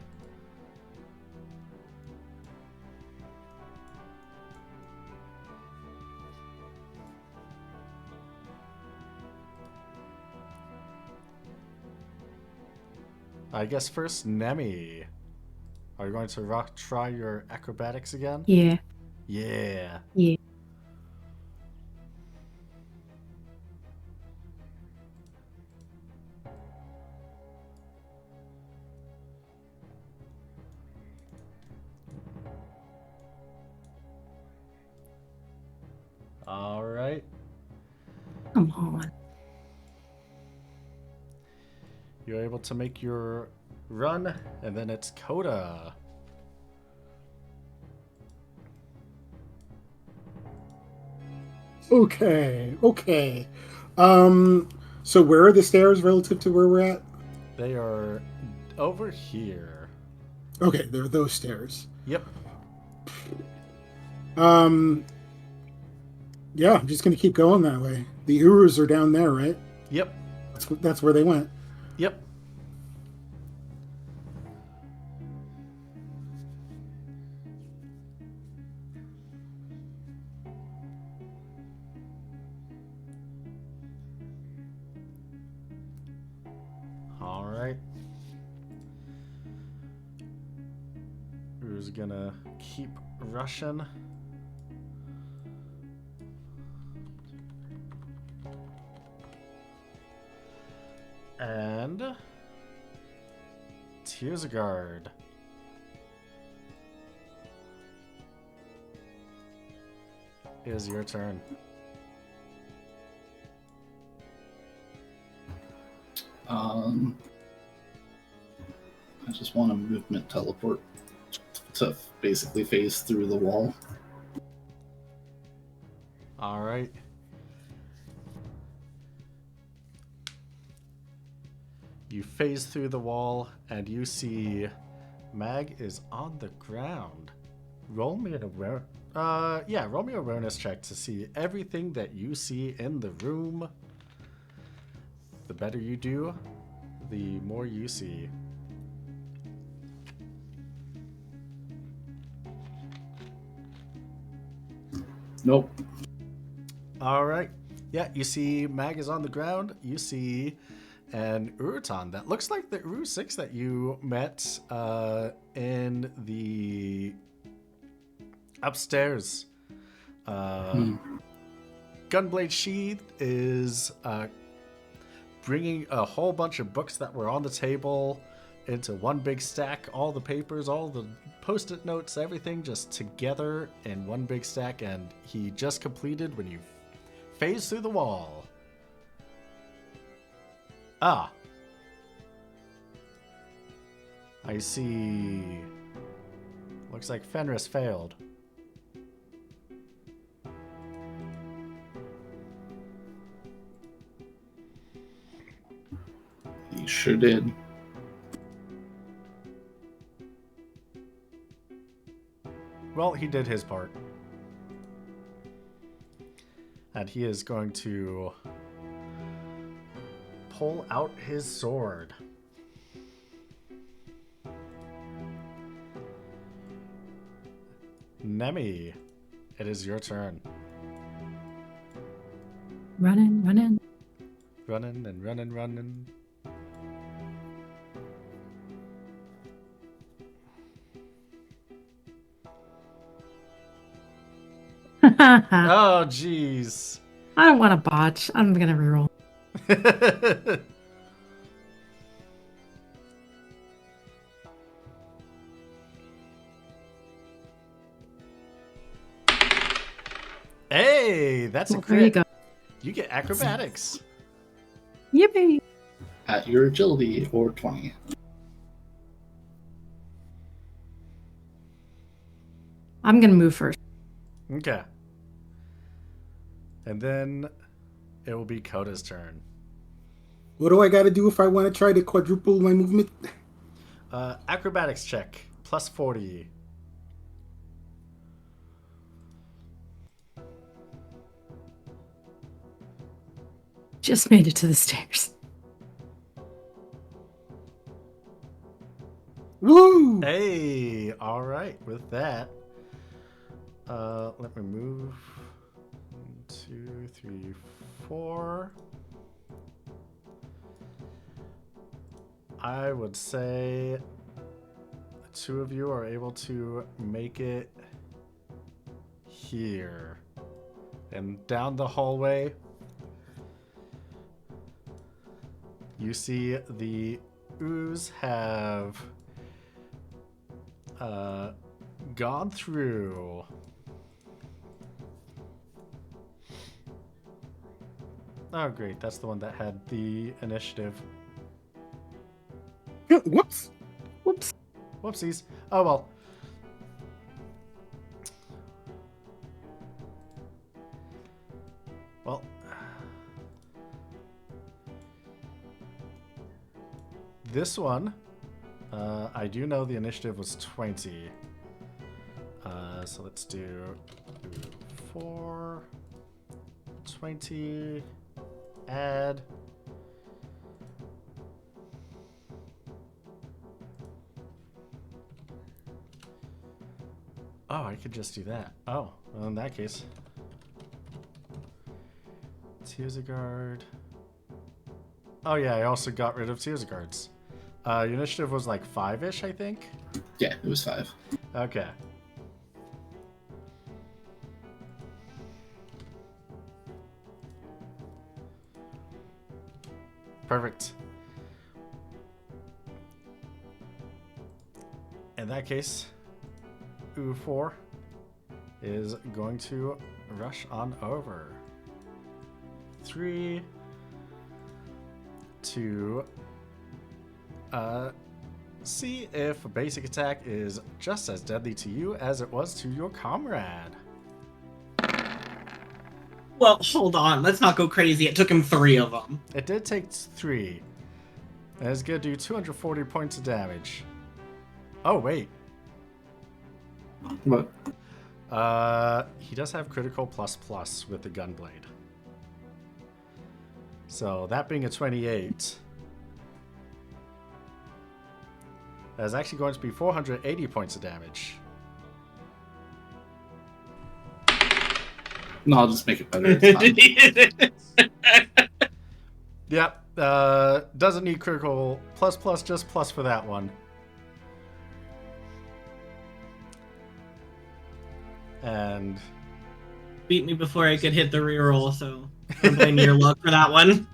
I guess first, Nemi. Are you going to try your acrobatics again? Yeah. Yeah. Yeah. All right. Come on. You're able to make your run, and then it's Coda. Okay. So where are the stairs relative to where we're at? They are over here. Okay, they're those stairs. Yep. Yeah, I'm just gonna keep going that way. The Urus are down there, right? Yep. That's where they went. Yep. All right. Who's gonna keep rushing? And Tearsguard. It is your turn. I just want a movement teleport to basically phase through the wall. All right. You phase through the wall and you see Mag is on the ground. Roll me an roll me an awareness check to see everything that you see in the room. The better you do, the more you see. Nope. All right. Yeah, you see Mag is on the ground. You see an Urutan that looks like the Uru 6 that you met in the upstairs. Gunblade Sheath is bringing a whole bunch of books that were on the table into one big stack. All the papers, all the post-it notes, everything just together in one big stack. And he just completed when you phase through the wall. Ah. I see. Looks like Fenris failed. He sure did. Well, he did his part. And he is going to pull out his sword. Nemi, it is your turn. Running. Running and running. I Oh, jeez. don't want to botch. I'm going to reroll. Hey, that's a Well, there you crit. go. You get acrobatics. Yippee. At your agility or 20. I'm going to move first. Okay. And then it will be Coda's turn. What do I got to do if I want to try to quadruple my movement? Acrobatics check, plus 40. Just made it to the stairs. Woo! Hey, all right. With that, let me move. 1, 2, 3, 4. I would say the two of you are able to make it here. And down the hallway, you see the ooze have gone through. Oh, great. That's the one that had the initiative. Whoops. Whoops. Whoopsies. Oh, well. Well. This one, I do know the initiative was 20. So let's do 4, 20, add. Oh, I could just do that. Oh, well, in that case. Tears of Guard. Oh yeah, I also got rid of Tears of Guards. Your initiative was like 5-ish, I think? Yeah, it was 5. Okay. Perfect. In that case, U4 is going to rush on over. 3, 2, see if a basic attack is just as deadly to you as it was to your comrade. Well, hold on. Let's not go crazy. It took him 3 of them. It did take 3. And it's going to do 240 points of damage. Oh, wait. What? He does have critical ++ with the gunblade. So that being a 28, that's actually going to be 480 points of damage. No, I'll just make it better. It's fine. Yep. Doesn't need critical ++, just plus for that one. And Beat me before I could hit the reroll, so I'm blaming your luck for that one.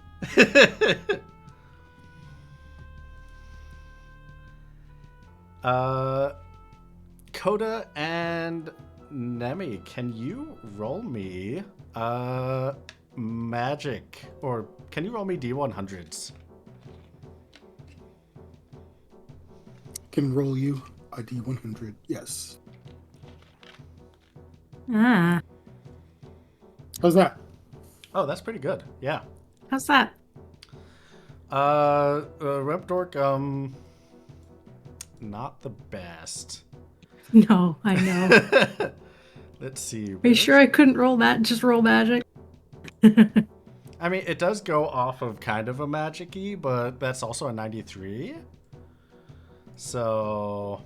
Coda and Nemi, can you roll me magic, or can you roll me D100s? Can roll you a D100. Yes. Ah, How's that? Oh, that's pretty good. Yeah. how's that? Rep Dork, not the best. No, I know. Let's see. Are you sure I couldn't roll that? Just roll magic? I mean, it does go off of kind of a magic-y, but that's also a 93. So,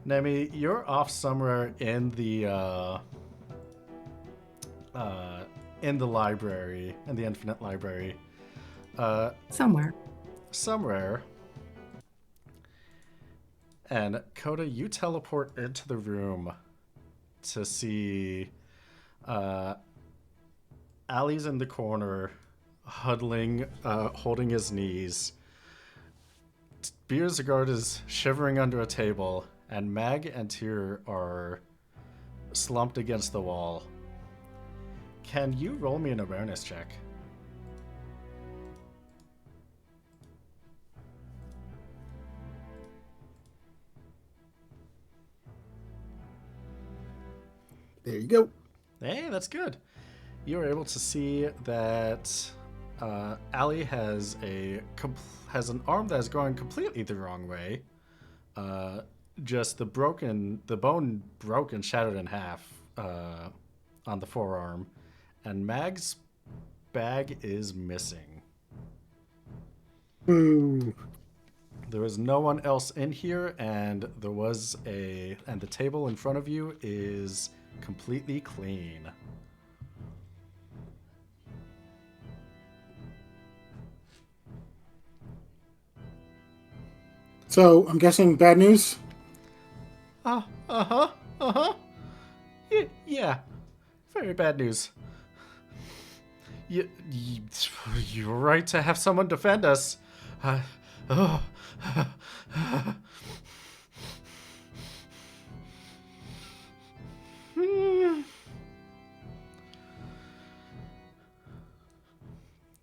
Nemi, you're off somewhere in the library, in the Infinite Library. Somewhere. Somewhere. And Coda, you teleport into the room to see Ali's in the corner, huddling, holding his knees. Beersegard is shivering under a table, and Mag and Tyr are slumped against the wall. Can you roll me an awareness check? There you go. Hey, that's good. You're able to see that Ali has an arm that is going completely the wrong way. Just the bone broken, shattered in half on the forearm, and Mag's bag is missing. Ooh. There is no one else in here, and the table in front of you is completely clean. So I'm guessing bad news. Yeah, very bad news. You're right to have someone defend us.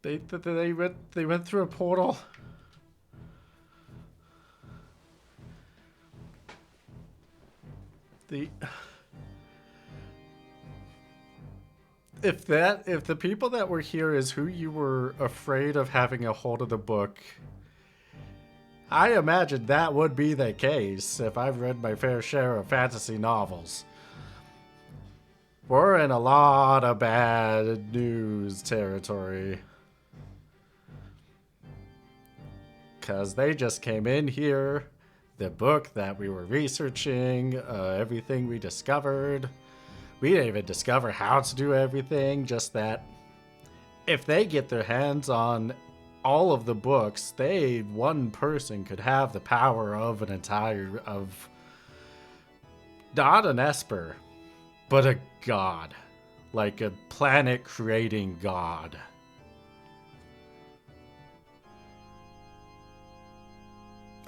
They went through a portal. If the people that were here is who you were afraid of having a hold of the book, I imagine that would be the case if I've read my fair share of fantasy novels. We're in a lot of bad news territory. Because they just came in here, the book that we were researching, everything we discovered. We didn't even discover how to do everything, just that if they get their hands on all of the books, one person could have the power of not an Esper, but a god. Like a planet creating god.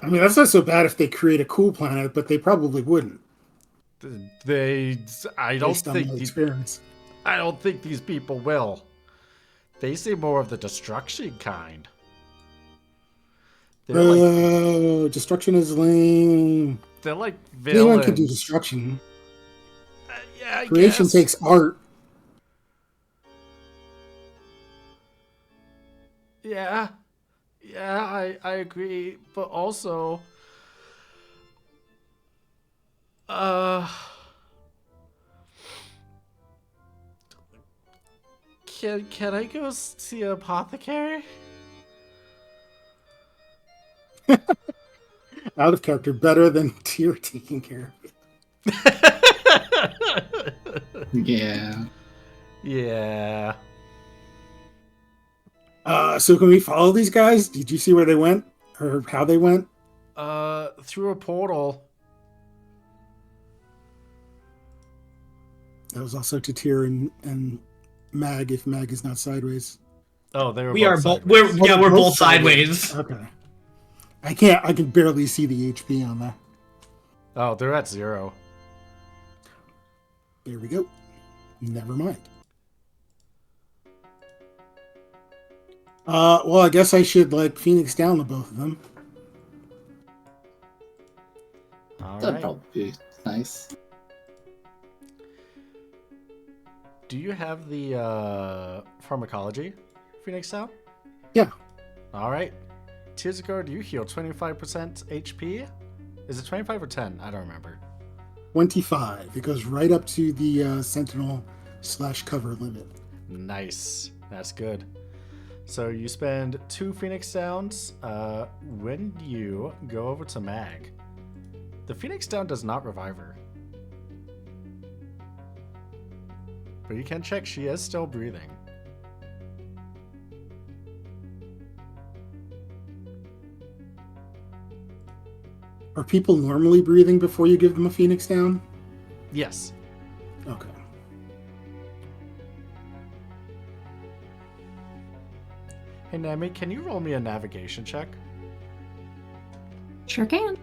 I mean, that's not so bad if they create a cool planet, but they probably wouldn't. I don't think these people will. They seem more of the destruction kind. Destruction is lame. They're like villains. Anyone can do destruction. Yeah, I Creation guess. takes art. Yeah, I agree, but also, can I go see an apothecary? Out of character, better than Tyr taking care of it. Yeah. Yeah. So can we follow these guys? Did you see where they went? Or how they went? Through a portal. That was also to Tyr and Mag, if Mag is not sideways. Oh, they were We are both. sideways. We're both sideways. Okay. I can barely see the HP on that. Oh, they're at 0. There we go. Never mind. Well, I guess I should Phoenix down to both of them. All That'd right. probably be nice. Do you have the pharmacology, Phoenix Down? Yeah. All right. Tizagor, do you heal 25% HP? Is it 25 or 10? I don't remember. 25. It goes right up to the Sentinel/cover limit. Nice. That's good. So you spend 2 Phoenix Downs when you go over to Mag. The Phoenix Down does not revive her. But you can check she is still breathing. Are people normally breathing before you give them a Phoenix down? Yes. Okay. Hey Nami, can you roll me a navigation check? Sure can.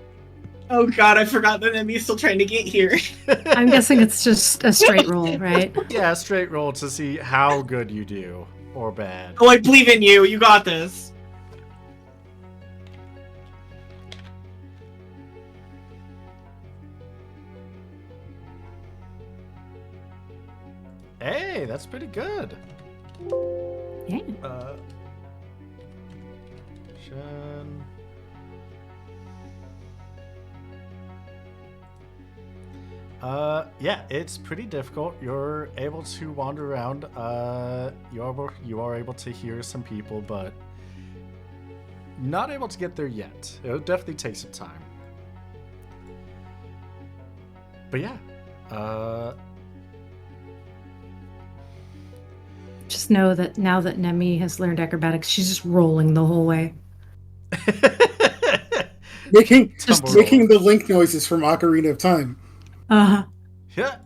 Oh god, I forgot that Emmy's still trying to get here. I'm guessing it's just a straight roll, right? Yeah, straight roll to see how good you do or bad. Oh, I believe in you. You got this. Hey, that's pretty good. Yeah. Shen. Yeah, it's pretty difficult. You're able to wander around. You are able to hear some people, but not able to get there yet. It'll definitely take some time. But yeah, Just know that now that Nemi has learned acrobatics, she's just rolling the whole way. Making Tumble making the link noises from Ocarina of Time. Uh-huh. yeah.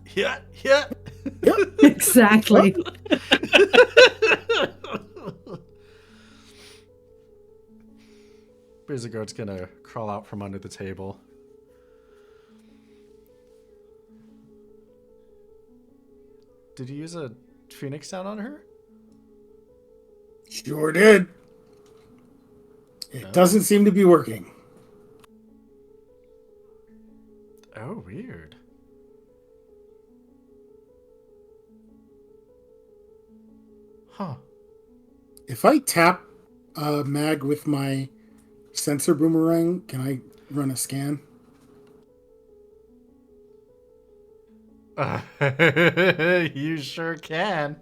Exactly. Bizagor's gonna crawl out from under the table. Did you use a Phoenix down on her? Sure did. It Oh. doesn't seem to be working. Oh, weird. Huh. If I tap Mag with my sensor boomerang, can I run a scan? You sure can.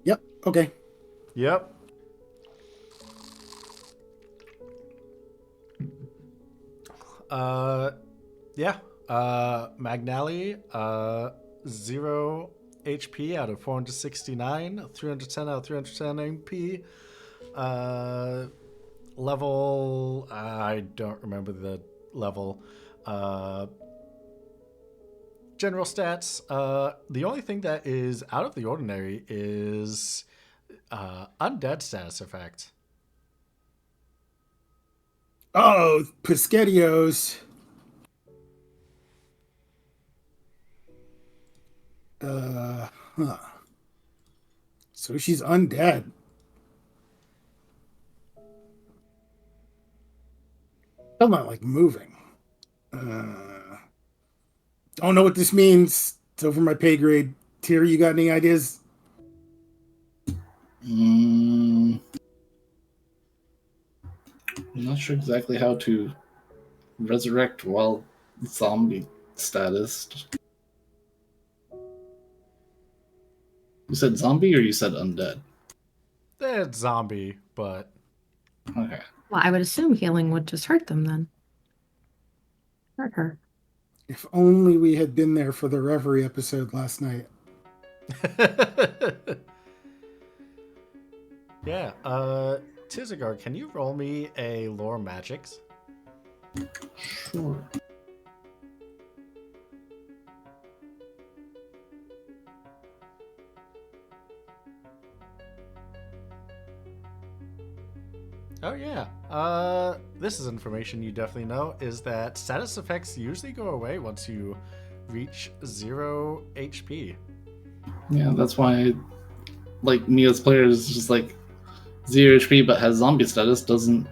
Yep. Okay. Yep. Yeah. Magnali, 0 HP out of 469, 310 out of 310 MP. Level, I don't remember the level. General stats. The only thing that is out of the ordinary is undead status effect. Oh, Piscattios. Huh. So she's undead. I'm not like moving. Don't know what this means. It's over my pay grade. Tyr, you got any ideas? I'm not sure exactly how to resurrect while zombie status. You said zombie or you said undead? It's zombie, but Okay. Well, I would assume healing would just hurt them then. Hurt her. If only we had been there for the Reverie episode last night. yeah. Tizigar, can you roll me a lore magics? Sure. Oh yeah. This is information you definitely know, is that status effects usually go away once you reach 0 HP. Yeah, that's why, like, me as player is just like 0 HP but has zombie status doesn't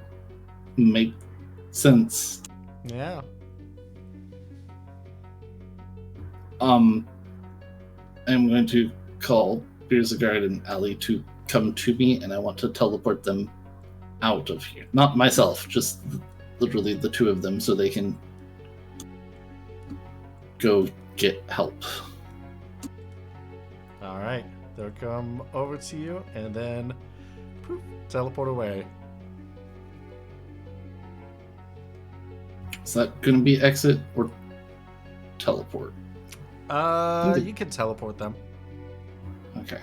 make sense. Yeah. I'm going to call Beersegard and Ali to come to me, and I want to teleport them out of here. Not myself, just literally the two of them, so they can go get help. All right. They'll come over to you and then poof, teleport away. Is that going to be exit or teleport? You can teleport them. Okay.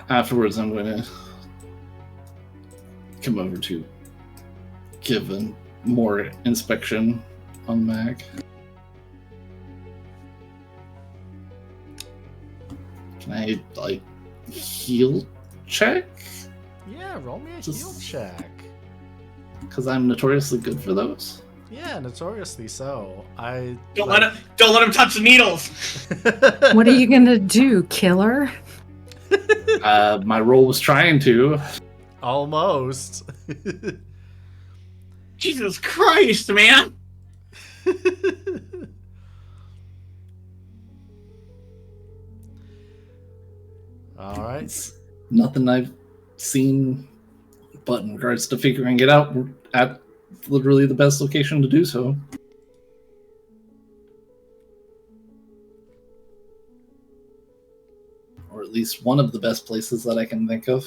Afterwards, I'm going to come over to give a more inspection on Mag. Can I, like, heal check? Yeah, roll me a Just- heal check. Because I'm notoriously good for those. Yeah, notoriously so. I Don't let him touch the needles. What are you gonna do? Kill her? My role was trying to. Almost. Jesus Christ, man! All right. It's nothing I've seen, but in regards to figuring it out, we're at literally the best location to do so. Or at least one of the best places that I can think of.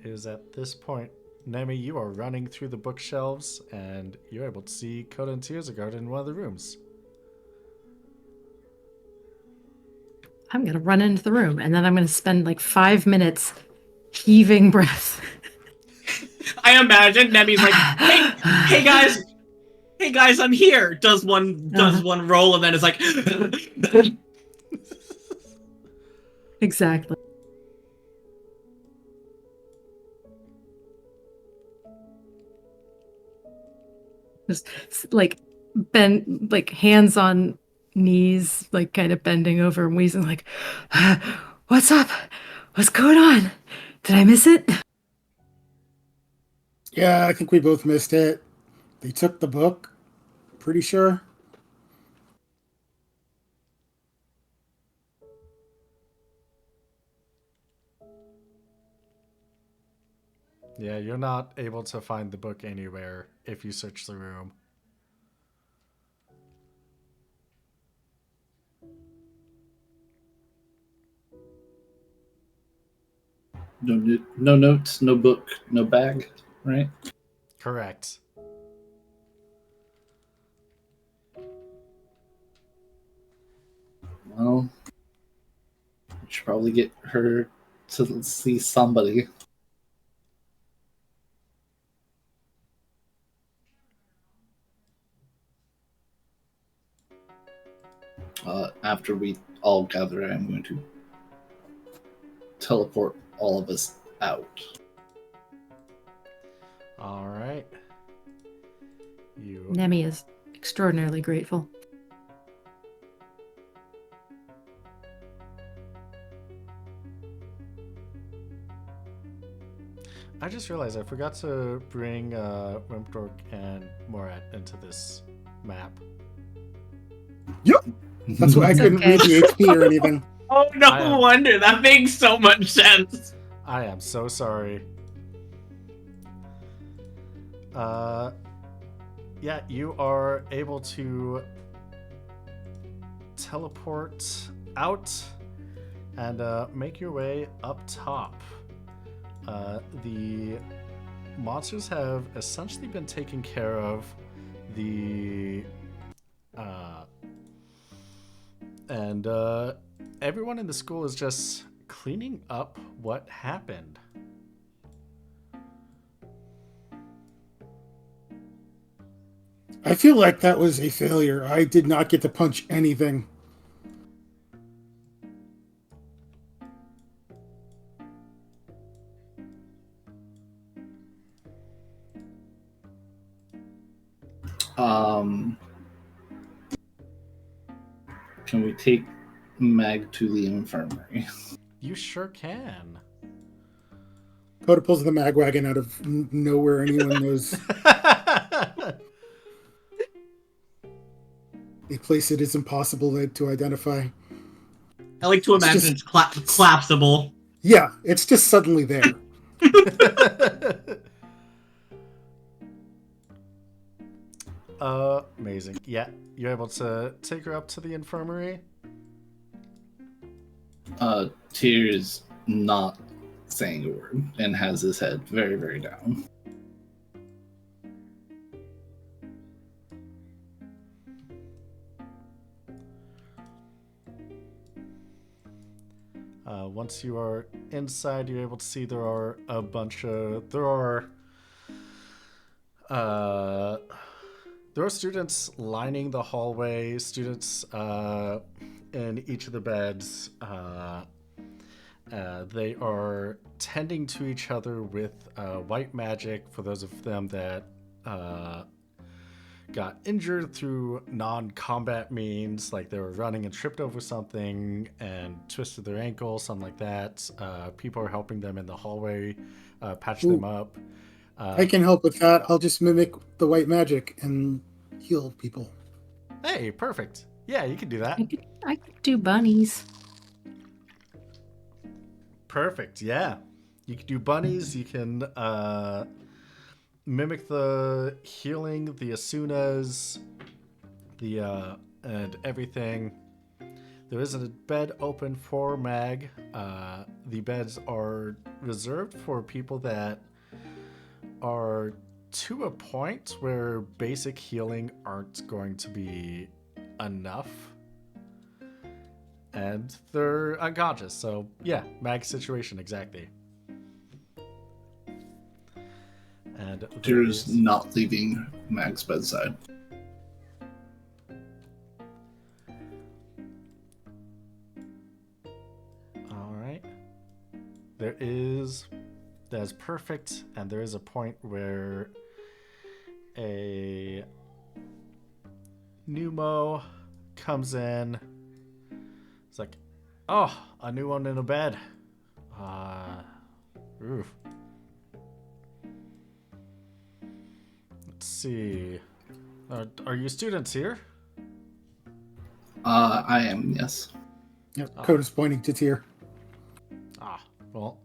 Is at this point, Nemi, you are running through the bookshelves and you're able to see Coda and Tirzagard in one of the rooms. I'm going to run into the room and then I'm going to spend like 5 minutes heaving breath. I imagine Nemi's like, hey guys, I'm here. Does one roll and then it's like Exactly. Just like bend, like hands on knees, like kind of bending over and wheezing, like, what's up? What's going on? Did I miss it? Yeah, I think we both missed it. They took the book. Pretty sure. Yeah, you're not able to find the book anywhere if you search the room. No notes, no book, no bag, right? Correct. Well, we should probably get her to see somebody. After we all gather, I'm going to teleport all of us out. All right. You. Nemi is extraordinarily grateful. I just realized I forgot to bring Wimpdork and Morat into this map. Yep. That's why I couldn't okay. read the HP or anything. oh no wonder. That makes so much sense. I am so sorry. Yeah, you are able to teleport out and make your way up top. The monsters have essentially been taken care of. And everyone in the school is just cleaning up what happened. I feel like that was a failure. I did not get to punch anything. Can we take Mag to the infirmary? You sure can. Coda pulls the mag wagon out of nowhere. Anyone knows a place it is impossible to identify. I like to imagine it's collapsible. Yeah, it's just suddenly there. Amazing. Yeah, you're able to take her up to the infirmary. Tyr is not saying a word and has his head very, very down. Once you are inside, you're able to see there are students lining the hallway, students in each of the beds. They are tending to each other with white magic for those of them that got injured through non-combat means, like they were running and tripped over something and twisted their ankle, something like that. People are helping them in the hallway, patch them up. I can help with that. I'll just mimic the white magic and heal people. Hey, perfect. Yeah, you can do that. I could do bunnies. Perfect. Yeah, you can do bunnies. You can mimic the healing, the Asunas, and everything. There is a bed open for Mag. The beds are reserved for people that are to a point where basic healing aren't going to be enough. and they're unconscious. So yeah, Mag's situation exactly. And Tira's there's- not leaving Mag's bedside. All right. That's perfect, and there is a point where a pneumo comes in. It's like, oh, a new one in a bed. Oof. Let's see. Are you students here? I am, yes. Yeah, Coda's pointing to Tyr. Ah, well,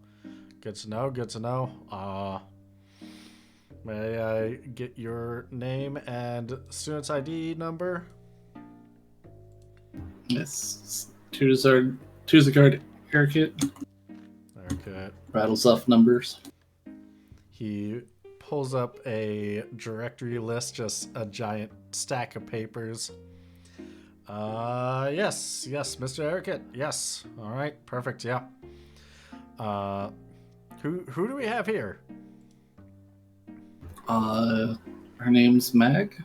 good to know. Good to know. May I get your name and student's ID number? Yes. Tira's a guard haircut. Okay. Rattles off numbers. He pulls up a directory list, just a giant stack of papers. Yes, Mr. Erickett. Yes. All right, perfect. Yeah. Who do we have here? Her name's Mag.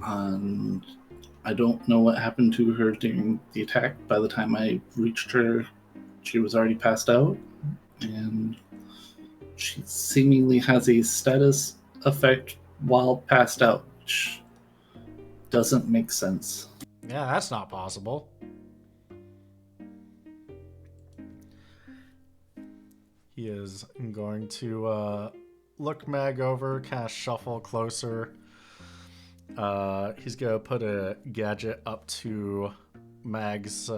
And I don't know what happened to her during the attack. By the time I reached her, she was already passed out. And she seemingly has a status effect while passed out, which doesn't make sense. Yeah, that's not possible. He is going to look Mag over, kind of shuffle closer. He's going to put a gadget up to Mag's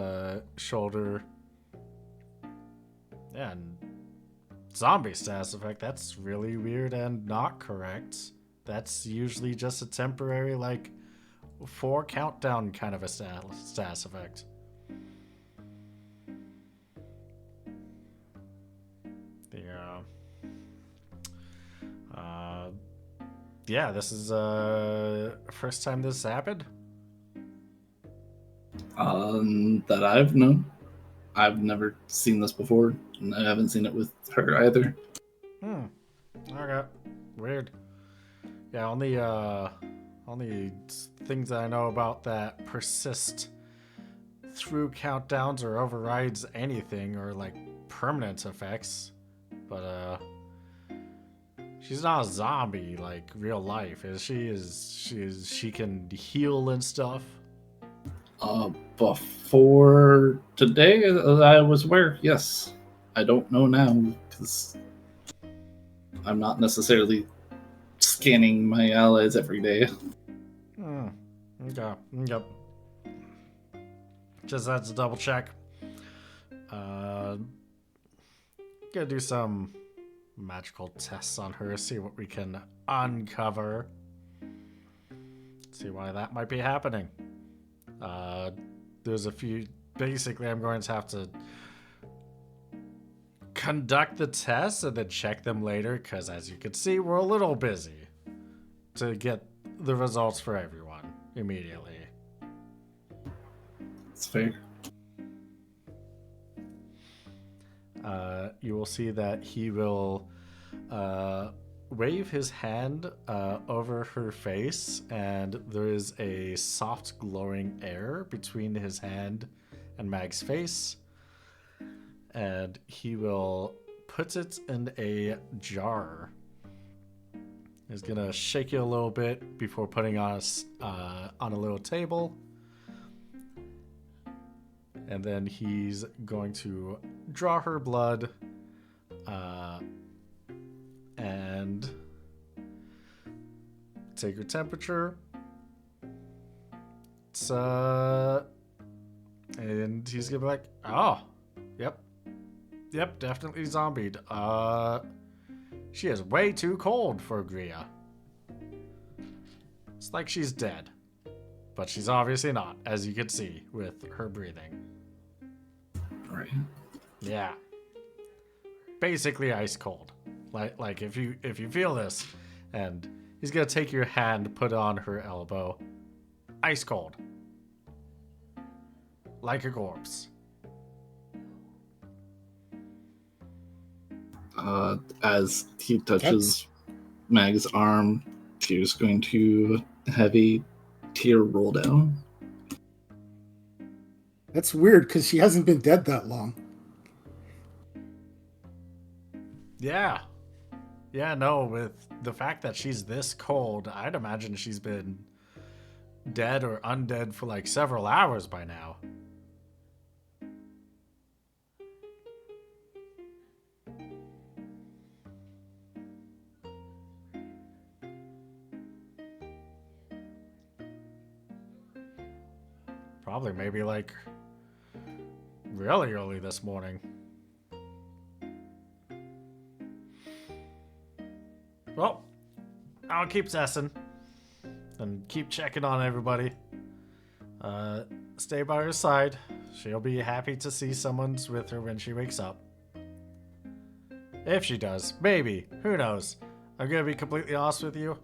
shoulder. Yeah, and zombie status effect, that's really weird and not correct. That's usually just a temporary, like, 4 countdown kind of a status effect. Yeah, this is first time this happened. That I've known. I've never seen this before, and I haven't seen it with her either. Okay. Weird. Yeah, only things that I know about that persist through countdowns or overrides anything or like permanent effects. But she's not a zombie like real life, is she? She can heal and stuff. Before today, I was aware, yes. I don't know now, because I'm not necessarily scanning my allies every day. Okay. Yep. Just had to double check. Gonna do some magical tests on her, see what we can uncover. See why that might be happening. There's a few. Basically, I'm going to have to conduct the tests and then check them later, because as you can see, we're a little busy to get the results for everyone immediately. It's fair. You will see that he will wave his hand over her face, and there is a soft glowing air between his hand and Mag's face, and he will put it in a jar. He's gonna shake it a little bit before putting on a little table, and then he's going to draw her blood and take her temperature. And he's gonna be like, oh, yep, definitely zombied. She is way too cold for Gria. It's like she's dead, but she's obviously not, as you can see with her breathing. Right. Yeah. Basically ice cold. Like if you feel this, and he's gonna take your hand, put it on her elbow. Ice cold. like a corpse. As he touches Mag's arm, Tyr's going to have a tear roll down. That's weird because she hasn't been dead that long. Yeah. Yeah, no, with the fact that she's this cold, I'd imagine she's been dead or undead for like several hours by now. Probably maybe like really early this morning. Well, I'll keep assessing and keep checking on everybody. Stay by her side. She'll be happy to see someone's with her when she wakes up. If she does. Maybe. Who knows? I'm gonna be completely honest with you.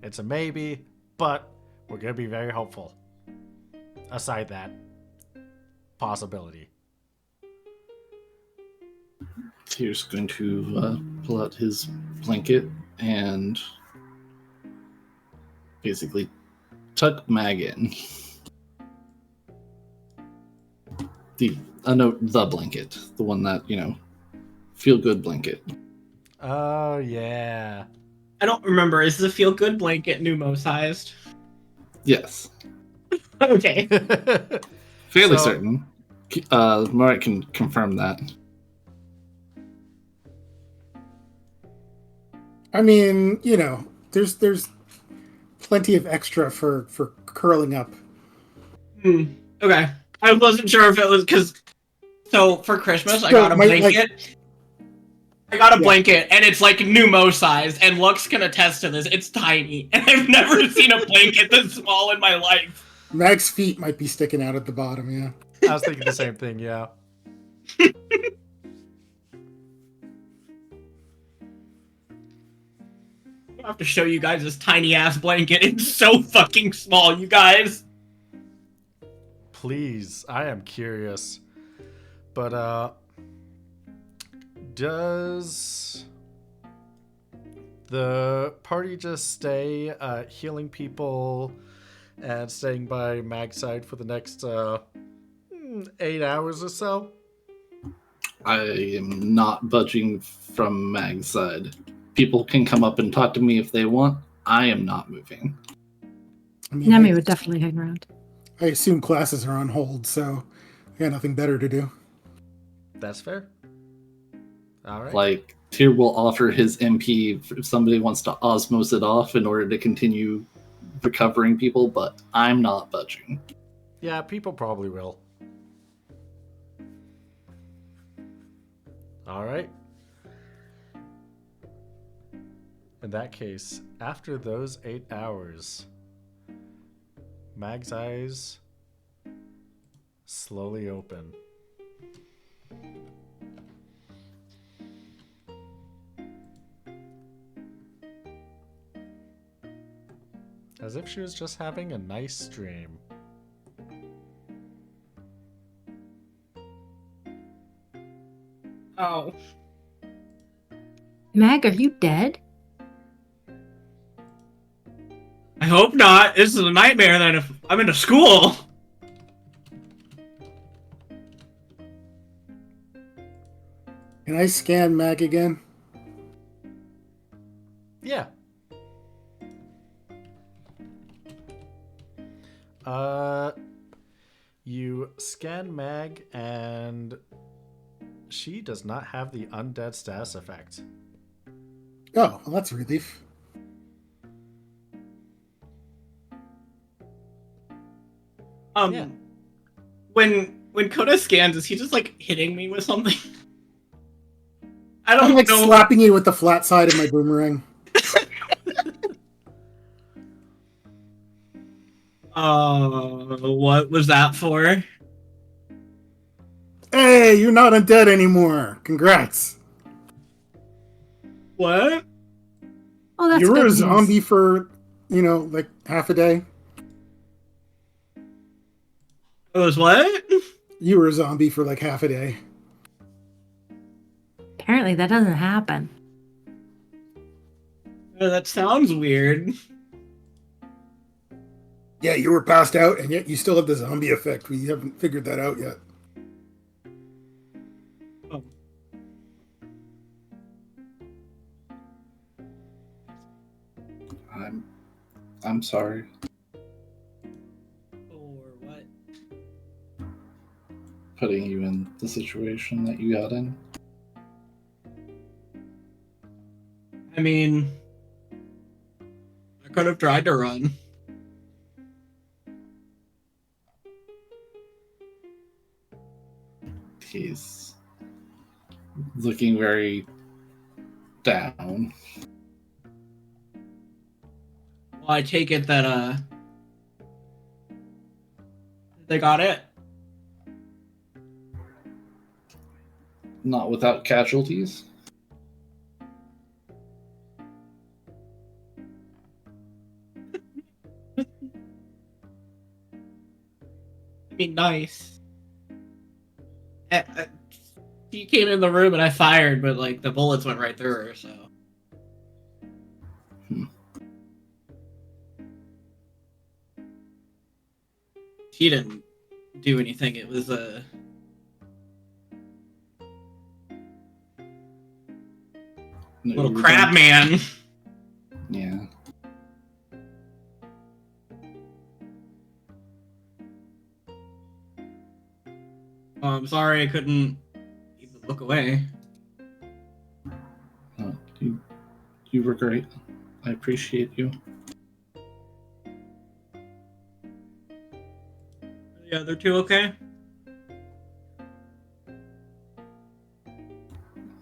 It's a maybe, but we're gonna be very hopeful. Aside that possibility. Tyr's going to pull out his blanket and basically tuck Mag in. The blanket, the one that, feel good blanket. Oh yeah. I don't remember. Is the feel good blanket Numo sized? Yes, Okay. fairly So- certain. Morat can confirm that. I mean, there's plenty of extra for curling up. Okay. I wasn't sure if it was because. So for Christmas, I So, got a blanket. I got a blanket, and it's like Numo size, and Lux can attest to this. It's tiny, and I've never seen a blanket this small in my life. Mag's feet might be sticking out at the bottom, yeah. I was thinking the same thing, yeah. I have to show you guys this tiny ass blanket. It's so fucking small, you guys. Please, I am curious. But does the party just stay healing people and staying by Mag's side for the next 8 hours or so? I am not budging from Mag's side. People can come up and talk to me if they want. I am not moving. I mean, Nemi would definitely hang around. I assume classes are on hold, so I got nothing better to do. That's fair. All right. Like, Tyr will offer his MP if somebody wants to osmose it off in order to continue recovering people, but I'm not budging. Yeah, people probably will. All right. In that case, after those 8 hours, Mag's eyes slowly open. As if she was just having a nice dream. Oh. Mag, are you dead? I hope not. This is a nightmare that if I'm in a school. Can I scan Mag again? Yeah. You scan Mag and she does not have the undead status effect. Oh, well, that's a relief. Yeah. When Koda scans, is he just like hitting me with something? I I'm don't like know. slapping you with the flat side of my boomerang. What was that for? Hey, you're not undead anymore. Congrats. What? Oh, that's You were good a news. zombie for, like half a day. It was what? You were a zombie for like half a day. Apparently, that doesn't happen. That sounds weird. Yeah, you were passed out, and yet you still have the zombie effect. We haven't figured that out yet. Oh. I'm sorry. Or what? Putting you in the situation that you got in. I mean, I could have tried to run. He's looking very down. Well, I take it that they got it. Not without casualties. I mean, nice. She came in the room and I fired, but like the bullets went right through her. So. She didn't do anything. It was a little crab man. Yeah. Oh, I'm sorry I couldn't even look away. You were great. I appreciate you. Are the other two okay?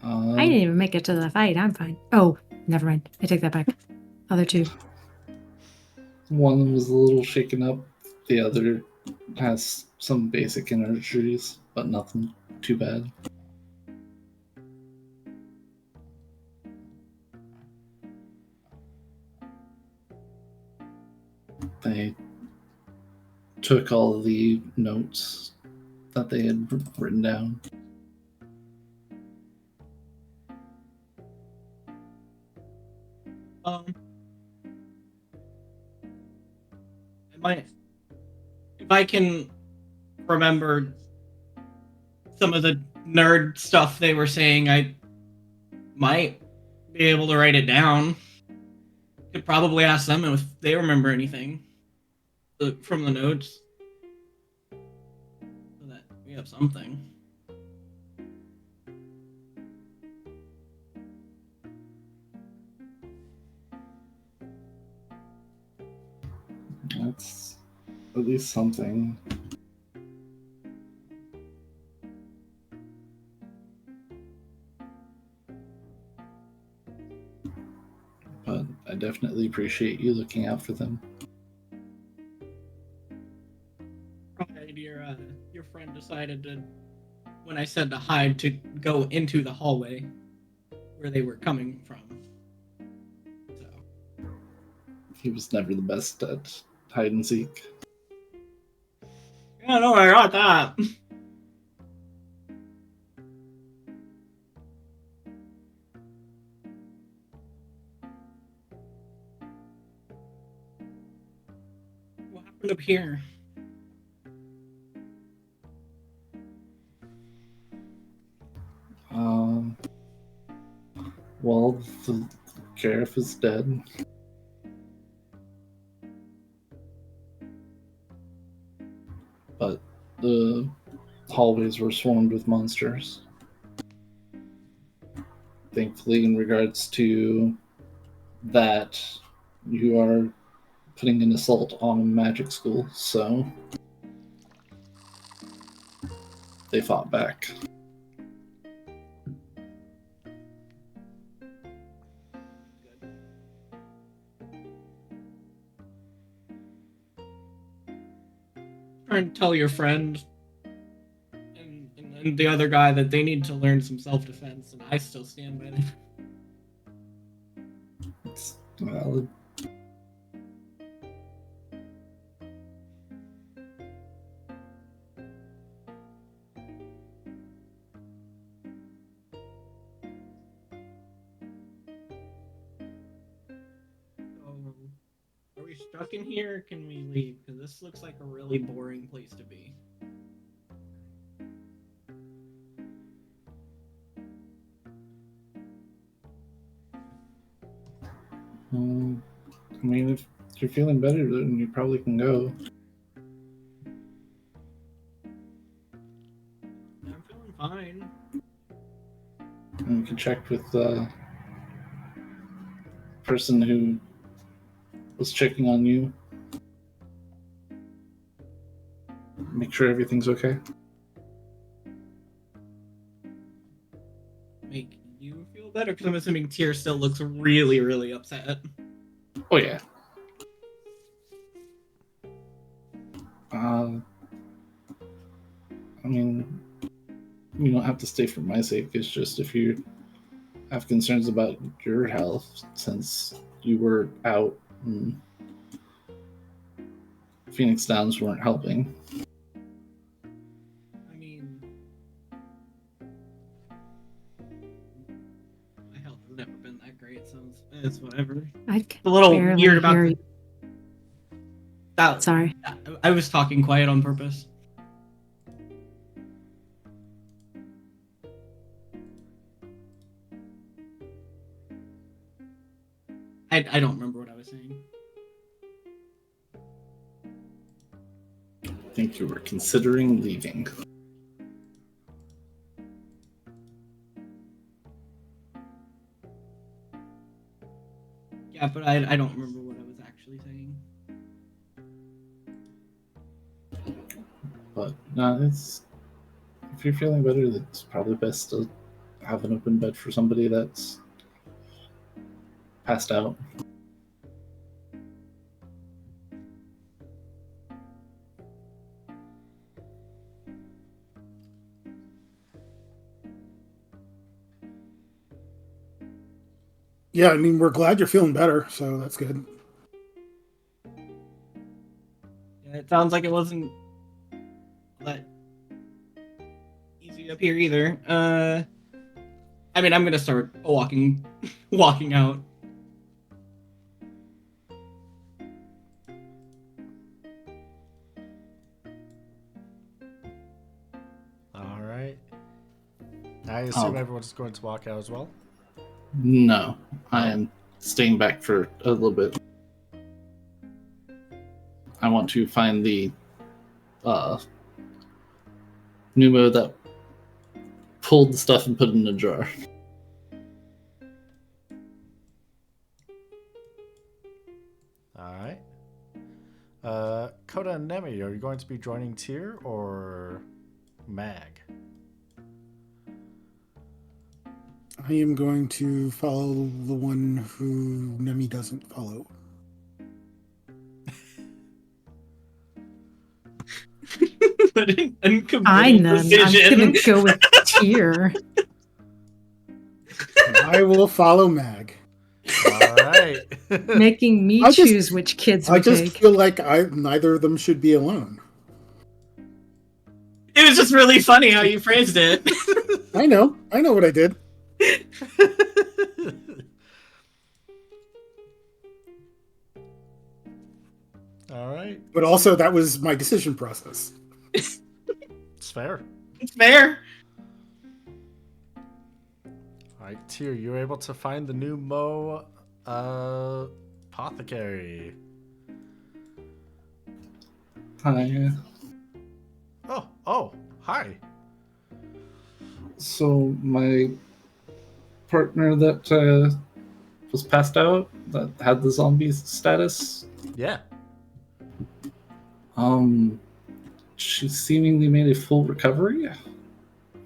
I didn't even make it to the fight. I'm fine. Oh, never mind. I take that back. Other two. One was a little shaken up. The other has some basic injuries, but nothing too bad. They took all the notes that they had written down. If I can remember some of the nerd stuff they were saying, I might be able to write it down. Could probably ask them if they remember anything from the notes, so that we have something. That's at least something. But I definitely appreciate you looking out for them. Right, your friend decided to, when I said to hide, to go into the hallway where they were coming from. So. He was never the best at hide and seek. Yeah, no, I got that. What happened up here? Well, the sheriff is dead. But the hallways were swarmed with monsters. Thankfully, in regards to that, you are putting an assault on a magic school, so they fought back. Trying to tell your friend and the other guy that they need to learn some self-defense, and I still stand by it. It's valid. stuck in here, or can we leave? Because this looks like a really boring place to be. I mean, if you're feeling better, then you probably can go. I'm feeling fine. And you can check with the person who was checking on you. Make sure everything's okay. Make you feel better? Because I'm assuming Tyr still looks really, really upset. Oh yeah. I mean, you don't have to stay for my sake. It's just if you have concerns about your health, since you were out and Phoenix Downs weren't helping. I mean, my health has never been that great, so it's whatever. I It's a little barely weird about hear you. that. Sorry. I was talking quiet on purpose. I don't remember what I was saying. I think you were considering leaving. Yeah, but I don't remember what I was actually saying. But no, it's if you're feeling better, it's probably best to have an open bed for somebody that's passed out. Yeah, I mean, we're glad you're feeling better, so that's good. Yeah, it sounds like it wasn't that easy up here either. I mean, I'm gonna start walking out. All right. I assume Oh. everyone's going to walk out as well. No, I am staying back for a little bit. I want to find the pneumo that pulled the stuff and put it in a jar. All right. Coda and Nemi, are you going to be joining Tyr or Mag? I am going to follow the one who Nemi doesn't follow. An uncommitted I none. I'm decision. gonna go with Tyr. I will follow Mag. All right. Making me I just- choose which kids I we just take. feel like neither of them should be alone. It was just really funny how you phrased it. I know what I did. All right. But also, that was my decision process. It's fair. It's fair. All right, Tyr, you're able to find the new Mo apothecary. Hi. Oh, hi. So my partner that was passed out, that had the zombie status, Yeah. she seemingly made a full recovery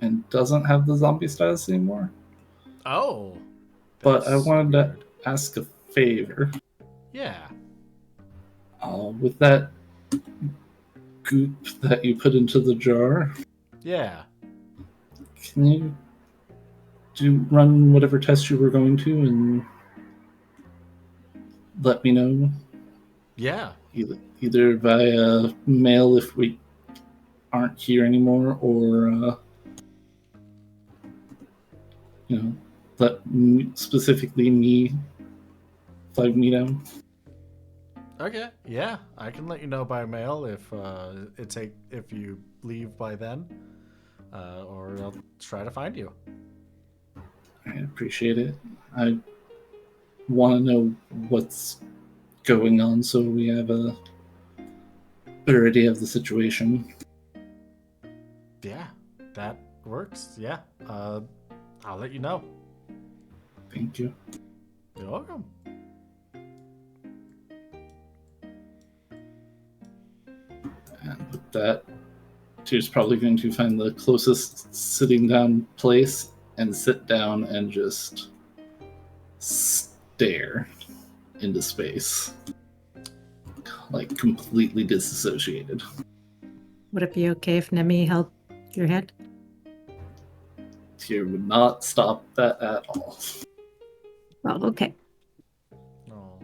and doesn't have the zombie status anymore. Oh. But I that's wanted to weird. ask a favor. Yeah. With that goop that you put into the jar, Yeah. can you run whatever test you were going to and let me know? Yeah. Either via mail if we aren't here anymore, or let specifically me flag me down. Okay, yeah, I can let you know by mail if if you leave by then, or I'll try to find you. I appreciate it. I want to know what's going on so we have a better idea of the situation. Yeah, that works. Yeah, I'll let you know. Thank you. You're welcome. And with that, Tyr's probably going to find the closest sitting down place and sit down and just stare into space. Like completely disassociated. Would it be okay if Nemi held your hand? Tyr would not stop that at all. Well, okay. Oh.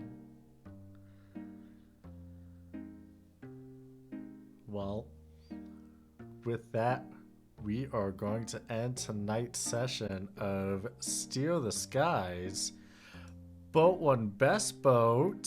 Well, with that, we are going to end tonight's session of Steal the Skies. Boat 1 Best Boat.